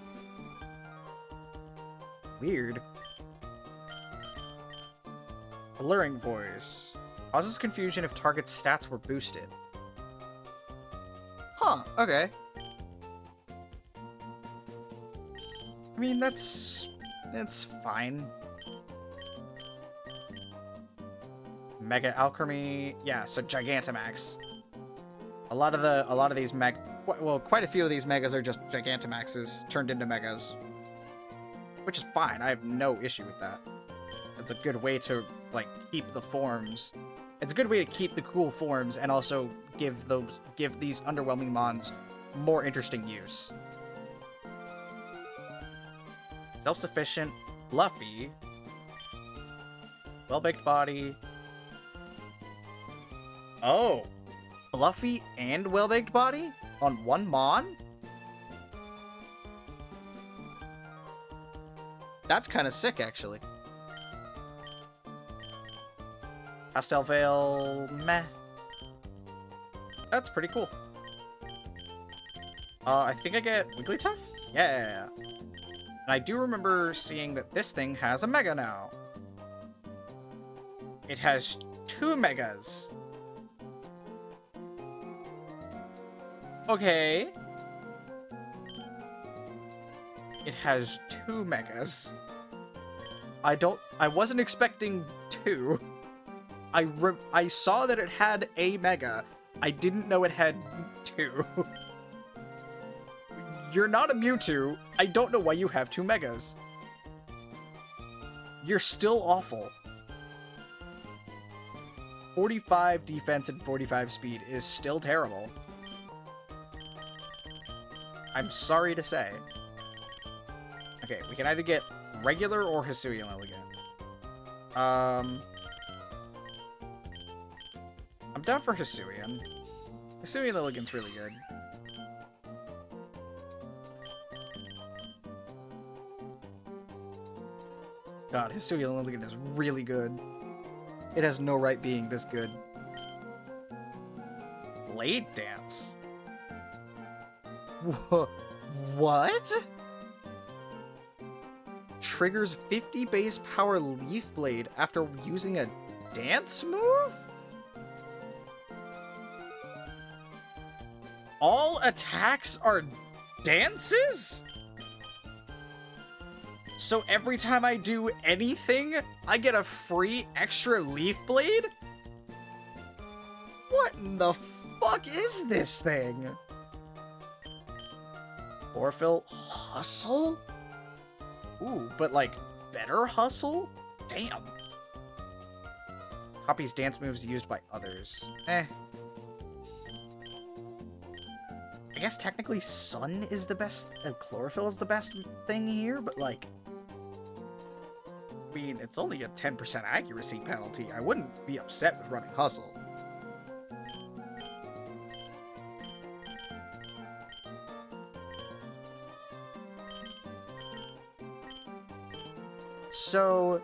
Weird. Alluring voice. Causes confusion if target's stats were boosted. Huh, okay. I mean, that's fine. Mega Alchemy, yeah, so Gigantamax. A lot of these quite a few of these megas are just Gigantamaxes turned into megas. Which is fine, I have no issue with that. It's a good way to, like, keep the forms. It's a good way to keep the cool forms and also give these underwhelming mons more interesting use. Self-sufficient, fluffy, well-baked body. Oh, fluffy and well-baked body on one mon? That's kind of sick, actually. Pastel Veil, meh. That's pretty cool. I think I get Wigglytuff? Yeah. And I do remember seeing that this thing has a Mega now. It has 2 Megas. Okay. It has 2 Megas. I wasn't expecting 2. I saw that it had a Mega. I didn't know it had 2. You're not a Mewtwo. I don't know why you have 2 Megas. You're still awful. 45 defense and 45 speed is still terrible. I'm sorry to say. Okay, we can either get regular or Hisuian Lilligant. I'm down for Hisuian. Hisuian Lilligant's really good. God, Hisuian Lilligant is really good. It has no right being this good. Blade Dance? What? Triggers 50 base power Leaf Blade after using a dance move? All attacks are dances? So every time I do anything, I get a free extra Leaf Blade? What in the fuck is this thing? Chlorophyll Hustle? Ooh, but like, better Hustle? Damn. Copies dance moves used by others. Eh. I guess technically Sun is the best, and Chlorophyll is the best thing here, but like... I mean, it's only a 10% accuracy penalty. I wouldn't be upset with running Hustle. So,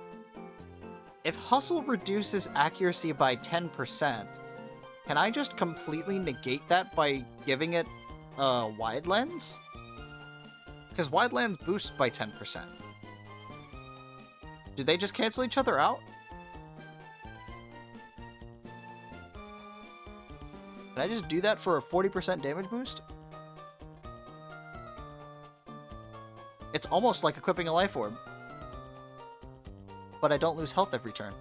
if Hustle reduces accuracy by 10%, can I just completely negate that by giving it a Wide Lens? Because Wide Lens boosts by 10%. Do they just cancel each other out? Can I just do that for a 40% damage boost? It's almost like equipping a life orb. But I don't lose health every turn.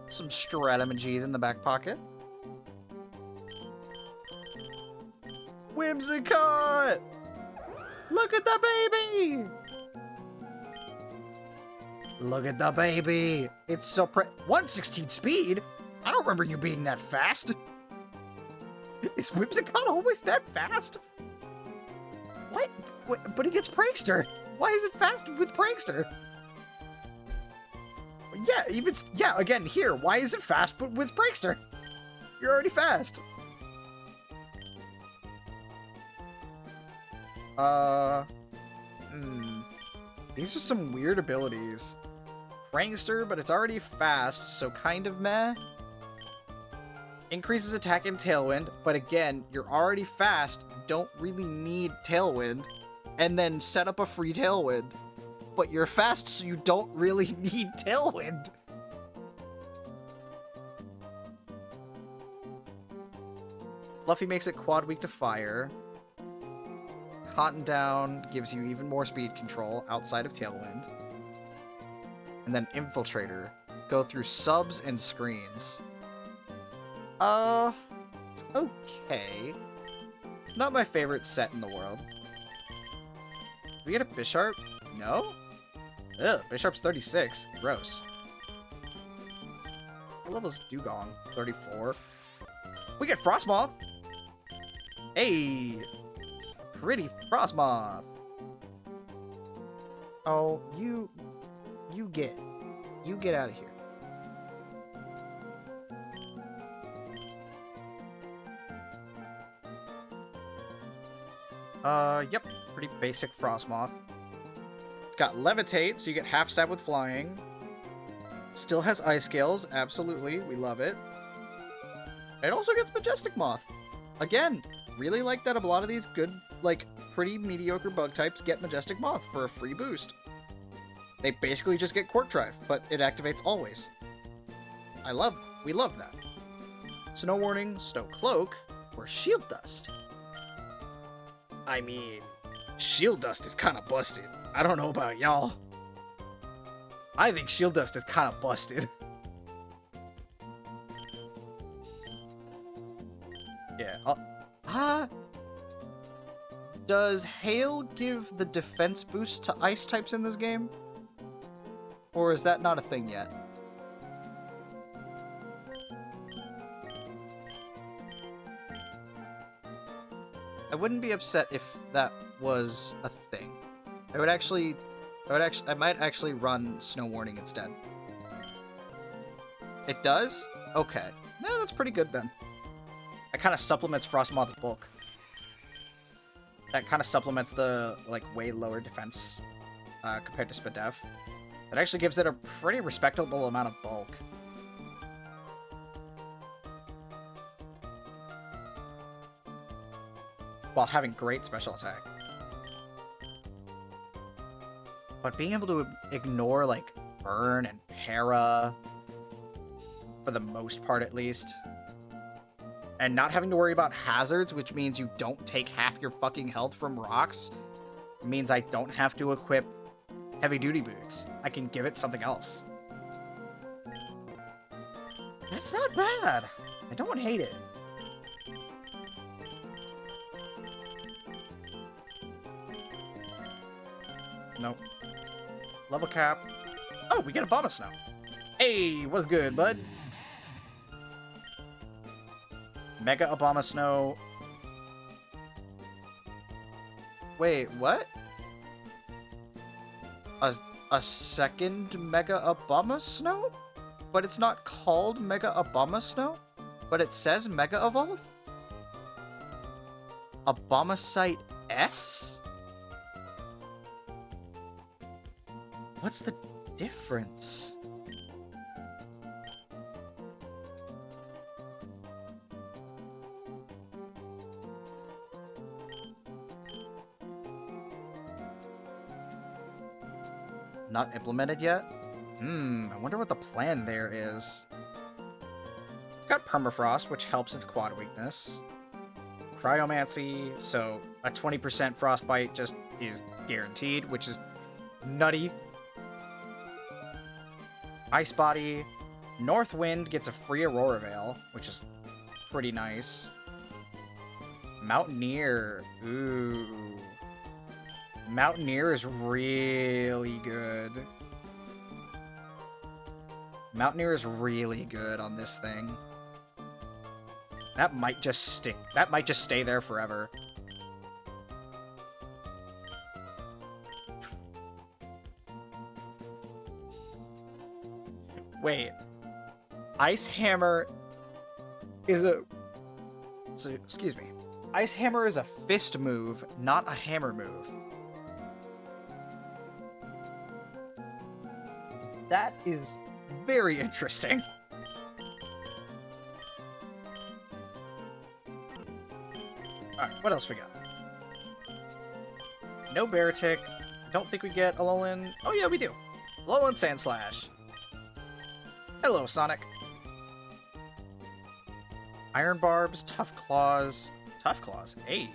Some Strategies in the back pocket. Whimsicott! Look at the baby! Look at the baby! It's so 116 speed? I don't remember you being that fast. Is Whimsicott always that fast? What? But he gets Prankster. Why is it fast with Prankster? Yeah, again, here. Why is it fast but with Prankster? You're already fast. These are some weird abilities. Prankster, but it's already fast, so kind of meh. Increases attack and Tailwind, but again, you're already fast, don't really need Tailwind. And then set up a free Tailwind. But you're fast, so you don't really need Tailwind. Fluffy makes it quad weak to fire. Cotton Down gives you even more speed control outside of Tailwind. And then Infiltrator. Go through subs and screens. It's okay. Not my favorite set in the world. Did we get a Bisharp? No? Ugh, Bisharp's 36. Gross. What level's Dugong? 34. We get Frostmoth! Hey! Pretty Frostmoth! Oh, you get out of here. Yep. Pretty basic Frostmoth. It's got Levitate, so you get half stab with flying. Still has Ice Scales, absolutely. We love it. It also gets Majestic Moth. Again, really like that a lot of these good, like, pretty mediocre bug types get Majestic Moth for a free boost. They basically just get Quark Drive, but it activates always. We love that. Snow Warning, Snow Cloak, or Shield Dust. I mean, Shield Dust is kind of busted. I don't know about y'all. I think Shield Dust is kind of busted. Yeah. Does Hail give the defense boost to ice types in this game? Or is that not a thing yet? I wouldn't be upset if that was a thing. I might actually run Snow Warning instead. It does? Okay. No, that's pretty good then. That kind of supplements Frostmoth's bulk. That kind of supplements the, like, way lower defense compared to Spadef. It actually gives it a pretty respectable amount of bulk. While having great special attack. But being able to ignore, like, Burn and Para, for the most part at least, and not having to worry about hazards, which means you don't take half your fucking health from rocks, means I don't have to equip heavy duty boots. I can give it something else. That's not bad. I don't hate it. Nope. Level cap. Oh, we get a Abomasnow. Hey, what's good, bud? Mega Abomasnow. Wait, what? A second Mega Abomasnow? But it's not called Mega Abomasnow? But it says Mega Evolve? Abomasite S? What's the difference? Not implemented yet? I wonder what the plan there is. It's Got Permafrost, which helps its quad weakness. Cryomancy, so a 20% frostbite just is guaranteed, which is nutty. Ice Body. North Wind gets a free Aurora Veil, which is pretty nice. Mountaineer. Ooh. Mountaineer is really good. Mountaineer is really good on this thing. That might just stick. That might just stay there forever. Wait. Ice Hammer is a... So, excuse me. Ice Hammer is a fist move, not a hammer move. That is very interesting. Alright, what else we got? No Beartic. Don't think we get Alolan. Oh yeah, we do. Alolan Sandslash. Hello, Sonic. Iron Barbs, Tough Claws. Tough Claws, hey.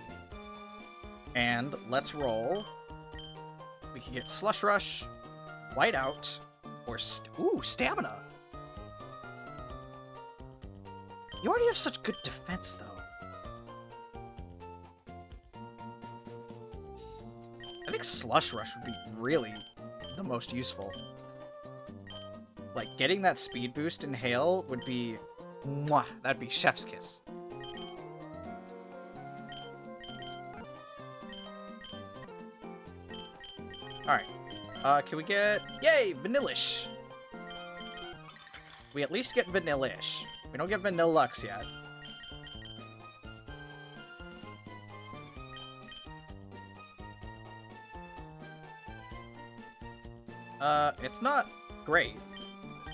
And let's roll. We can get Slush Rush, Whiteout, or Stamina. You already have such good defense, though. I think Slush Rush would be really the most useful. Like, getting that speed boost in Hail would be... Mwah! That'd be chef's kiss. Alright. Can we get... Yay! Vanillish! We at least get Vanillish. We don't get Vanillux yet. It's not great,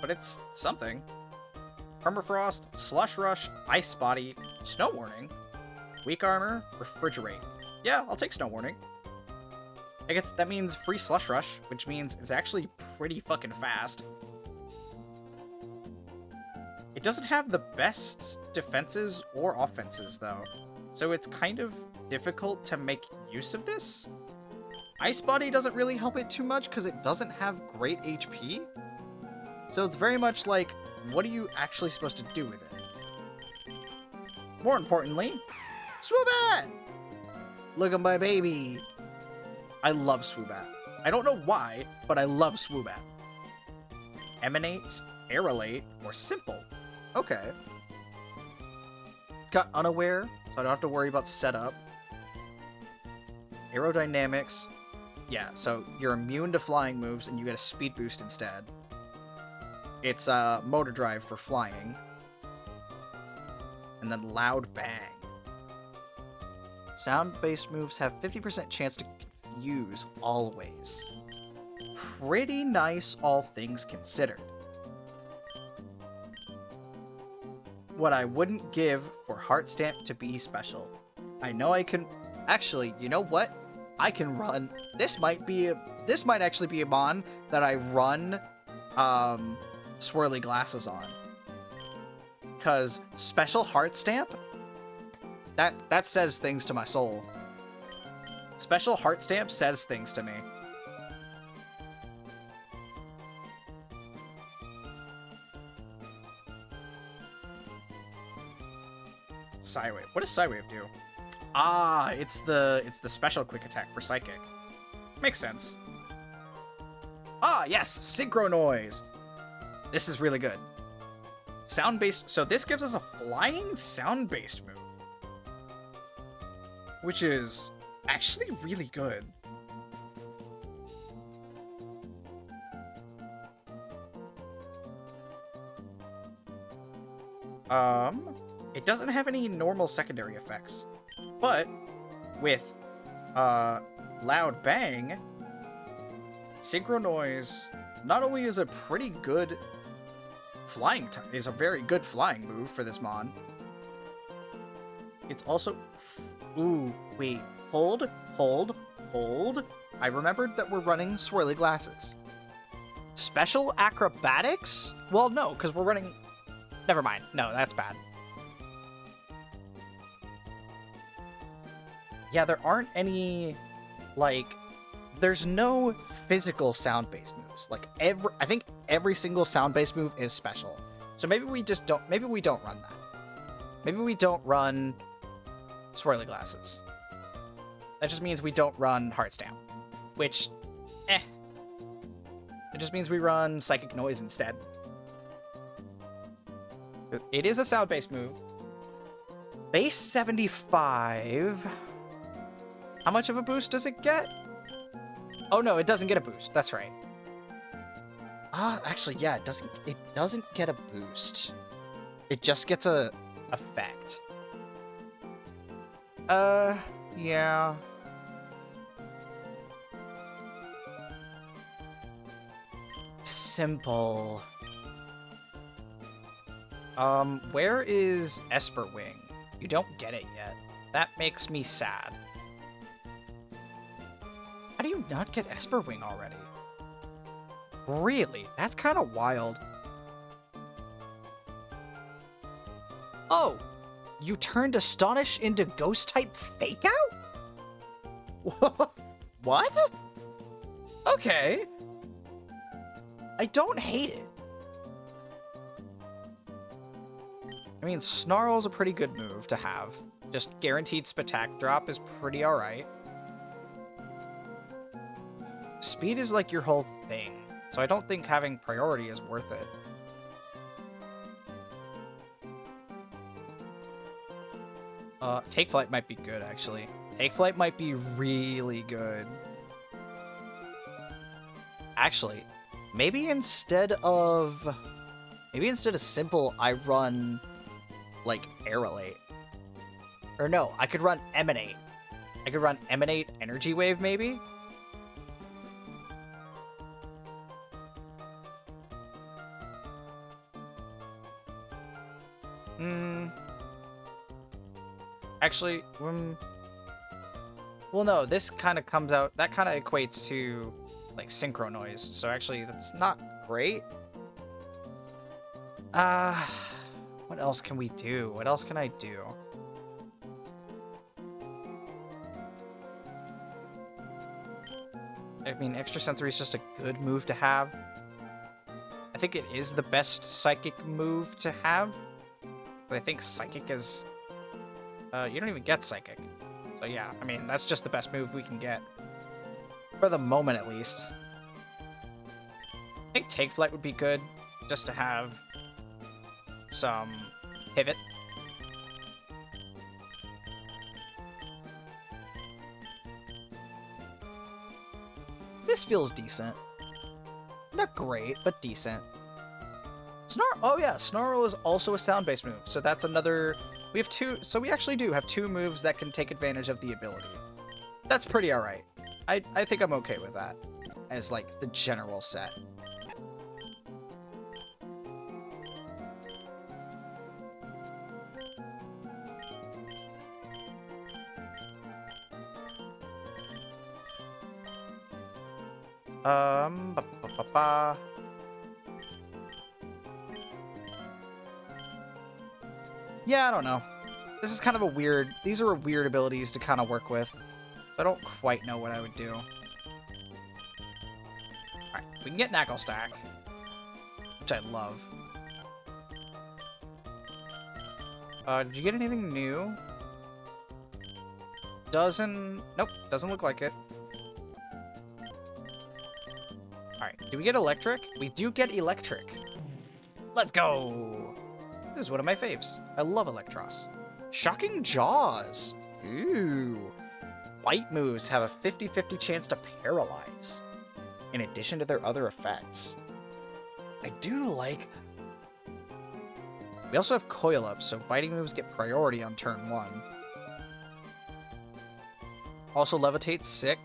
but it's something. Permafrost, Slush Rush, Ice Body, Snow Warning, Weak Armor, Refrigerate. Yeah, I'll take Snow Warning. I guess that means free Slush Rush, which means it's actually pretty fucking fast. It doesn't have the best defenses or offenses, though, so it's kind of difficult to make use of this. Ice Body doesn't really help it too much because it doesn't have great HP. So it's very much like, what are you actually supposed to do with it? More importantly, Swoobat! Look at my baby! I love Swoobat. I don't know why, but I love Swoobat. Emanate, Aerolate, or Simple. Okay. It's got Unaware, so I don't have to worry about setup. Aerodynamics. Yeah, so you're immune to flying moves and you get a speed boost instead. It's Motor Drive for flying. And then Loud Bang. Sound-based moves have 50% chance to confuse always. Pretty nice, all things considered. What I wouldn't give for Heart Stamp to be special. I know I can... Actually, you know what? I can run... This might actually be a Mon that I run, Swirly Glasses on. Because Special Heart Stamp? That says things to my soul. Special Heart Stamp says things to me. Psywave. What does Psywave do? Ah, it's the special quick attack for Psychic. Makes sense. Ah, yes, Synchro Noise. This is really good. Sound-based, so this gives us a flying sound-based move. Which is actually really good. It doesn't have any normal secondary effects. But with Loud Bang, Synchro Noise not only is a pretty good flying is a very good flying move for this Mon. It's also... Ooh, wait. Hold. I remembered that we're running Swirly Glasses. Special Acrobatics? Well, no, because we're running... Never mind. No, that's bad. Yeah, there aren't any, like, there's no physical sound-based moves. Like, I think every single sound-based move is special. So maybe we don't run that. Maybe we don't run swirly glasses. That just means we don't run heart stamp, which, It just means we run psychic noise instead. It is a sound-based move. Base 75. How much of a boost does it get? Oh no, it doesn't get a boost. That's right. Actually, yeah, it doesn't get a boost. It just gets a effect. Yeah. Simple. Where is Esper Wing? You don't get it yet. That makes me sad. How do you not get Esper Wing already? Really? That's kind of wild. Oh! You turned Astonish into Ghost-type Fake Out? What? Okay. I don't hate it. I mean, Snarl's a pretty good move to have. Just guaranteed Spatak drop is pretty alright. Speed is like your whole thing, so I don't think having priority is worth it. Take Flight might be good, actually. Take Flight might be really good. Actually, maybe instead of Simple, I run, like, Aerolate. Or no, I could run Emanate. I could run Emanate Energy Wave, maybe? Actually, well, no, this kind of comes out, that kind of equates to, like, Synchro Noise, so actually, that's not great. What else can we do? What else can I do? I mean, Extra Sensory is just a good move to have. I think it is the best Psychic move to have. But I think Psychic is... you don't even get Psychic. So yeah, I mean, that's just the best move we can get. For the moment, at least. I think Take Flight would be good, just to have some pivot. This feels decent. Not great, but decent. Oh yeah, Snarl is also a sound-based move, so that's another... We have two, so we actually do have two moves that can take advantage of the ability. That's pretty alright. I think I'm okay with that, as like the general set. Yeah, I don't know. This is kind of a weird... These are weird abilities to kind of work with. I don't quite know what I would do. Alright, we can get Knuckle Stack, which I love. Did you get anything new? Nope, doesn't look like it. Alright, do we get Electric? We do get Electric. Let's go! This is one of my faves. I love Electros. Shocking Jaws! Ooh. White moves have a 50-50 chance to paralyze, in addition to their other effects. I do like that. We also have Coil Up, so biting moves get priority on turn 1. Also Levitate's sick.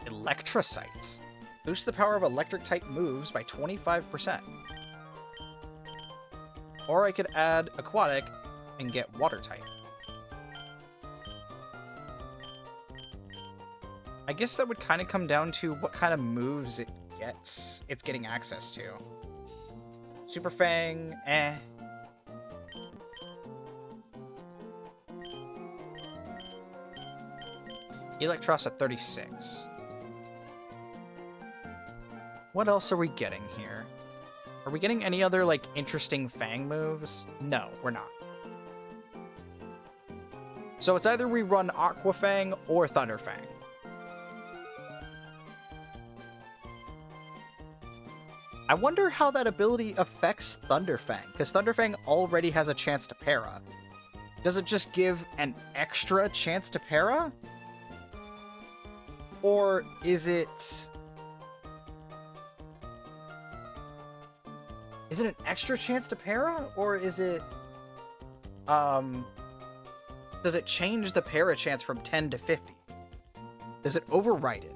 Electrocytes. Boost the power of electric-type moves by 25%. Or I could add Aquatic and get Water-type. I guess that would kind of come down to what kind of moves it's getting access to. Super Fang, eh. Electros at 36. What else are we getting here? Are we getting any other, like, interesting Fang moves? No, we're not. So it's either we run Aqua Fang or Thunder Fang. I wonder how that ability affects Thunder Fang, because Thunder Fang already has a chance to para. Does it just give an extra chance to para? Or is it... Is it an extra chance to para? Or is it... Does it change the para chance from 10 to 50? Does it override it?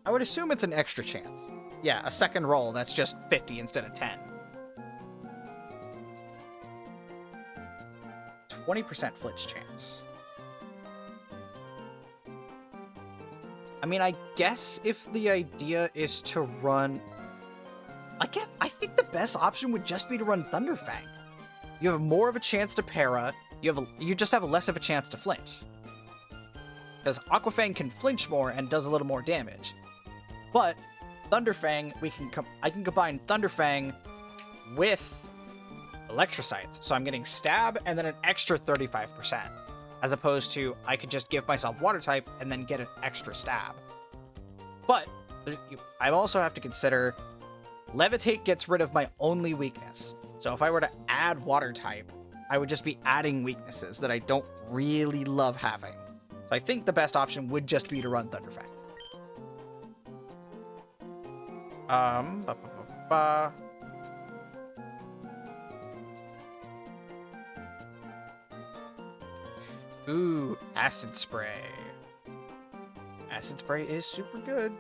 I would assume it's an extra chance. Yeah, a second roll that's just 50 instead of 10. 20% flinch chance. I mean, I guess if the idea is to run... I think the best option would just be to run Thunder Fang. You have more of a chance to para, you just have less of a chance to flinch. Because Aqua Fang can flinch more and does a little more damage. But Thunder Fang, I can combine Thunder Fang with Electrocytes. So I'm getting stab and then an extra 35%. As opposed to, I could just give myself Water type and then get an extra stab. But I also have to consider Levitate gets rid of my only weakness. So if I were to add Water type, I would just be adding weaknesses that I don't really love having. So I think the best option would just be to run Thunder Fang. Ooh, Acid Spray. Acid Spray is super good.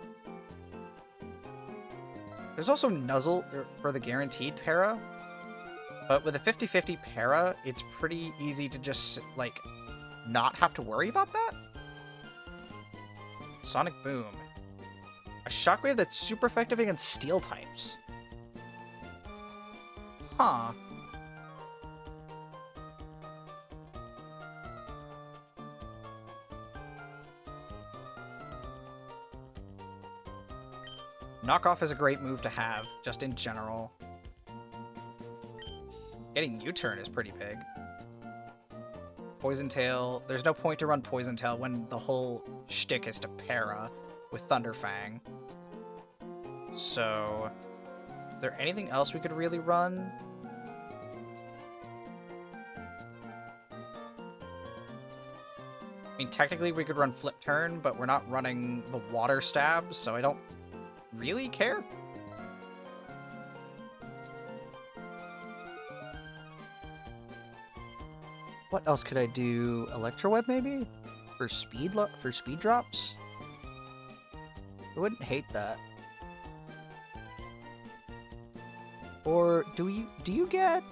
There's also Nuzzle for the guaranteed para. But with a 50-50 para, it's pretty easy to just, like, not have to worry about that. Sonic Boom. A Shockwave that's super effective against Steel types. Huh. Knockoff is a great move to have, just in general. Getting U-turn is pretty big. Poison Tail. There's no point to run Poison Tail when the whole shtick is to para with Thunder Fang. So, is there anything else we could really run? I mean, technically we could run Flip Turn, but we're not running the Water Stab, so I don't really care. What else could I do? Electro Web maybe? For speed drops? I wouldn't hate that. Or do you get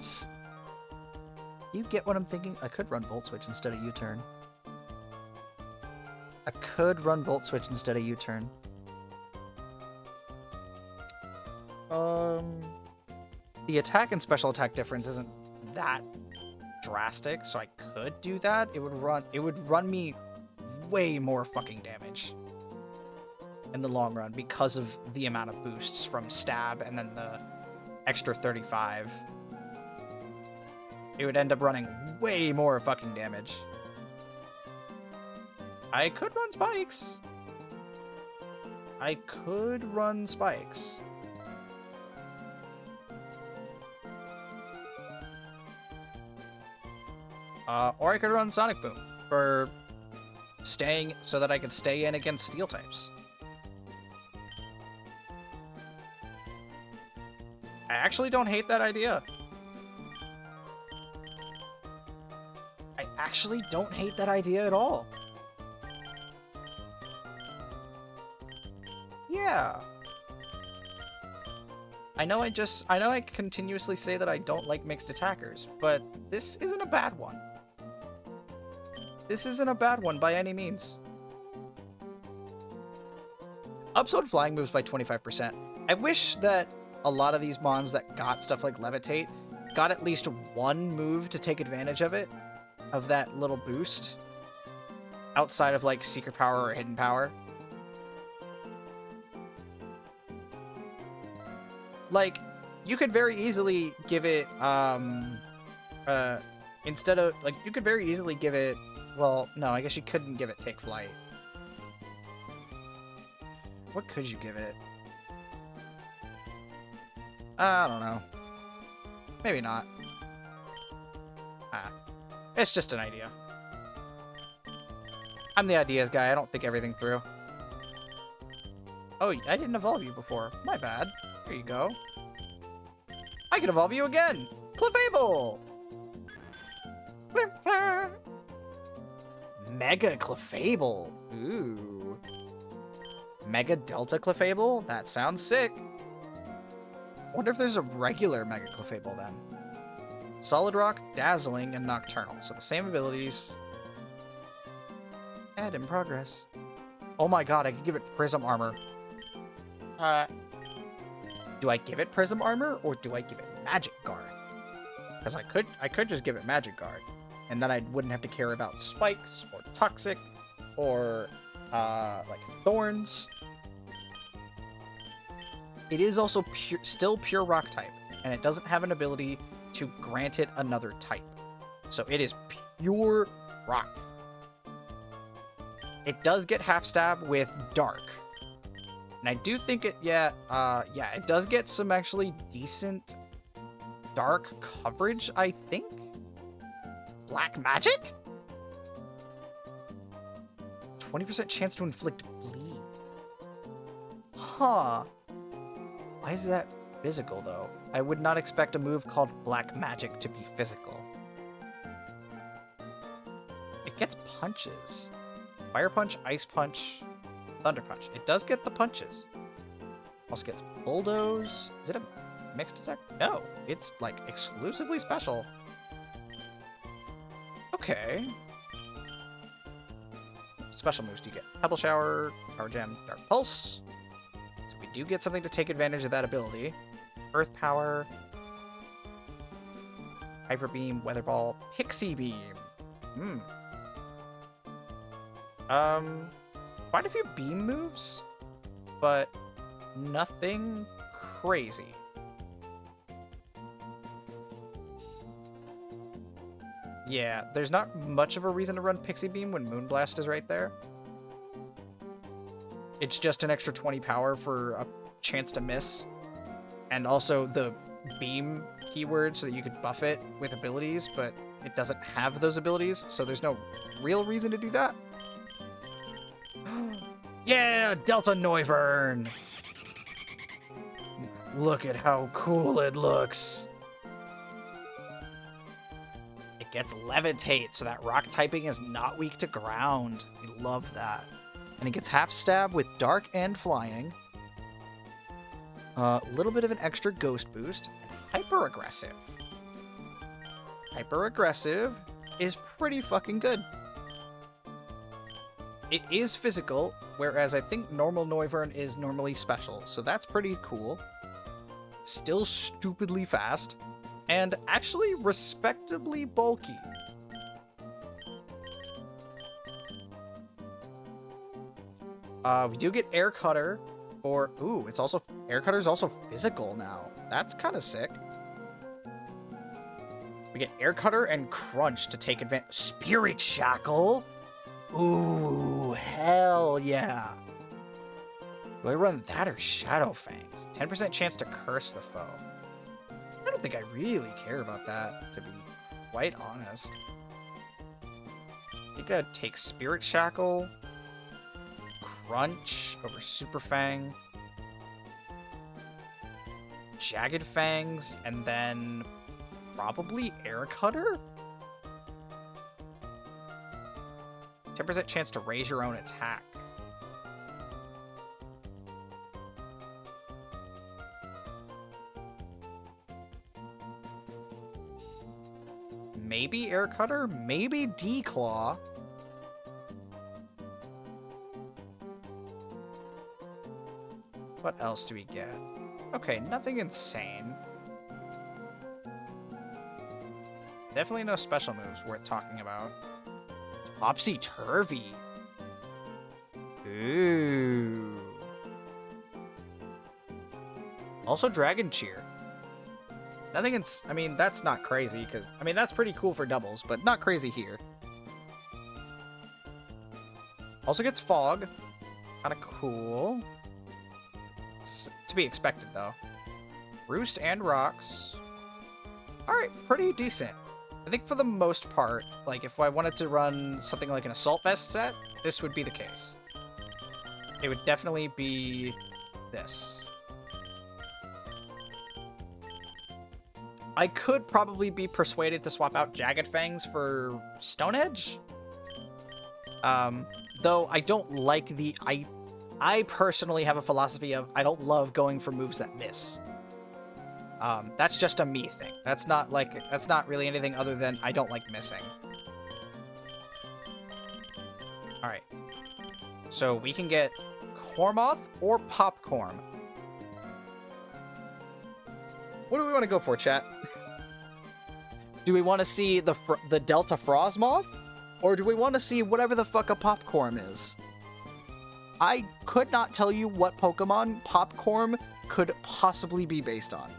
what I'm thinking? I could run Volt Switch instead of U-turn. I could run Volt Switch instead of U-turn. The attack and special attack difference isn't that drastic, so I could do that. It would run me way more fucking damage in the long run because of the amount of boosts from stab and then the extra 35. It would end up running way more fucking damage. I could run spikes. Or I could run Sonic Boom for staying so that I could stay in against Steel types. I actually don't hate that idea. I actually don't hate that idea at all. Yeah. I know I continuously say that I don't like mixed attackers, but this isn't a bad one. This isn't a bad one by any means. Upsword flying moves by 25%. I wish that a lot of these mons that got stuff like levitate got at least one move to take advantage of it, of that little boost, outside of like secret power or hidden power. Like, you could very easily give it, instead of, like, you could very easily give it, well, no, I guess you couldn't give it Take Flight. What could you give it? I don't know. Maybe not. It's just an idea. I'm the ideas guy. I don't think everything through. Oh, I didn't evolve you before. My bad. Here you go. I can evolve you again! Clefable! Mega Clefable! Ooh. Mega Delta Clefable? That sounds sick. Wonder if there's a regular Mega Clefable then. Solid Rock, Dazzling, and Nocturnal. So the same abilities. Add in progress. Oh my god, I could give it Prism Armor. Do I give it Prism Armor, or do I give it Magic Guard? Because I could just give it Magic Guard, and then I wouldn't have to care about Spikes, or Toxic, or, like, Thorns. It is also still pure Rock type, and it doesn't have an ability to grant it another type. So it is pure Rock. It does get Half Stab with Dark. And I do think it, it does get some actually decent dark coverage, I think. Black Magic? 20% chance to inflict bleed. Huh. Why is that physical, though? I would not expect a move called Black Magic to be physical. It gets punches. Fire Punch, Ice Punch, Thunder Punch. It does get the punches. Also gets Bulldoze. Is it a mixed attack? No, it's like exclusively special. Okay. Special moves do you get? Pebble Shower, Power Gem, Dark Pulse. So we do get something to take advantage of that ability. Earth Power, Hyper Beam, Weather Ball, Pixie Beam. Quite a few beam moves, but nothing crazy. Yeah, there's not much of a reason to run Pixie Beam when Moonblast is right there. It's just an extra 20 power for a chance to miss. And also the beam keyword so that you could buff it with abilities, but it doesn't have those abilities, so there's no real reason to do that. Yeah, Delta Noivern! Look at how cool it looks. It gets Levitate, so that rock typing is not weak to ground. We love that. And it gets Half Stab with Dark and Flying. A little bit of an extra Ghost boost. And Hyper Aggressive. Hyper Aggressive is pretty fucking good. It is physical, whereas I think normal Noivern is normally special, so that's pretty cool. Still stupidly fast, and actually respectably bulky. We do get Air Cutter, or ooh, it's also Air Cutter is also physical now. That's kind of sick. We get Air Cutter and Crunch to take advantage. Spirit Shackle. Ooh, hell yeah. Do I run that or Shadow Fangs? 10% chance to curse the foe. I don't think I really care about that, to be quite honest. I think I'd take Spirit Shackle, Crunch over Super Fang, Jagged Fangs, and then probably Air Cutter? 10% chance to raise your own attack. maybe Air Cutter, maybe D-Claw. What else do we get? Okay, nothing insane. Definitely no special moves worth talking about. Topsy-Turvy. Ooh. Also Dragon Cheer. Nothing I mean, that's not crazy, because... I mean, that's pretty cool for doubles, but not crazy here. Also gets Fog. Kinda cool. It's to be expected, though. Roost and Rocks. Alright, pretty decent. I think for the most part, like, if I wanted to run something like an Assault Vest set, this would be the case. It would definitely be this. I could probably be persuaded to swap out Jagged Fangs for Stone Edge. Though I don't like the... I personally have a philosophy of I don't love going for moves that miss. That's just a me thing. That's not really anything other than I don't like missing. Alright. So we can get Cormoth or Popcorn. What do we want to go for, chat? Do we want to see the Delta Frostmoth? Or do we want to see whatever the fuck a Popcorn is? I could not tell you what Pokemon Popcorn could possibly be based on.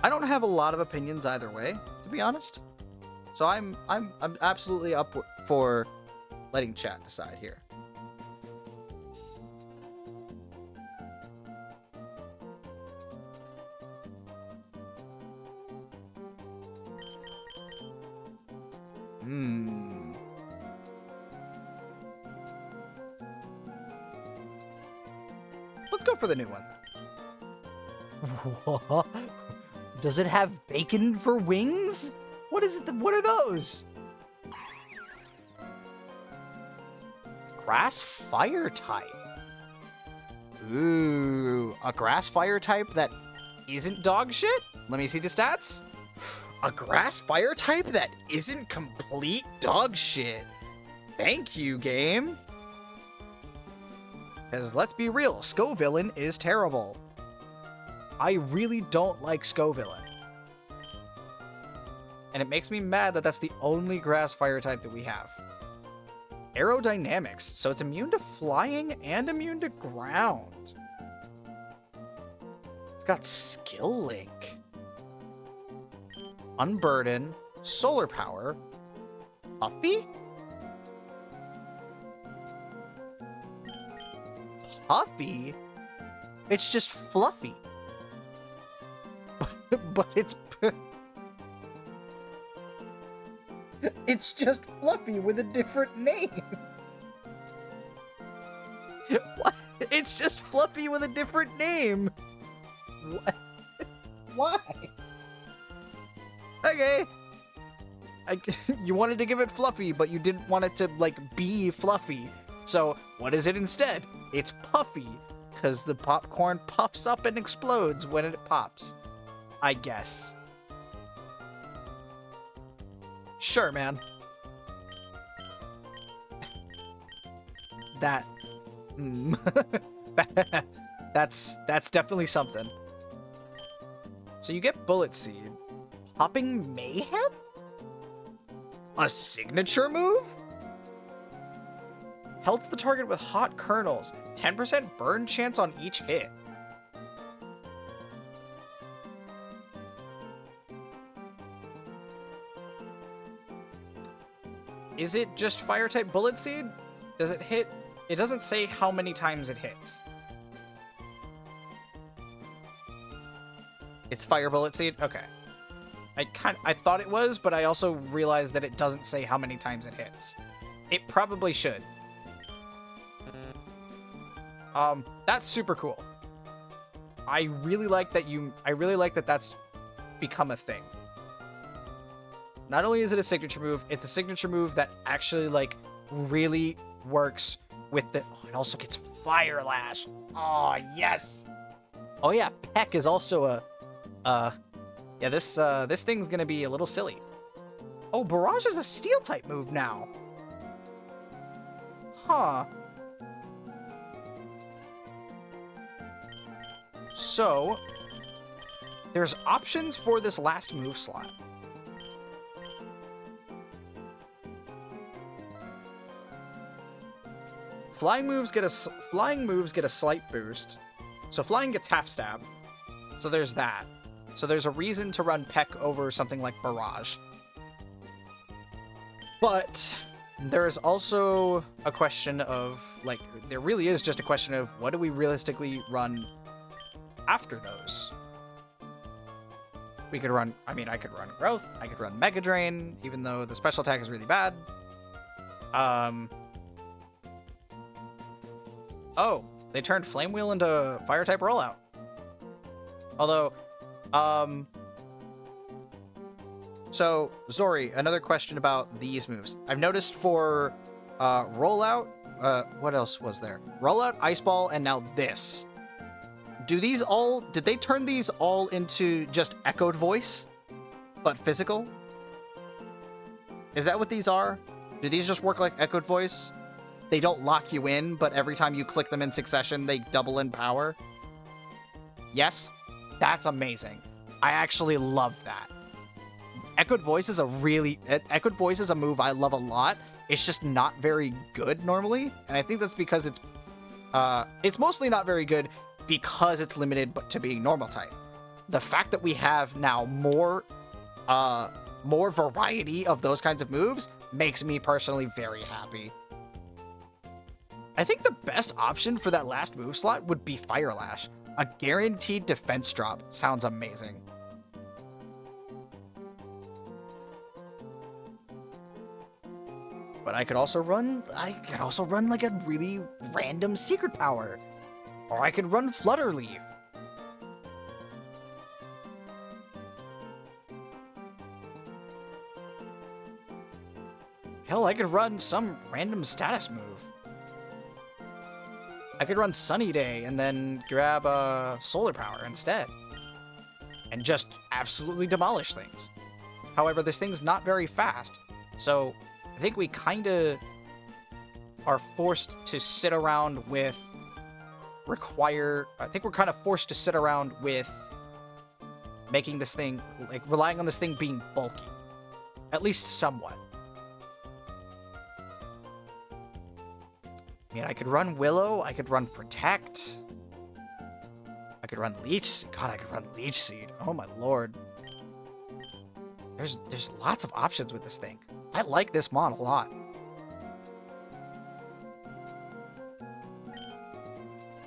I don't have a lot of opinions either way, to be honest. So I'm absolutely up for letting chat decide here. Let's go for the new one. What? Does it have bacon for wings? What is it? What are those? Grass fire type. Ooh, a grass fire type that isn't dog shit? Let me see the stats. A grass fire type that isn't complete dog shit. Thank you, game. Because let's be real, Scovillain is terrible. I really don't like Scovillain. And it makes me mad that that's the only grass fire type that we have. Aerodynamics, so it's immune to flying and immune to ground. It's got Skill Link. Unburden, Solar Power, Puffy? Puffy? It's just fluffy. But it's... It's just Fluffy with a different name. What? It's just Fluffy with a different name. What? Why? Okay. You wanted to give it Fluffy, but you didn't want it to, like, be Fluffy. So, what is it instead? It's Puffy, because the popcorn puffs up and explodes when it pops. I guess. Sure, man. That's definitely something. So you get Bullet Seed. Popping Mayhem? A signature move? Pelts the target with hot kernels. 10% burn chance on each hit. Is it just fire type Bullet Seed? Does it hit? It doesn't say how many times it hits. It's fire Bullet Seed? Okay. I thought it was, but I also realized that it doesn't say how many times it hits. It probably should. That's super cool. I really like that that's become a thing. Not only is it a signature move, it's a signature move that actually, like, really works with the... Oh, it also gets Fire Lash. Oh, yes. Oh, yeah, Peck is also a... yeah, this thing's gonna be a little silly. Oh, Barrage is a Steel-type move now. Huh. So, there's options for this last move slot. Flying moves get a slight boost. So flying gets half stab. So there's that. So there's a reason to run Peck over something like Barrage. But there is also a question of, like, there really is just a question of what do we realistically run after those? We could run, I mean, I could run Growth, I could run Mega Drain, even though the special attack is really bad. Oh, they turned Flame Wheel into Fire-type Rollout. Although, so, Zori, another question about these moves. I've noticed for Rollout, what else was there? Rollout, Ice Ball, and now this. Did they turn these all into just Echoed Voice, but physical? Is that what these are? Do these just work like Echoed Voice? They don't lock you in, but every time you click them in succession, they double in power? Yes? That's amazing. I actually love that. Echoed Voice is a move I love a lot. It's just not very good normally, and I think that's because it's mostly not very good because it's limited to being normal type. The fact that we have now more variety of those kinds of moves makes me personally very happy. I think the best option for that last move slot would be Fire Lash. A guaranteed defense drop sounds amazing. But I could also run like a really random secret power. Or I could run Flutter Leaf. Hell, I could run some random status move. I could run Sunny Day and then grab Solar Power instead. And just absolutely demolish things. However, this thing's not very fast. So I think we kind of are forced to sit around with I think we're kind of forced to sit around with making this thing, like, relying on this thing being bulky. At least somewhat. I mean, I could run Willow, I could run Protect. I could run Leech. God, I could run Leech Seed. Oh my lord. There's lots of options with this thing. I like this mon a lot.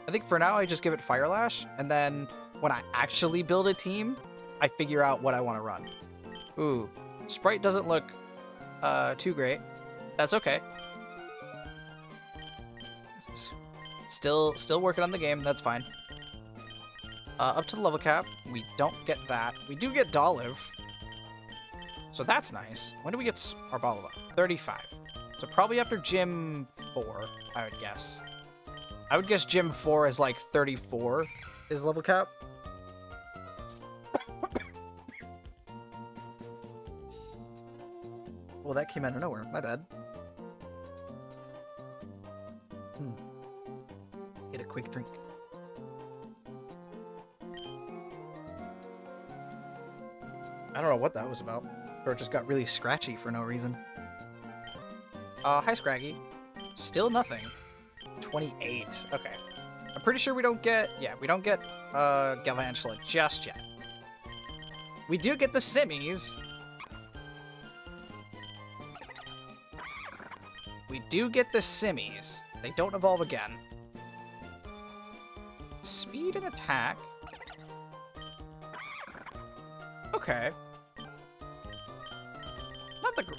I think for now I just give it Fire Lash, and then when I actually build a team, I figure out what I want to run. Ooh, Sprite doesn't look too great. That's okay. Still working on the game, that's fine. Up to the level cap, we don't get that. We do get Dolive, so that's nice. When do we get our Balava? 35. So probably after Gym 4, I would guess. I would guess Gym 4 is like 34 is level cap. Well, that came out of nowhere. My bad. Get a quick drink. I don't know what that was about. Or it just got really scratchy for no reason. Hi, Scraggy. Still nothing. 28. Okay. I'm pretty sure we don't get... Yeah, we don't get Galvantula just yet. We do get the Simmies. We do get the Simmies. They don't evolve again. Speed and attack. Okay.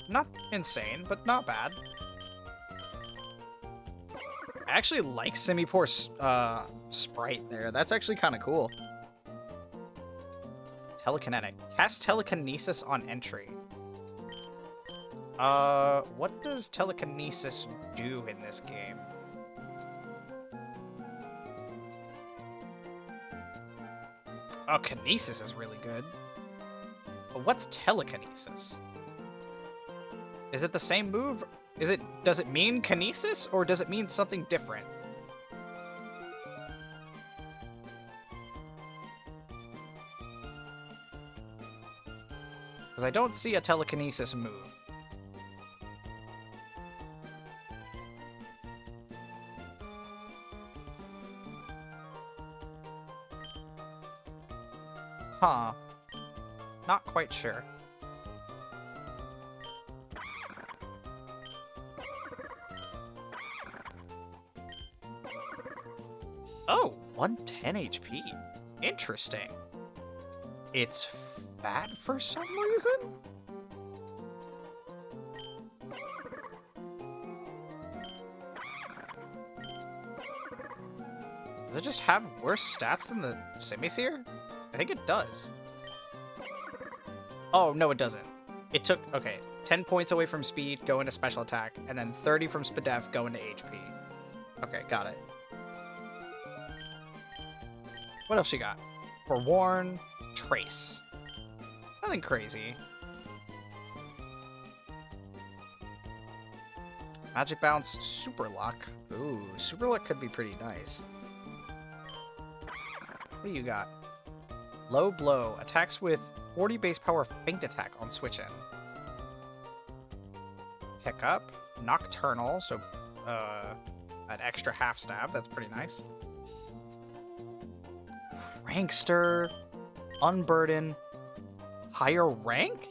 Not insane, but not bad. I actually like Simipour's sprite there. That's actually kind of cool. Telekinetic. Cast Telekinesis on entry. What does Telekinesis do in this game? Oh, Kinesis is really good. But what's Telekinesis? Is it the same move? Does it mean Kinesis, or does it mean something different? Because I don't see a Telekinesis move. Huh. Not quite sure. Oh, 110 HP. Interesting. It's fat for some reason? Does it just have worse stats than the Simisear? I think it does. Oh, no, it doesn't. It took, okay, 10 points away from speed, go into special attack, and then 30 from Spadef, go into HP. Okay, got it. What else you got? Forewarn, Trace. Nothing crazy. Magic Bounce, Super Luck. Ooh, Super Luck could be pretty nice. What do you got? Low Blow. Attacks with 40 base power feint attack on switch in. Pick up. Nocturnal, so an extra half stab. That's pretty nice. Prankster. Unburden. Higher rank?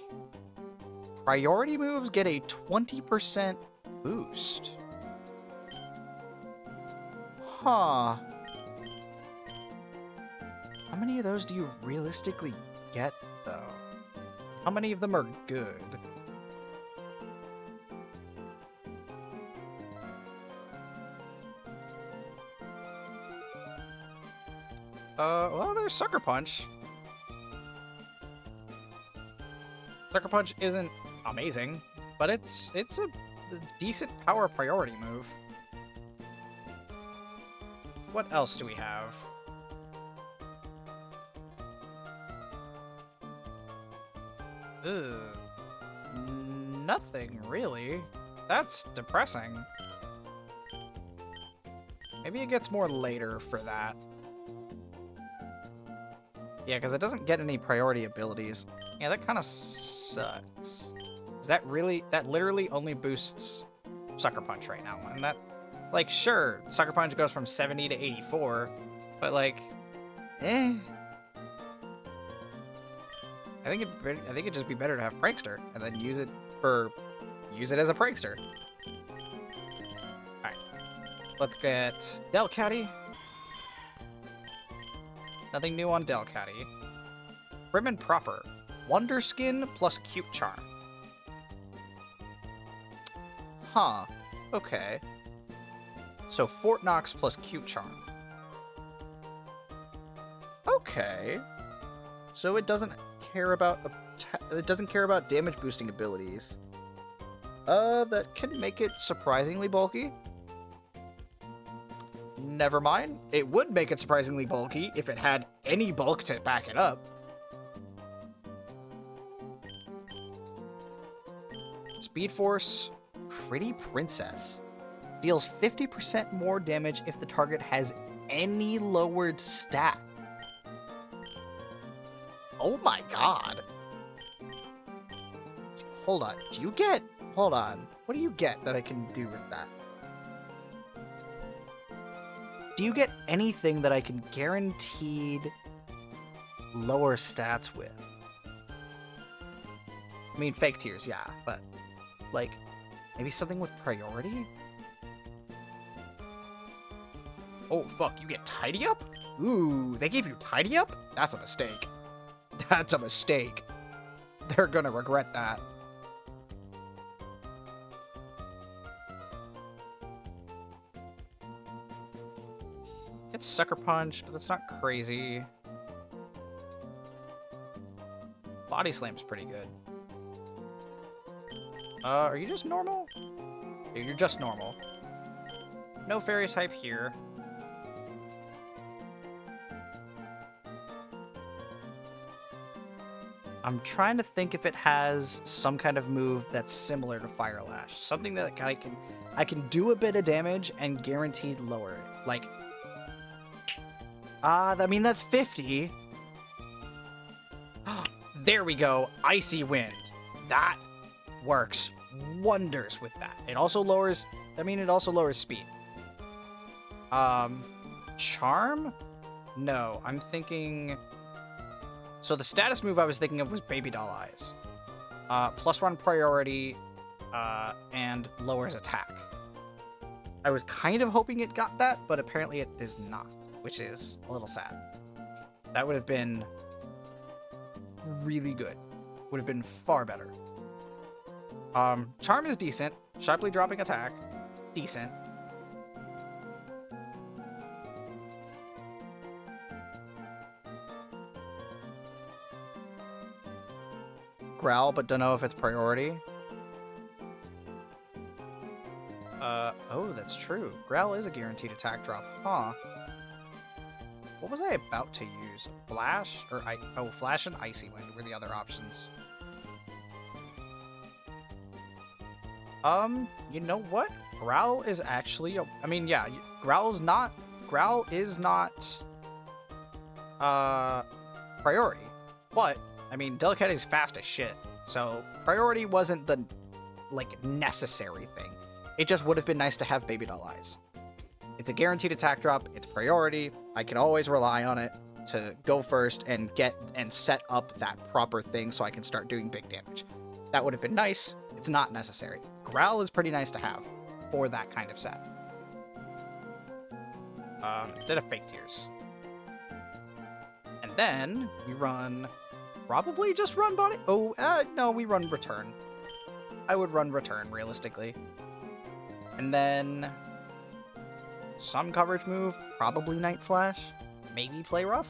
Priority moves get a 20% boost. Huh. How many of those do you realistically get, though? How many of them are good? Well, there's Sucker Punch. Sucker Punch isn't amazing, but it's a decent power priority move. What else do we have? Ugh. Nothing, really. That's depressing. Maybe it gets more later for that. Yeah, because it doesn't get any priority abilities. Yeah, that kind of sucks. Is that literally only boosts Sucker Punch right now. And that, like, sure, Sucker Punch goes from 70 to 84, but, like, eh. I think it'd just be better to have Prankster and then use it as a Prankster. Alright. Let's get Delcatty. Nothing new on Delcatty. Prim and Proper. Wonder Skin plus Cute Charm. Huh. Okay. So Fort Knox plus Cute Charm. Okay. So it doesn't care about damage boosting abilities. That can make it surprisingly bulky. Never mind. It would make it surprisingly bulky if it had any bulk to back it up. Speed Force, Pretty Princess. Deals 50% more damage if the target has any lowered stat. Oh my god. Hold on. Hold on. What do you get that I can do with that? Do you get anything that I can guaranteed lower stats with? I mean, fake tears, yeah, but, like, maybe something with priority? Oh, fuck, you get Tidy Up? Ooh, they gave you Tidy Up? That's a mistake. That's a mistake. They're gonna regret that. It's Sucker Punch, but that's not crazy. Body Slam's pretty good. Are you just normal? Yeah, you're just normal. No fairy type here. I'm trying to think if it has some kind of move that's similar to Fire Lash. Something that I can do a bit of damage and guaranteed lower it. Like, I mean, that's 50. There we go. Icy Wind. That works wonders with that. It also lowers, it also lowers speed. Charm? No, I'm thinking... So the status move I was thinking of was Baby Doll Eyes. +1 priority, and lowers attack. I was kind of hoping it got that, but apparently it does not, which is a little sad. That would have been really good. Would have been far better. Charm is decent. Sharply dropping attack, decent. Growl, but don't know if it's priority. Oh, that's true. Growl is a guaranteed attack drop, huh? What was I about to use? Flash? Flash and Icy Wind were the other options. You know what? Growl is actually, Growl is not, priority. But, Delicate is fast as shit. So, priority wasn't the, necessary thing. It just would have been nice to have Baby Doll Eyes. It's a guaranteed attack drop. It's priority. I can always rely on it to go first and get and set up that proper thing so I can start doing big damage. That would have been nice. It's not necessary. Growl is pretty nice to have for that kind of set. Instead of Fake Tears. And then we run... Probably just run body... no, we run Return. I would run Return, realistically. And then... some coverage move, probably Night Slash. Maybe Play Rough?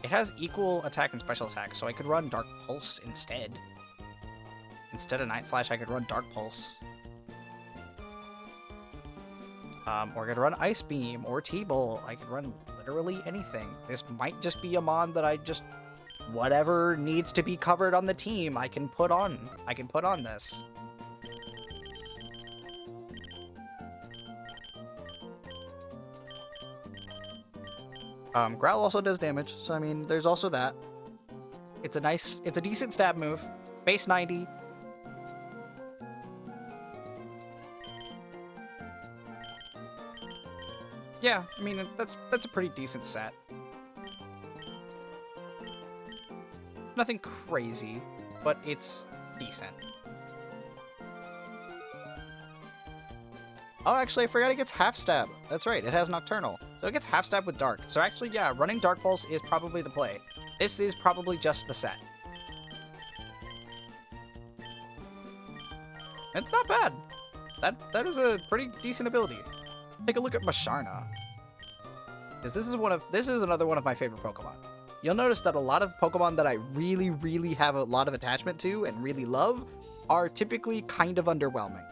It has equal attack and special attack, so I could run Dark Pulse instead. Instead of Night Slash, I could run Dark Pulse. Or I could run Ice Beam or T-Bolt. I could run literally anything. This might just be a mon that I just... whatever needs to be covered on the team, I can put on. I can put on this. Growl also does damage, so there's also that. It's a decent stab move. Base 90. Yeah, that's a pretty decent set. Nothing crazy, but it's decent. Oh, actually, I forgot it gets half stab. That's right, it has Nocturnal. So it gets half stab with Dark. So actually, yeah, running Dark Pulse is probably the play. This is probably just the set. It's not bad. That is a pretty decent ability. Take a look at Masharna. Because this is another one of my favorite Pokemon. You'll notice that a lot of Pokemon that I really, really have a lot of attachment to and really love are typically kind of underwhelming.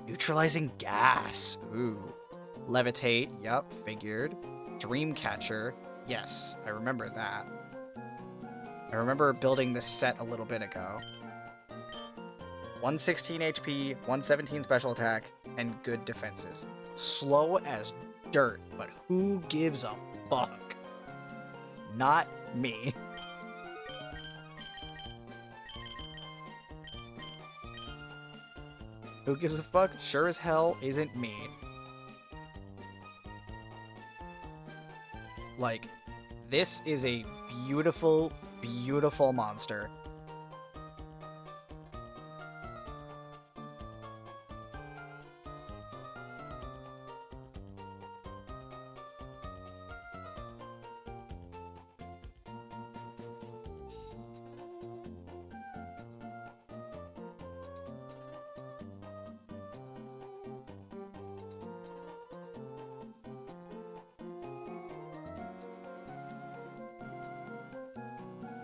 Neutralizing Gas. Ooh. Levitate. Yup, figured. Dreamcatcher. Yes, I remember that. I remember building this set a little bit ago. 116 HP, 117 special attack, and good defenses. Slow as dirt, but who gives a fuck? Not me. Who gives a fuck? Sure as hell isn't me. Like, this is a beautiful, beautiful monster.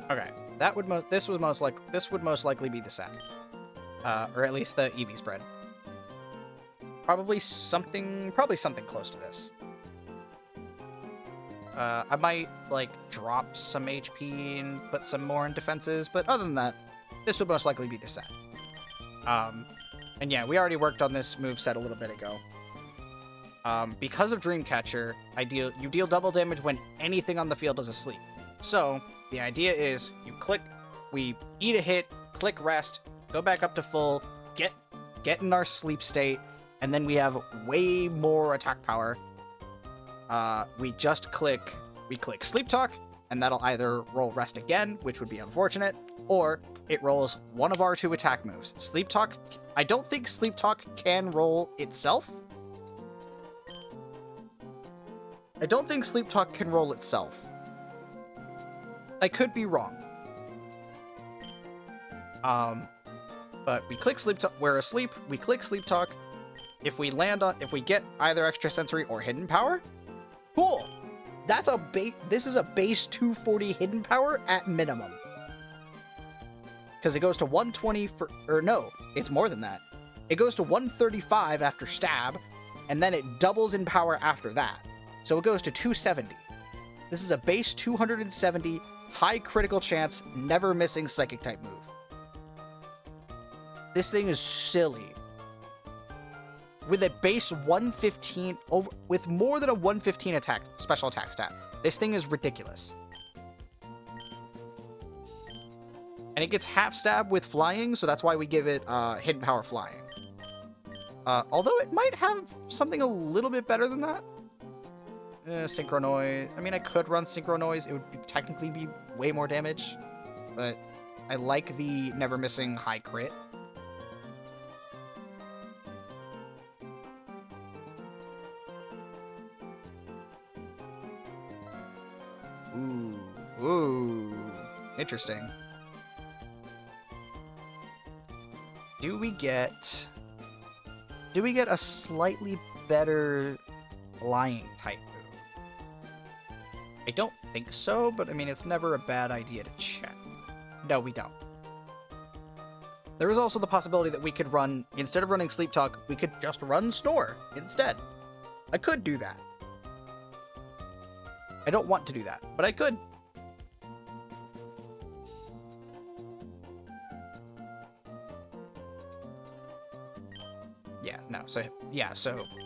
Okay, this would most likely be the set, or at least the EV spread. Probably something close to this. I might, like, drop some HP and put some more in defenses, but other than that, this would most likely be the set. And yeah, we already worked on this moveset a little bit ago. Because of Dreamcatcher, you deal double damage when anything on the field is asleep. So, the idea is, you click, we eat a hit, click rest, go back up to full, get in our sleep state, and then we have way more attack power. We click Sleep Talk, and that'll either roll rest again, which would be unfortunate, or it rolls one of our 2 attack moves. Sleep Talk, I don't think Sleep Talk can roll itself. I don't think Sleep Talk can roll itself. I could be wrong. But we click Sleep Talk, we're asleep, we click Sleep Talk. If we get either extrasensory or hidden power, cool. This is a base 240 hidden power at minimum. Because it goes to 120 it's more than that. It goes to 135 after stab, and then it doubles in power after that. So it goes to 270. This is a base 270, high critical chance, never missing psychic type move. This thing is silly. With a base 115, with more than a 115 special attack stat, this thing is ridiculous. And it gets half stab with flying, so that's why we give it hidden power flying. Although it might have something a little bit better than that. Synchro Noise. I mean, I could run Synchro Noise. It would technically be way more damage. But I like the never missing high crit. Ooh. Interesting. Do we get a slightly better flying type move? I don't think so, but I mean, it's never a bad idea to check. No, we don't. There is also the possibility that we could run, instead of running Sleep Talk, we could just run Snore instead. I could do that. I don't want to do that, but I could. Yeah, no, so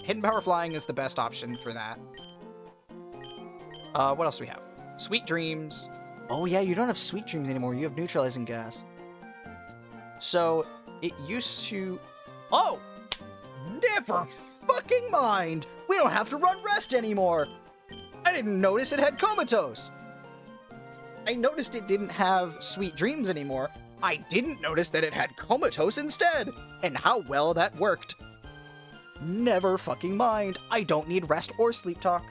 Hidden Power Flying is the best option for that. What else do we have? Sweet Dreams. Oh yeah, you don't have Sweet Dreams anymore, you have Neutralizing Gas. So, it used to... Oh! Never fucking mind! We don't have to run Rest anymore! I didn't notice it had Comatose! I noticed it didn't have Sweet Dreams anymore. I didn't notice that it had Comatose instead! And how well that worked. Never fucking mind. I don't need Rest or Sleep Talk.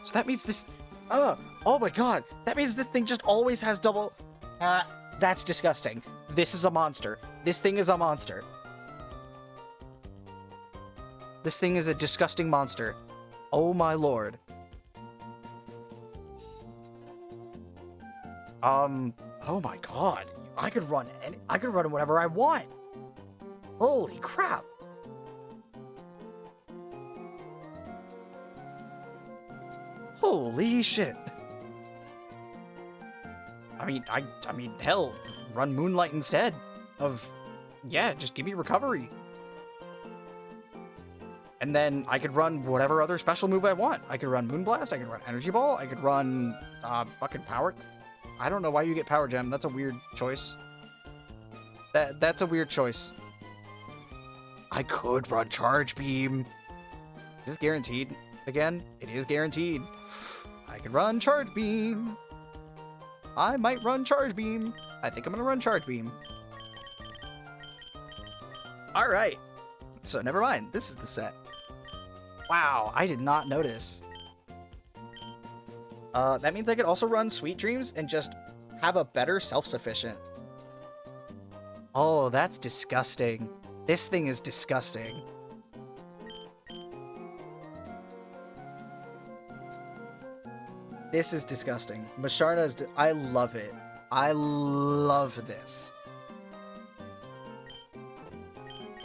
So that means this... oh my god. That means this thing just always has double... that's disgusting. This is a monster. This thing is a monster. This thing is a disgusting monster. Oh my lord. Oh my god. I could run whatever I want. Holy crap. Holy shit. I mean, hell, run Moonlight instead of, yeah, just give me recovery. And then I could run whatever other special move I want. I could run Moonblast, I could run Energy Ball, I could run, fucking Power. I don't know why you get Power Gem, that's a weird choice. That's a weird choice. I could run Charge Beam. Is this guaranteed again? It is guaranteed. I could run Charge Beam. I might run Charge Beam. I think I'm gonna run Charge Beam. Alright. So never mind. This is the set. Wow, I did not notice. That means I could also run Sweet Dreams and just have a better self-sufficient. Oh, that's disgusting. This thing is disgusting. This is disgusting. Masharna is... I love it. I love this.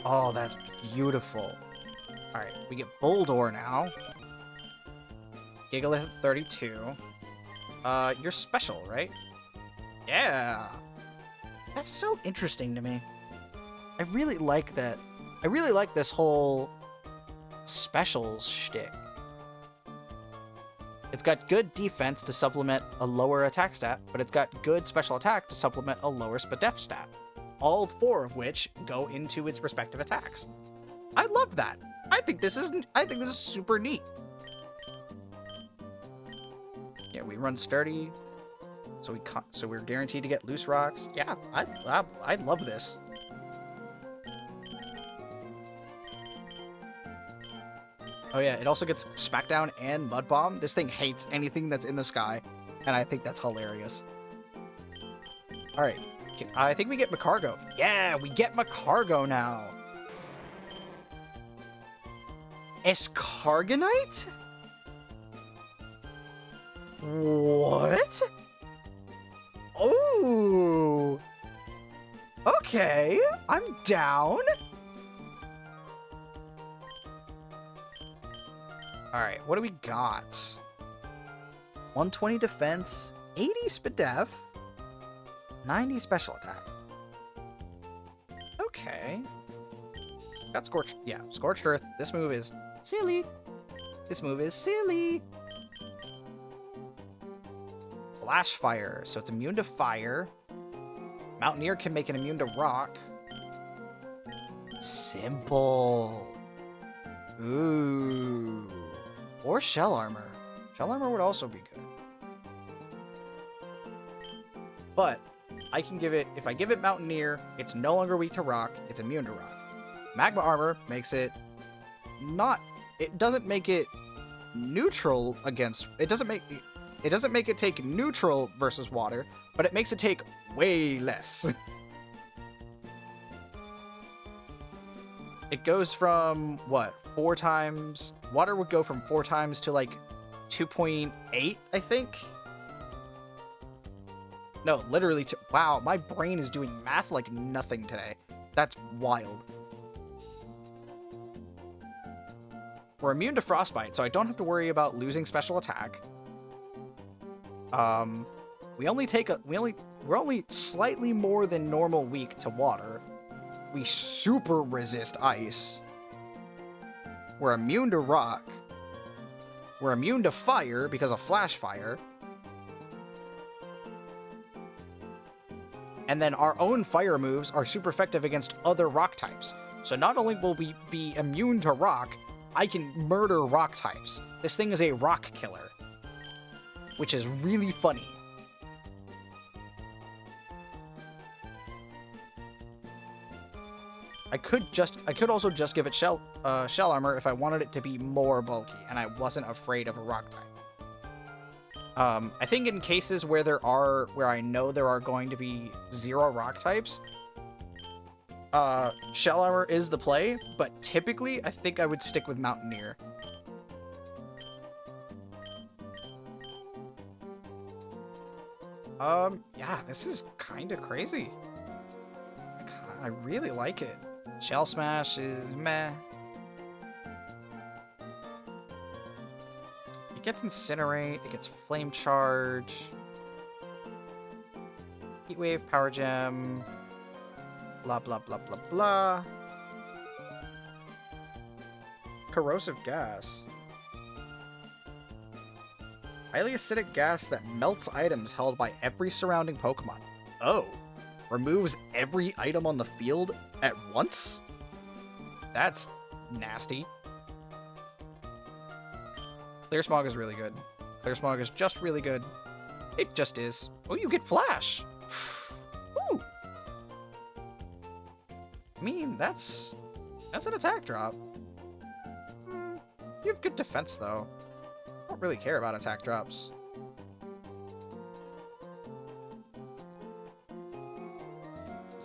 Oh, that's beautiful. Alright, we get Bulldor now. Gigalith at 32. You're special, right? Yeah! That's so interesting to me. I really like that. I really like this whole specials shtick. It's got good defense to supplement a lower attack stat, but it's got good special attack to supplement a lower def stat. All 4 of which go into its respective attacks. I love that. I think this is super neat. Yeah, we run sturdy, so we're guaranteed to get loose rocks. Yeah, I love this. Oh yeah, it also gets Smackdown and Mud Bomb. This thing hates anything that's in the sky, and I think that's hilarious. All right, I think we get Macargo. Yeah, we get Macargo now. Escargonite? What? Oh. Okay, I'm down. Alright, what do we got? 120 defense, 80 spadef, 90 special attack. Okay. Got Scorched, yeah, Scorched Earth. This move is silly. This move is silly. Flash Fire, so it's immune to fire. Mountaineer can make it immune to rock. Simple. Ooh. Or Shell Armor. Shell Armor would also be good. But I can give it, if I give it Mountaineer, it's no longer weak to rock, it's immune to rock. Magma Armor makes it not, it doesn't make it neutral against, it doesn't make it take neutral versus water, but it makes it take way less. It goes from, what, 4 times? Water would go from 4 times to, like, 2.8, I think? No, literally, wow, my brain is doing math like nothing today. That's wild. We're immune to Frostbite, so I don't have to worry about losing special attack. We're only slightly more than normal weak to water. We super resist ice. We're immune to rock. We're immune to fire because of Flash Fire. And then our own fire moves are super effective against other rock types. So not only will we be immune to rock, I can murder rock types. This thing is a rock killer, which is really funny. I could also just give it shell armor if I wanted it to be more bulky and I wasn't afraid of a rock type. I think in cases where I know there are going to be 0 rock types, shell armor is the play, but typically I think I would stick with Mountaineer. Yeah, this is kind of crazy. I really like it. Shell Smash is meh. It gets Incinerate, it gets Flame Charge, Heat Wave, Power Gem, blah blah blah blah blah. Corrosive Gas. Highly acidic gas that melts items held by every surrounding Pokemon. Oh. Removes every item on the field at once? That's nasty. Clear Smog is really good. Clear Smog is just really good. It just is. Oh, you get Flash. Ooh. I mean, that's an attack drop. You have good defense, though. I don't really care about attack drops.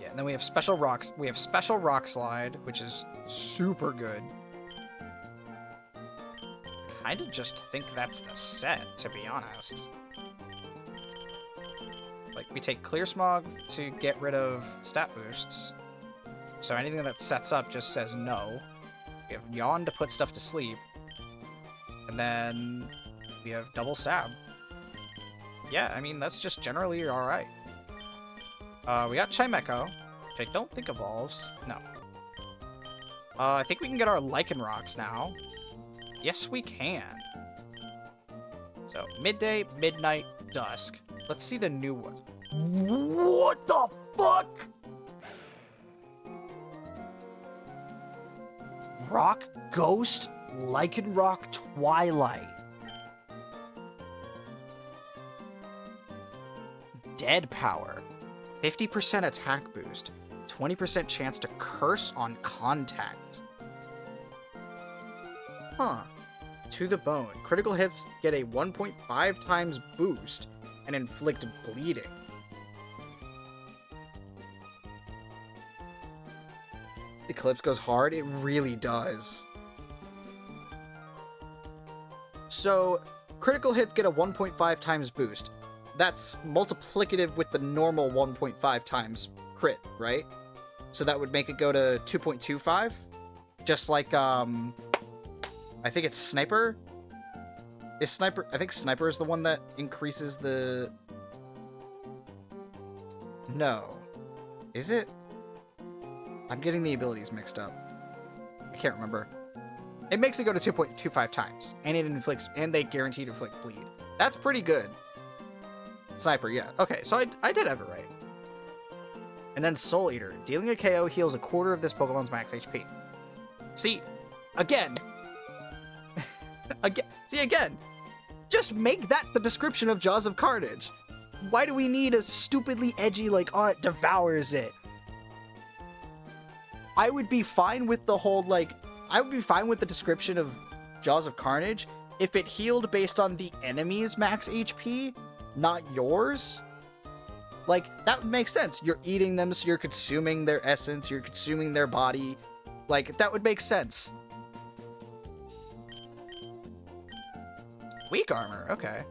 And then we have special rocks. We have special rock slide, which is super good. Kind of just think that's the set, to be honest. Like, we take Clear Smog to get rid of stat boosts. So anything that sets up just says no. We have Yawn to put stuff to sleep. And then we have Double Stab. Yeah, I mean, that's just generally alright. We got Chimecho, which I don't think evolves. No. I think we can get our Lycanrocs now. Yes, we can. So, midday, midnight, dusk. Let's see the new ones. What the fuck? Rock Ghost, Lycanroc Twilight. Dead Power. 50% attack boost. 20% chance to curse on contact. Huh. To the bone. Critical hits get a 1.5 times boost and inflict bleeding. Eclipse goes hard? It really does. So, critical hits get a 1.5 times boost. That's multiplicative with the normal 1.5 times crit, right? So that would make it go to 2.25? Just like, I think it's Sniper? Is Sniper... I think Sniper is the one that increases the... No. Is it? I'm getting the abilities mixed up. I can't remember. It makes it go to 2.25 times, and it inflicts... And they guarantee to inflict bleed. That's pretty good. Sniper, yeah. Okay, so I did have it right. And then Soul Eater. Dealing a KO heals a quarter of this Pokemon's max HP. See, again... again, just make that the description of Jaws of Carnage. Why do we need a stupidly edgy, like, oh, it devours it? I would be fine with the whole, like, I would be fine with the description of Jaws of Carnage if it healed based on the enemy's max HP, not yours. Like, that would make sense. You're eating them, so you're consuming their essence, you're consuming their body. Like, that would make sense. Weak armor, okay.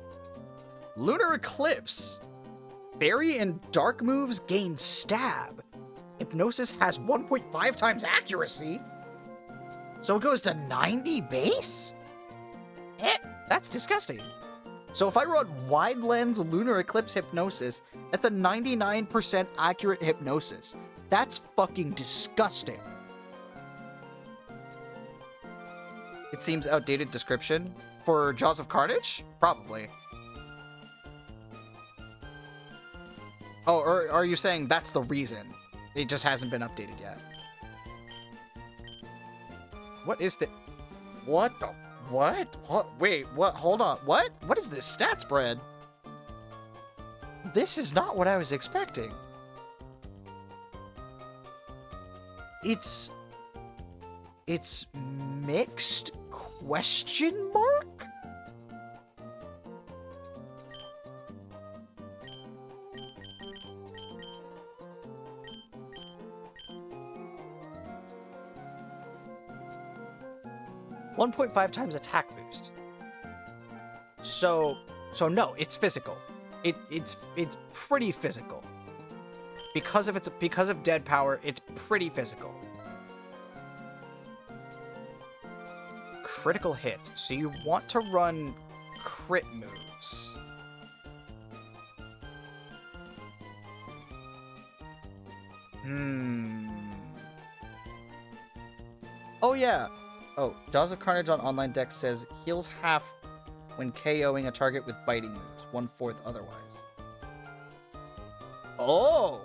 Lunar Eclipse. Berry and Dark moves gain stab. Hypnosis has 1.5 times accuracy. So it goes to 90 base? That's disgusting. So if I run Wide Lens Lunar Eclipse Hypnosis, that's a 99% accurate hypnosis. That's fucking disgusting. It seems outdated description. For Jaws of Carnage? Probably. Oh, or are you saying that's the reason? It just hasn't been updated yet. What is the... What the... What? Wait, what? Hold on. What? What is this stat spread? This is not what I was expecting. It's mixed question mark? .5 times attack boost. So no, it's physical. It's pretty physical. Because of dead power, it's pretty physical. Critical hits. So you want to run crit moves. Oh yeah. Oh, Jaws of Carnage on Online Dex says heals half when KOing a target with biting moves, 1/4 otherwise. Oh!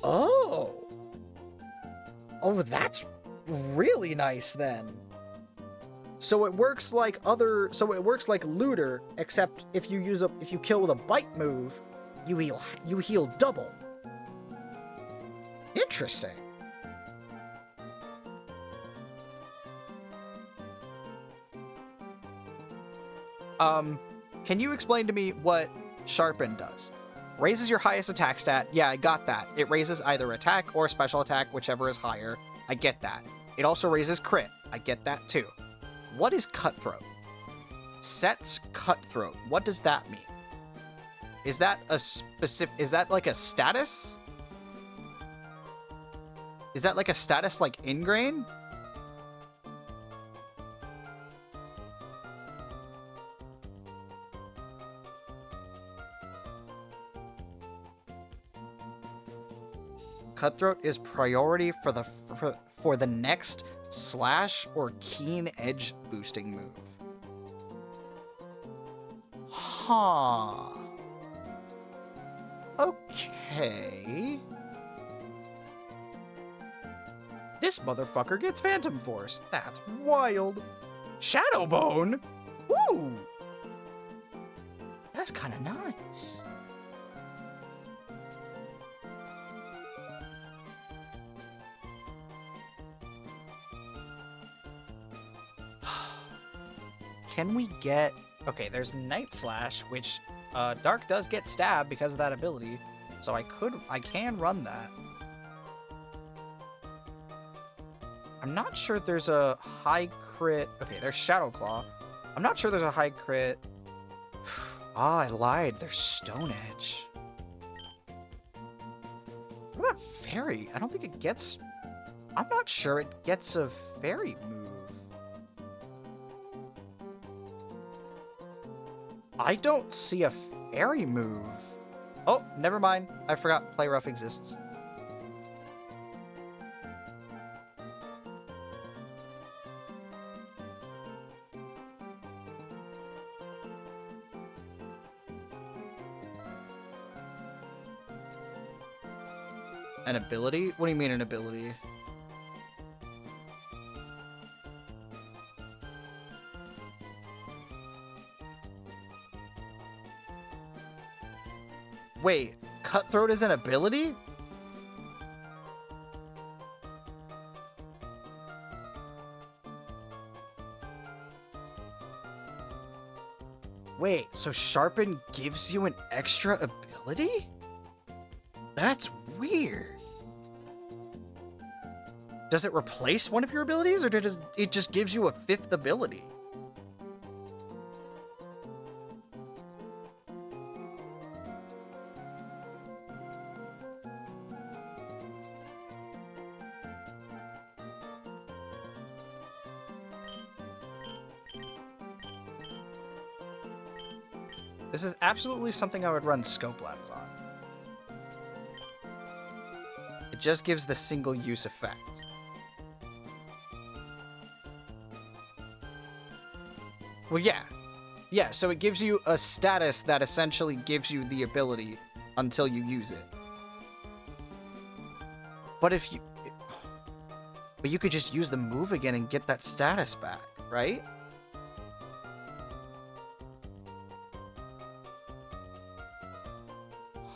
Oh! Oh, that's really nice then. So it works like Looter, except if you kill with a bite move, you heal double. Interesting. Can you explain to me what Sharpen does? Raises your highest attack stat. Yeah, I got that. It raises either attack or special attack, whichever is higher. I get that. It also raises crit. I get that too. What is Cutthroat? Sets Cutthroat. What does that mean? Is that a specific... Is that like a status? Is that like a status like ingrain? Cutthroat is priority for the next slash or keen edge boosting move. Huh. Okay. This motherfucker gets Phantom Force. That's wild. Shadowbone? Ooh. That's kind of nice. Can we get... Okay, there's Night Slash, which Dark does get stabbed because of that ability. So I can run that. I'm not sure there's a high crit... Okay, there's Shadow Claw. I'm not sure there's a high crit... Ah, I lied. There's Stone Edge. What about Fairy? I don't think it gets... I'm not sure it gets a Fairy move. I don't see a Fairy move. Oh, never mind. I forgot Play Rough exists. An ability? What do you mean an ability? Wait, Cutthroat is an ability? Wait, so Sharpen gives you an extra ability? That's weird. Does it replace one of your abilities, or does it just gives you a 5th ability? This is absolutely something I would run Scope Lens on. It just gives the single-use effect. Well, yeah. Yeah, so it gives you a status that essentially gives you the ability until you use it. But if you... But you could just use the move again and get that status back, right?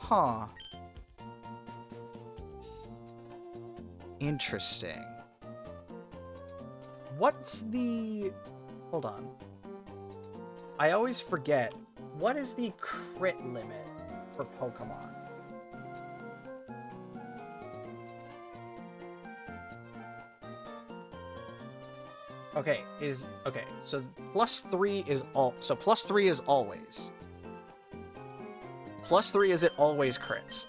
Huh. Interesting. What's the... Hold on. I always forget. What is the crit limit for Pokemon? Okay, so +3 is all... So +3 is always. +3 is it always crits.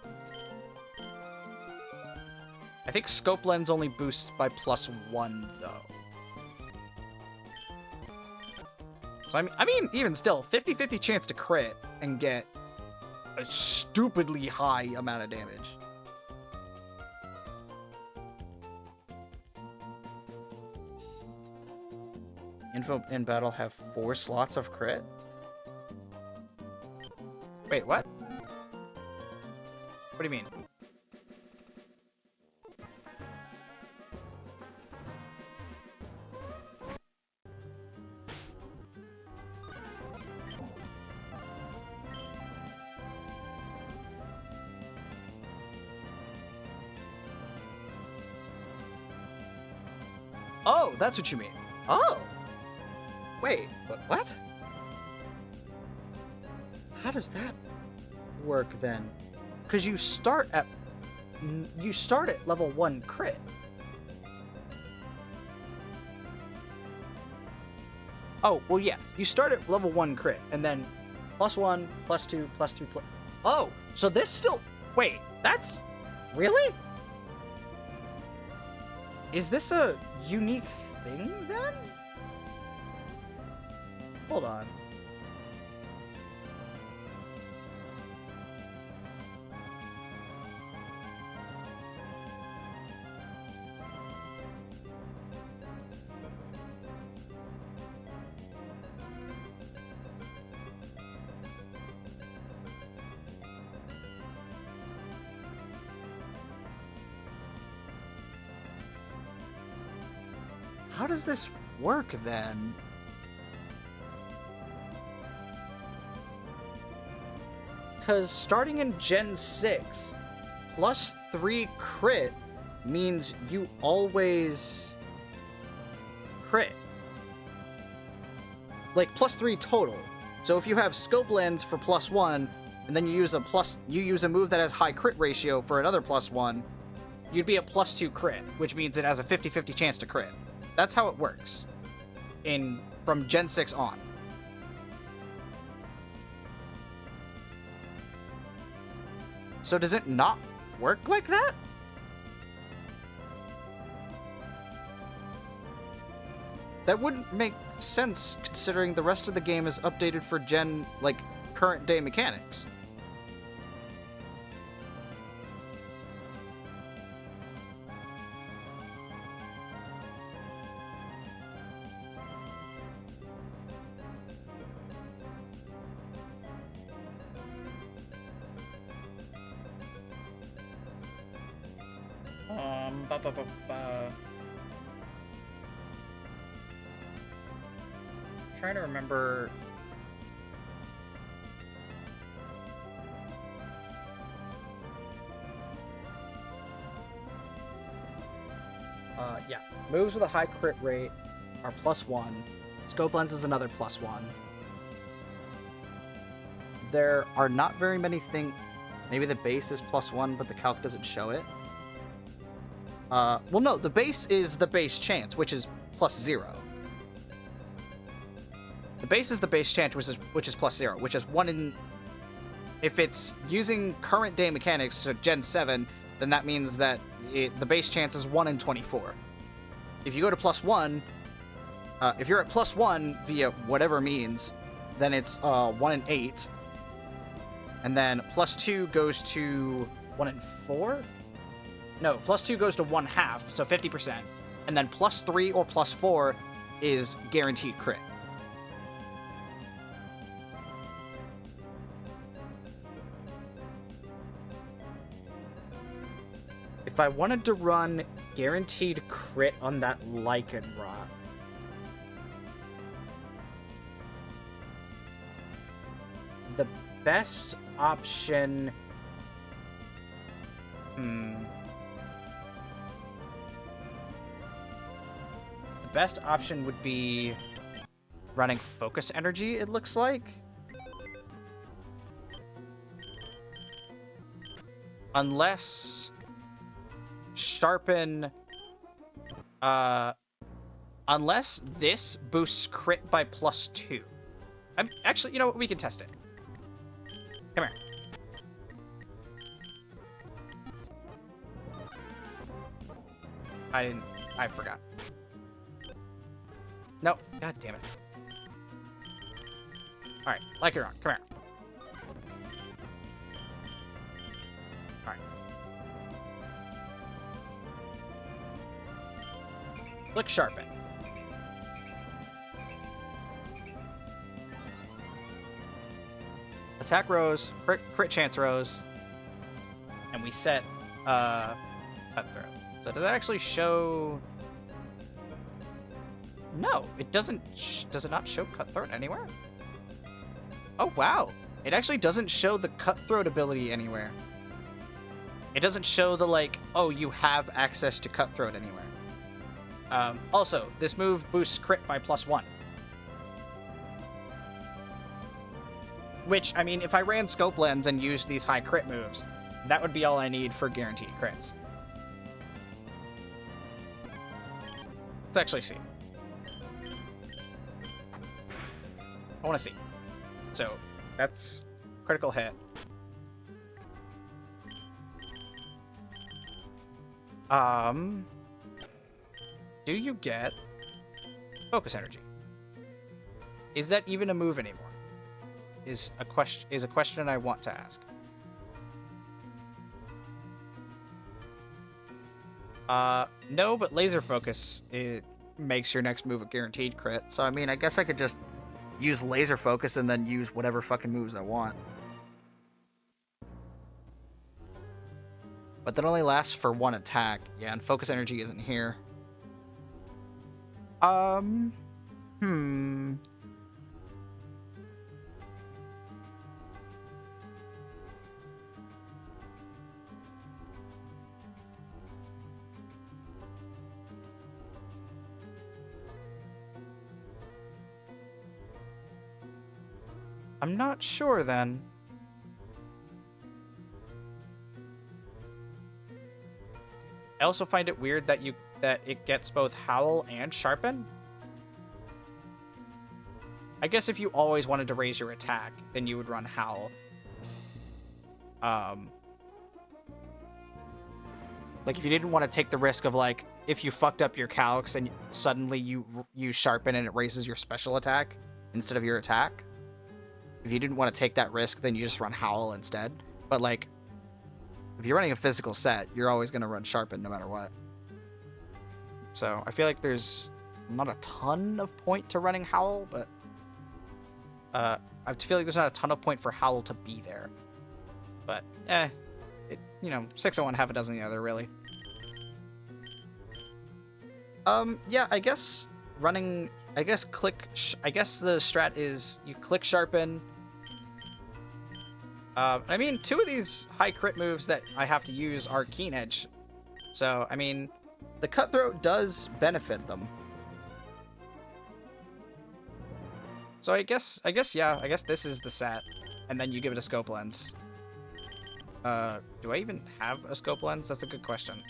I think Scope Lens only boosts by +1, though. So, I mean, even still, 50-50 chance to crit and get a stupidly high amount of damage. Info in battle have 4 slots of crit? Wait, what? What do you mean? Oh, that's what you mean. Oh! Wait, but what? How does that work then? Because you start at level 1 crit. Oh, well, yeah. You start at level 1 crit, and then +1, +2, +3, Oh, so this still... Wait, that's... Really? Is this a unique thing, then? Hold on. How does this work, then? Because starting in Gen 6, +3 crit means you always crit. Like, +3 total. So if you have Scope Lens for +1, and then you use a move that has high crit ratio for another +1, you'd be a +2 crit, which means it has a 50-50 chance to crit. That's how it works from Gen 6 on. So does it not work like that? That wouldn't make sense considering the rest of the game is updated for current day mechanics. Trying to remember. Yeah. Moves with a high crit rate are +1. Scope Lens is another +1. There are not very many things. Maybe the base is +1, but the calc doesn't show it. Well, no, the base is the base chance, which is +0. The base is the base chance, which is +0, which is 1 in... If it's using current day mechanics, so Gen 7, then that means that the base chance is 1 in 24. If you go to +1, if you're at +1 via whatever means, then it's 1 in 8. And then +2 goes to 1 in 4? No, +2 goes to 1/2, so 50%. And then +3 or +4 is guaranteed crit. If I wanted to run guaranteed crit on that Lycanroc, the best option... The best option would be running Focus Energy, it looks like. Unless... Sharpen... unless this boosts crit by +2. Actually, you know what? We can test it. Come here. I forgot. No, god damn it. Alright, Lycanroc, come here. Alright. Click Sharpen. Attack Rose, crit chance Rose, and we set Cutthroat. So does that actually show... No, it doesn't. Does it not show Cutthroat anywhere? Oh, wow. It actually doesn't show the Cutthroat ability anywhere. It doesn't show the, like, oh, you have access to Cutthroat anywhere. Also, this move boosts crit by +1. Which, I mean, if I ran Scope Lens and used these high crit moves, that would be all I need for guaranteed crits. Let's actually see. I want to see. So, that's critical hit. Do you get focus energy? Is that even a move anymore? Is a question I want to ask. No, but laser focus, it makes your next move a guaranteed crit. So I mean, I guess I could just use laser focus and then use whatever fucking moves I want. But that only lasts for one attack. Yeah, and focus energy isn't here. I'm not sure then. I also find it weird that it gets both Howl and Sharpen. I guess if you always wanted to raise your attack, then you would run Howl. Like if you didn't want to take the risk of like if you fucked up your calcs and suddenly you Sharpen and it raises your special attack instead of your attack. If you didn't want to take that risk, then you just run Howl instead. But like if you're running a physical set, you're always going to run Sharpen no matter what. So I feel like there's not a ton of point to running Howl, but I feel like there's not a ton of point for Howl to be there. But, you know, 6 of one, half a dozen of the other, really. Yeah, I guess running, I guess the strat is you click Sharpen. I mean, 2 of these high crit moves that I have to use are Keen Edge. So, I mean, the Cutthroat does benefit them. So I guess this is the set, and then you give it a scope lens. Do I even have a scope lens? That's a good question.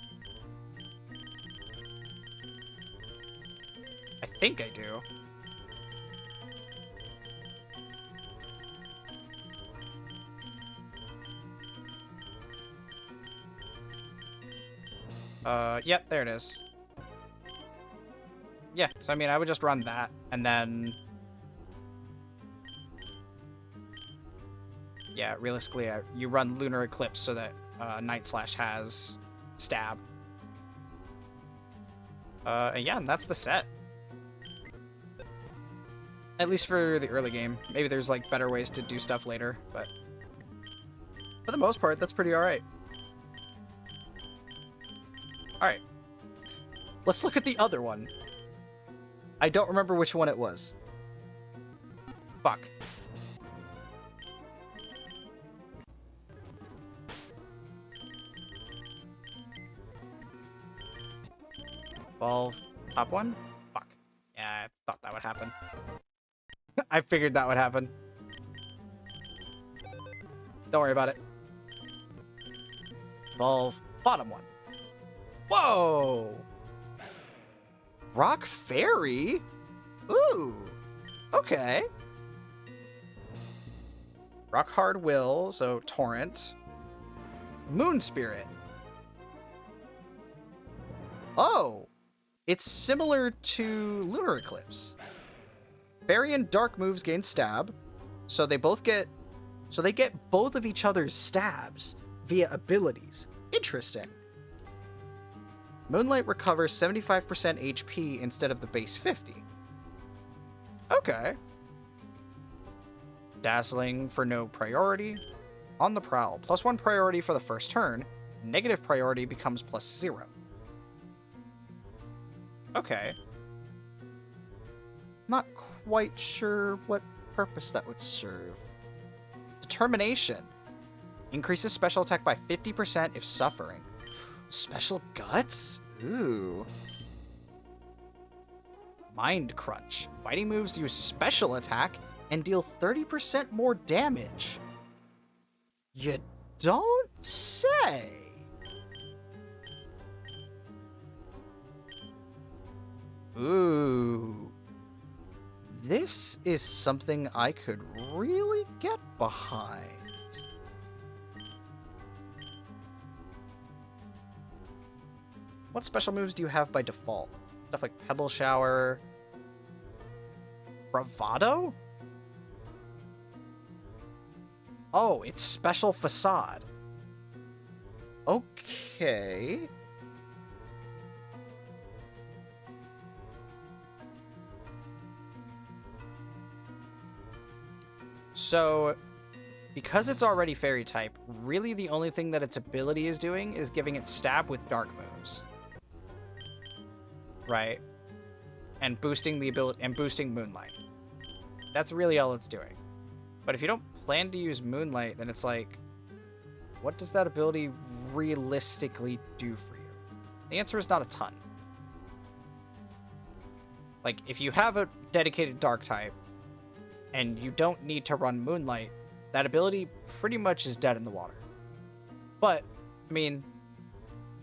I think I do. Yep, there it is. Yeah, so I mean, I would just run that, and then... Yeah, realistically, you run Lunar Eclipse so that Night Slash has Stab. And yeah, and that's the set. At least for the early game. Maybe there's, like, better ways to do stuff later, but... For the most part, that's pretty alright. Alright. Let's look at the other one. I don't remember which one it was. Fuck. Evolve top one? Fuck. Yeah, I thought that would happen. I figured that would happen. Don't worry about it. Evolve bottom one. Whoa! Rock Fairy? Ooh. Okay. Rock Hard Will, so Torrent. Moon Spirit. Oh! It's similar to Lunar Eclipse. Fairy and Dark moves gain Stab, so they get both of each other's stabs via abilities. Interesting. Moonlight recovers 75% HP instead of the base 50. Okay. Dazzling for no priority. On the Prowl, +1 priority for the first turn. Negative priority becomes +0. Okay. Not quite sure what purpose that would serve. Determination. Increases special attack by 50% if suffering. Special Guts? Ooh. Mind Crunch. Fighting moves use special attack and deal 30% more damage. You don't say. Ooh. This is something I could really get behind. What special moves do you have by default? Stuff like Pebble Shower... Bravado? Oh, it's Special Facade. Okay. So, because it's already Fairy type, really the only thing that its ability is doing is giving it stab with dark moves. Right? And boosting the ability and boosting Moonlight. That's really all it's doing. But if you don't plan to use Moonlight, then it's like, what does that ability realistically do for you? The answer is not a ton. Like, if you have a dedicated Dark type, and you don't need to run Moonlight, that ability pretty much is dead in the water. But, I mean,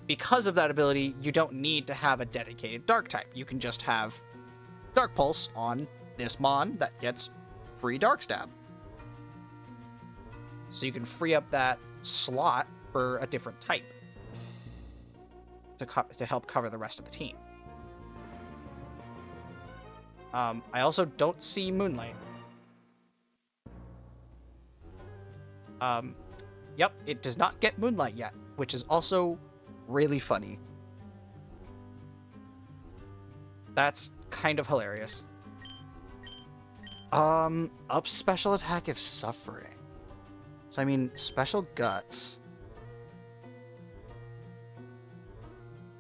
because of that ability, you don't need to have a dedicated Dark type. You can just have Dark Pulse on this Mon that gets free Dark Stab. So you can free up that slot for a different type to help cover the rest of the team. I also don't see Moonlight. Yep, it does not get Moonlight yet, which is also really funny. That's kind of hilarious. Up special attack if suffering. So, I mean, special guts.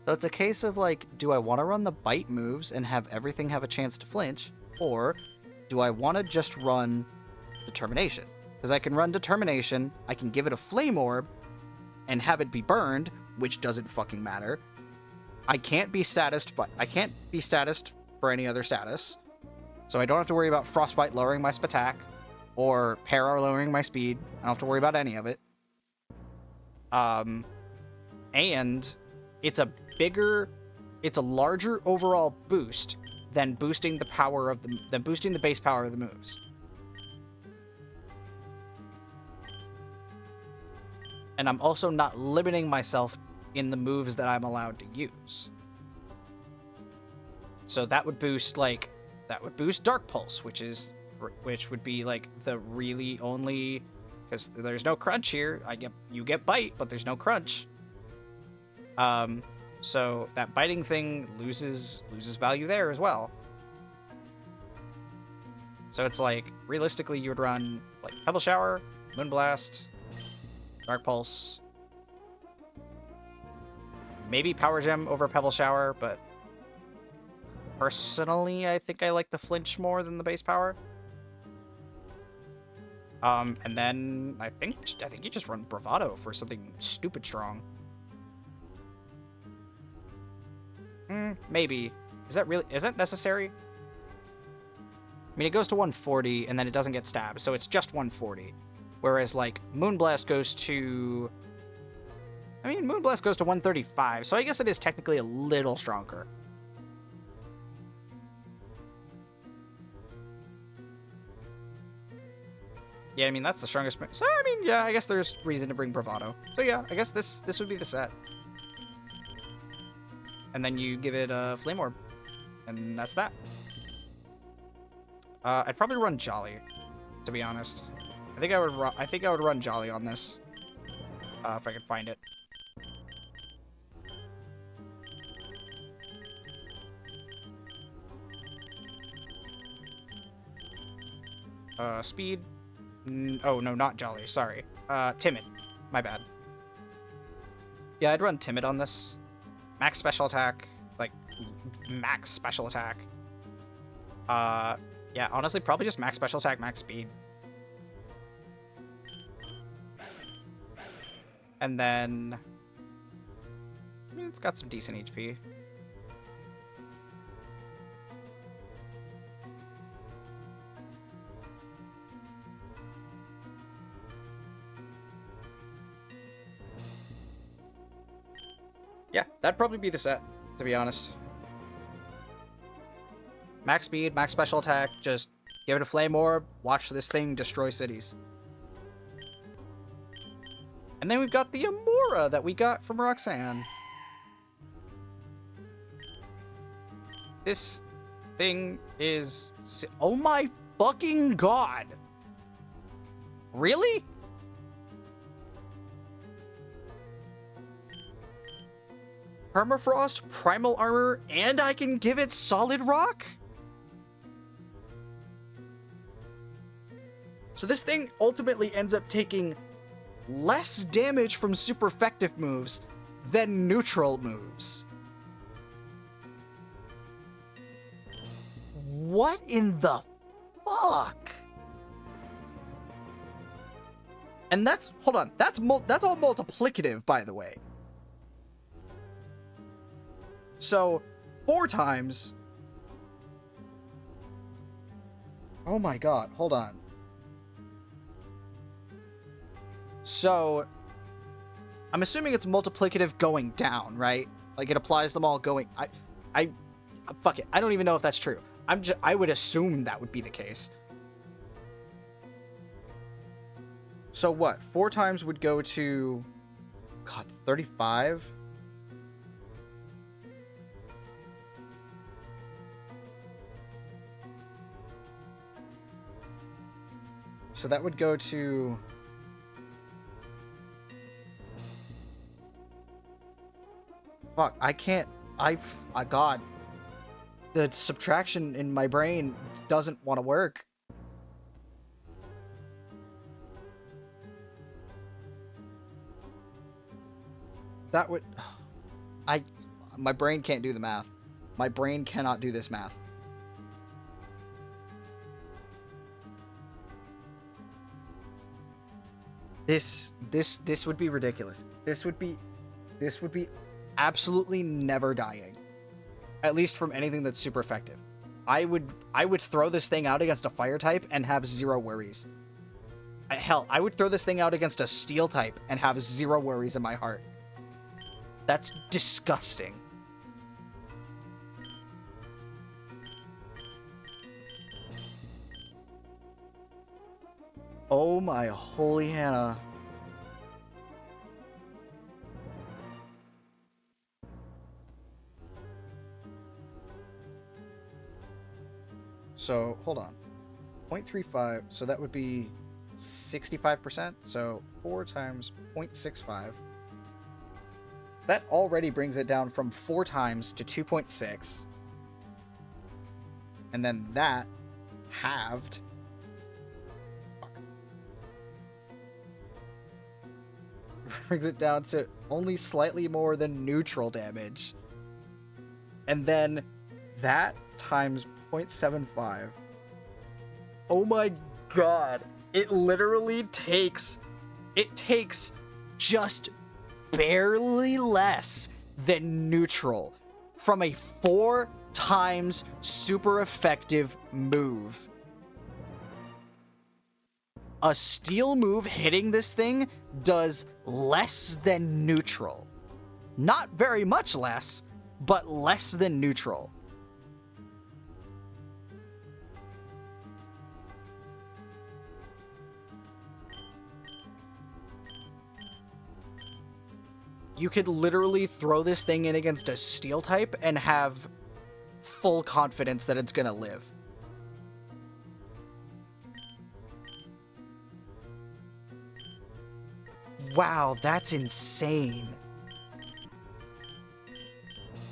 So it's a case of, like, do I want to run the bite moves and have everything have a chance to flinch? Or do I want to just run determination? Because I can run determination, I can give it a flame orb, and have it be burned, which doesn't fucking matter. I can't be statused, but I can't be statused for any other status. So I don't have to worry about Frostbite lowering my spatak, or Para lowering my speed. I don't have to worry about any of it. And it's a larger overall boost than boosting the base power of the moves. And I'm also not limiting myself in the moves that I'm allowed to use. So that would boost Dark Pulse, which would be like the really only, because there's no crunch here. You get bite, but there's no crunch. So that biting thing loses value there as well. So it's like, realistically, you would run like Pebble Shower, Moonblast, Dark Pulse, maybe Power Gem over Pebble Shower, but personally, I think I like the flinch more than the base power. And then I think you just run Bravado for something stupid strong. Maybe. Is that necessary? I mean, it goes to 140 and then it doesn't get stabbed, so it's just 140. Whereas, like, Moonblast goes to 135, so I guess it is technically a little stronger. Yeah, I mean, that's the strongest. So, I mean, yeah, I guess there's reason to bring Bravado. So, yeah, I guess this would be the set. And then you give it a Flame Orb. And that's that. I'd probably run Jolly, to be honest. I think I would run Jolly on this. If I could find it. Speed. Oh, no, not Jolly. Sorry. Timid. My bad. Yeah, I'd run Timid on this. Max special attack. Like, max special attack. Yeah, honestly, probably just max special attack, max speed. And then... I mean, it's got some decent HP. Yeah, that'd probably be the set, to be honest. Max speed, max special attack, just give it a Flame Orb, watch this thing destroy cities. And then we've got the Amora that we got from Roxanne. This thing is... Oh my fucking god! Really? Permafrost, Primal Armor, and I can give it Solid Rock? So this thing ultimately ends up taking less damage from super effective moves than neutral moves. What in the fuck? And that's, hold on, that's all multiplicative, by the way. So, 4 times. Oh my god, hold on. So, I'm assuming it's multiplicative going down, right? Like it applies them all going... fuck it. I don't even know if that's true. I would assume that would be the case. So what? 4 times would go to... God, 35? So that would go to... Fuck, I can't... God. The subtraction in my brain doesn't want to work. That would... My brain can't do the math. My brain cannot do this math. This would be ridiculous. This would be absolutely never dying. At least from anything that's super effective. I would throw this thing out against a fire type and have 0 worries. Hell, I would throw this thing out against a steel type and have 0 worries in my heart. That's disgusting. Oh my holy Hannah. So, hold on. 0.35, so that would be 65%. So, 4 times 0.65. So that already brings it down from 4 times to 2.6. And then that halved. Brings it down to only slightly more than neutral damage. And then that times 0.75. Oh my god. It literally takes... It takes just barely less than neutral from a 4 times super effective move. A steel move hitting this thing does less than neutral. Not very much less, but less than neutral. You could literally throw this thing in against a steel type and have full confidence that it's gonna live. Wow, that's insane.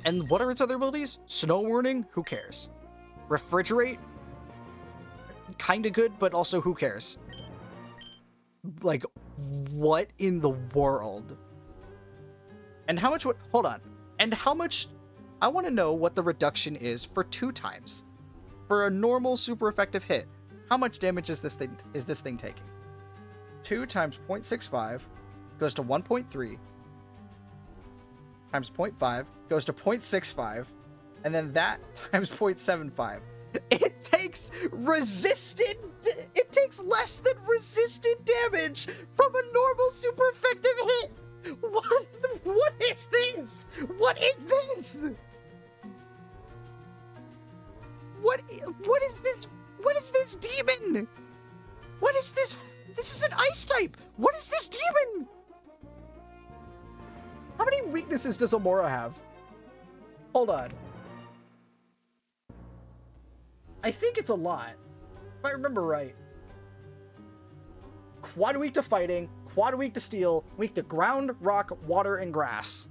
And what are its other abilities? Snow Warning? Who cares? Refrigerate? Kinda good, but also who cares? Like, what in the world? And how much would... Hold on. And how much... I want to know what the reduction is for 2 times. For a normal super effective hit, how much damage is this thing taking? 2 times 0.65 goes to 1.3. Times 0.5 goes to 0.65. And then that times 0.75. It takes resisted... It takes less than resisted damage from a normal super effective hit. What is this? What is this? What is this? What is this demon? What is this? This is an ice type. What is this demon? How many weaknesses does Amora have? Hold on. I think it's a lot. If I remember right. Quad weak to fighting, quad weak to steel, weak to ground, rock, water, and grass.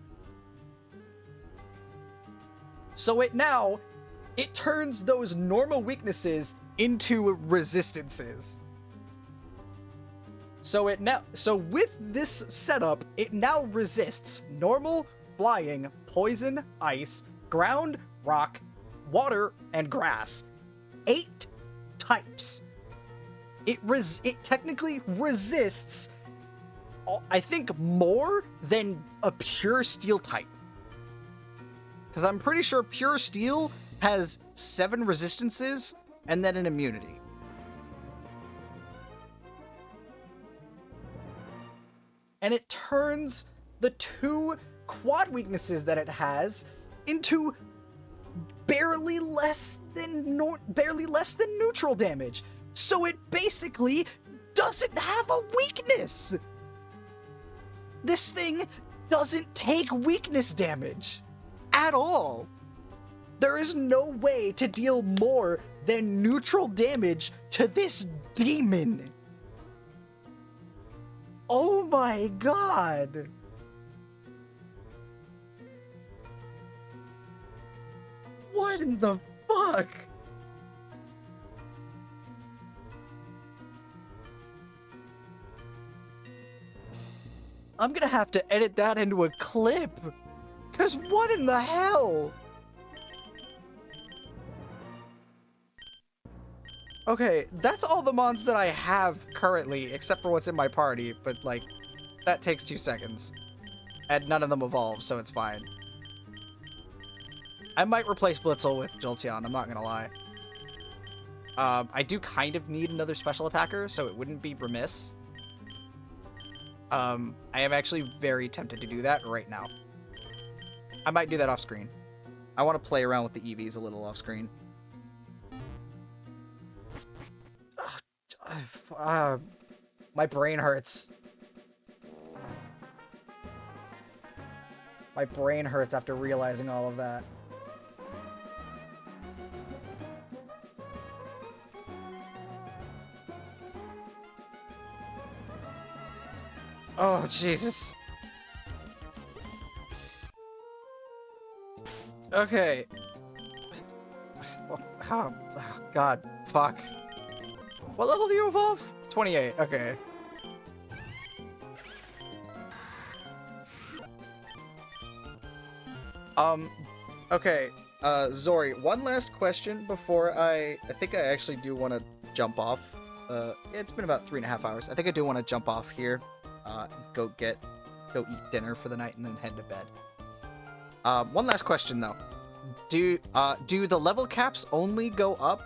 So it turns those normal weaknesses into resistances. So with this setup, it now resists normal, flying, poison, ice, ground, rock, water, and grass. 8 types. It technically resists, I think, more than a pure steel type. Because I'm pretty sure pure steel has 7 resistances and then an immunity. And it turns the 2 quad weaknesses that it has into barely less than neutral damage. So it basically doesn't have a weakness. This thing doesn't take weakness damage at all. There is no way to deal more than neutral damage to this demon. Oh my god. What in the fuck? I'm gonna have to edit that into a clip. Cause what in the hell? Okay, that's all the mons that I have currently, except for what's in my party, but like, that takes 2 seconds. And none of them evolve, so it's fine. I might replace Blitzel with Jolteon, I'm not gonna lie. I do kind of need another special attacker, so it wouldn't be remiss. I am actually very tempted to do that right now. I might do that off screen. I want to play around with the EVs a little off screen. My brain hurts. My brain hurts after realizing all of that. Oh, Jesus. Okay. Oh, God. Fuck. What level do you evolve? 28. Okay. Okay. Zori, one last question before I think I actually do want to jump off. It's been about 3.5 hours. I think I do want to jump off here. Go eat dinner for the night and then head to bed. One last question though. Do the level caps only go up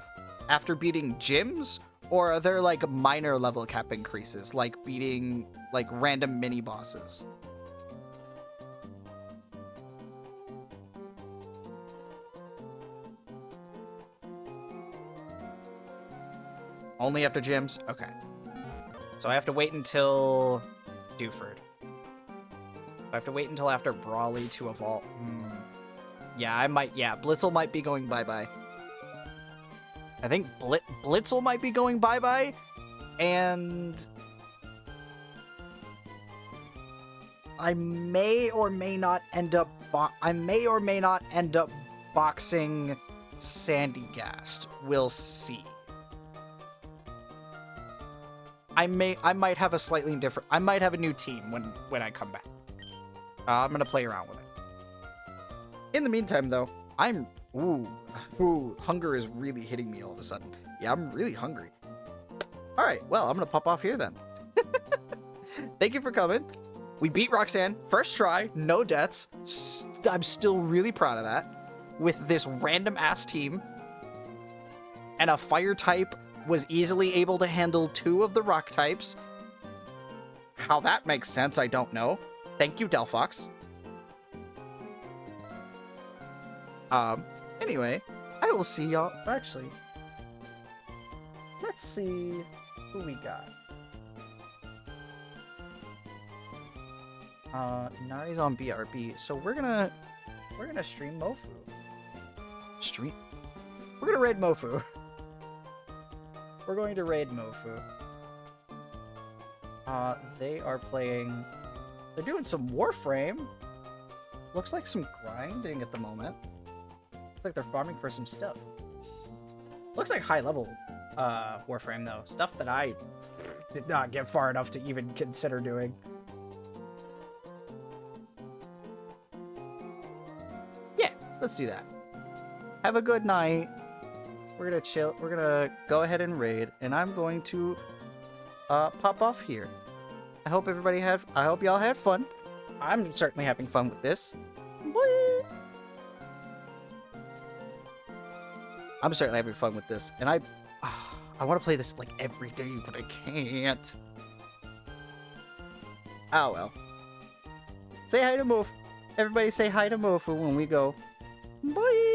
after beating gyms, or are there like minor level cap increases, like beating like random mini bosses? Only after gyms? Okay. So I have to wait until Dewford. I have to wait until after Brawly to evolve. Yeah, Blitzel might be going bye-bye. I think Blitzel might be going bye-bye, and I may or may not end up boxing Sandygast. We'll see. I might have a slightly different. I might have a new team when I come back. I'm gonna play around with it. In the meantime, though, hunger is really hitting me all of a sudden. Yeah, I'm really hungry. All right, well, I'm gonna pop off here then. Thank you for coming. We beat Roxanne, first try, no deaths. I'm still really proud of that. With this random ass team, and a fire type was easily able to handle 2 of the rock types. How that makes sense, I don't know. Thank you, Delphox. Anyway, I will see y'all. Actually, let's see who we got. Nari's on BRB, so we're gonna stream Mofu. We're gonna raid Mofu. we're going to raid Mofu. They are playing... They're doing some Warframe. Looks like some grinding at the moment. Looks like they're farming for some stuff. Looks like high level Warframe though. Stuff that I did not get far enough to even consider doing. Yeah, let's do that. Have a good night. We're gonna chill. We're gonna go ahead and raid, and I'm going to pop off here. I hope y'all had fun. I'm certainly having fun with this. Bye. I'm certainly having fun with this, and I want to play this like every day, but I can't. Oh well. Say hi to Mofu. Everybody say hi to Mofu when we go. Bye.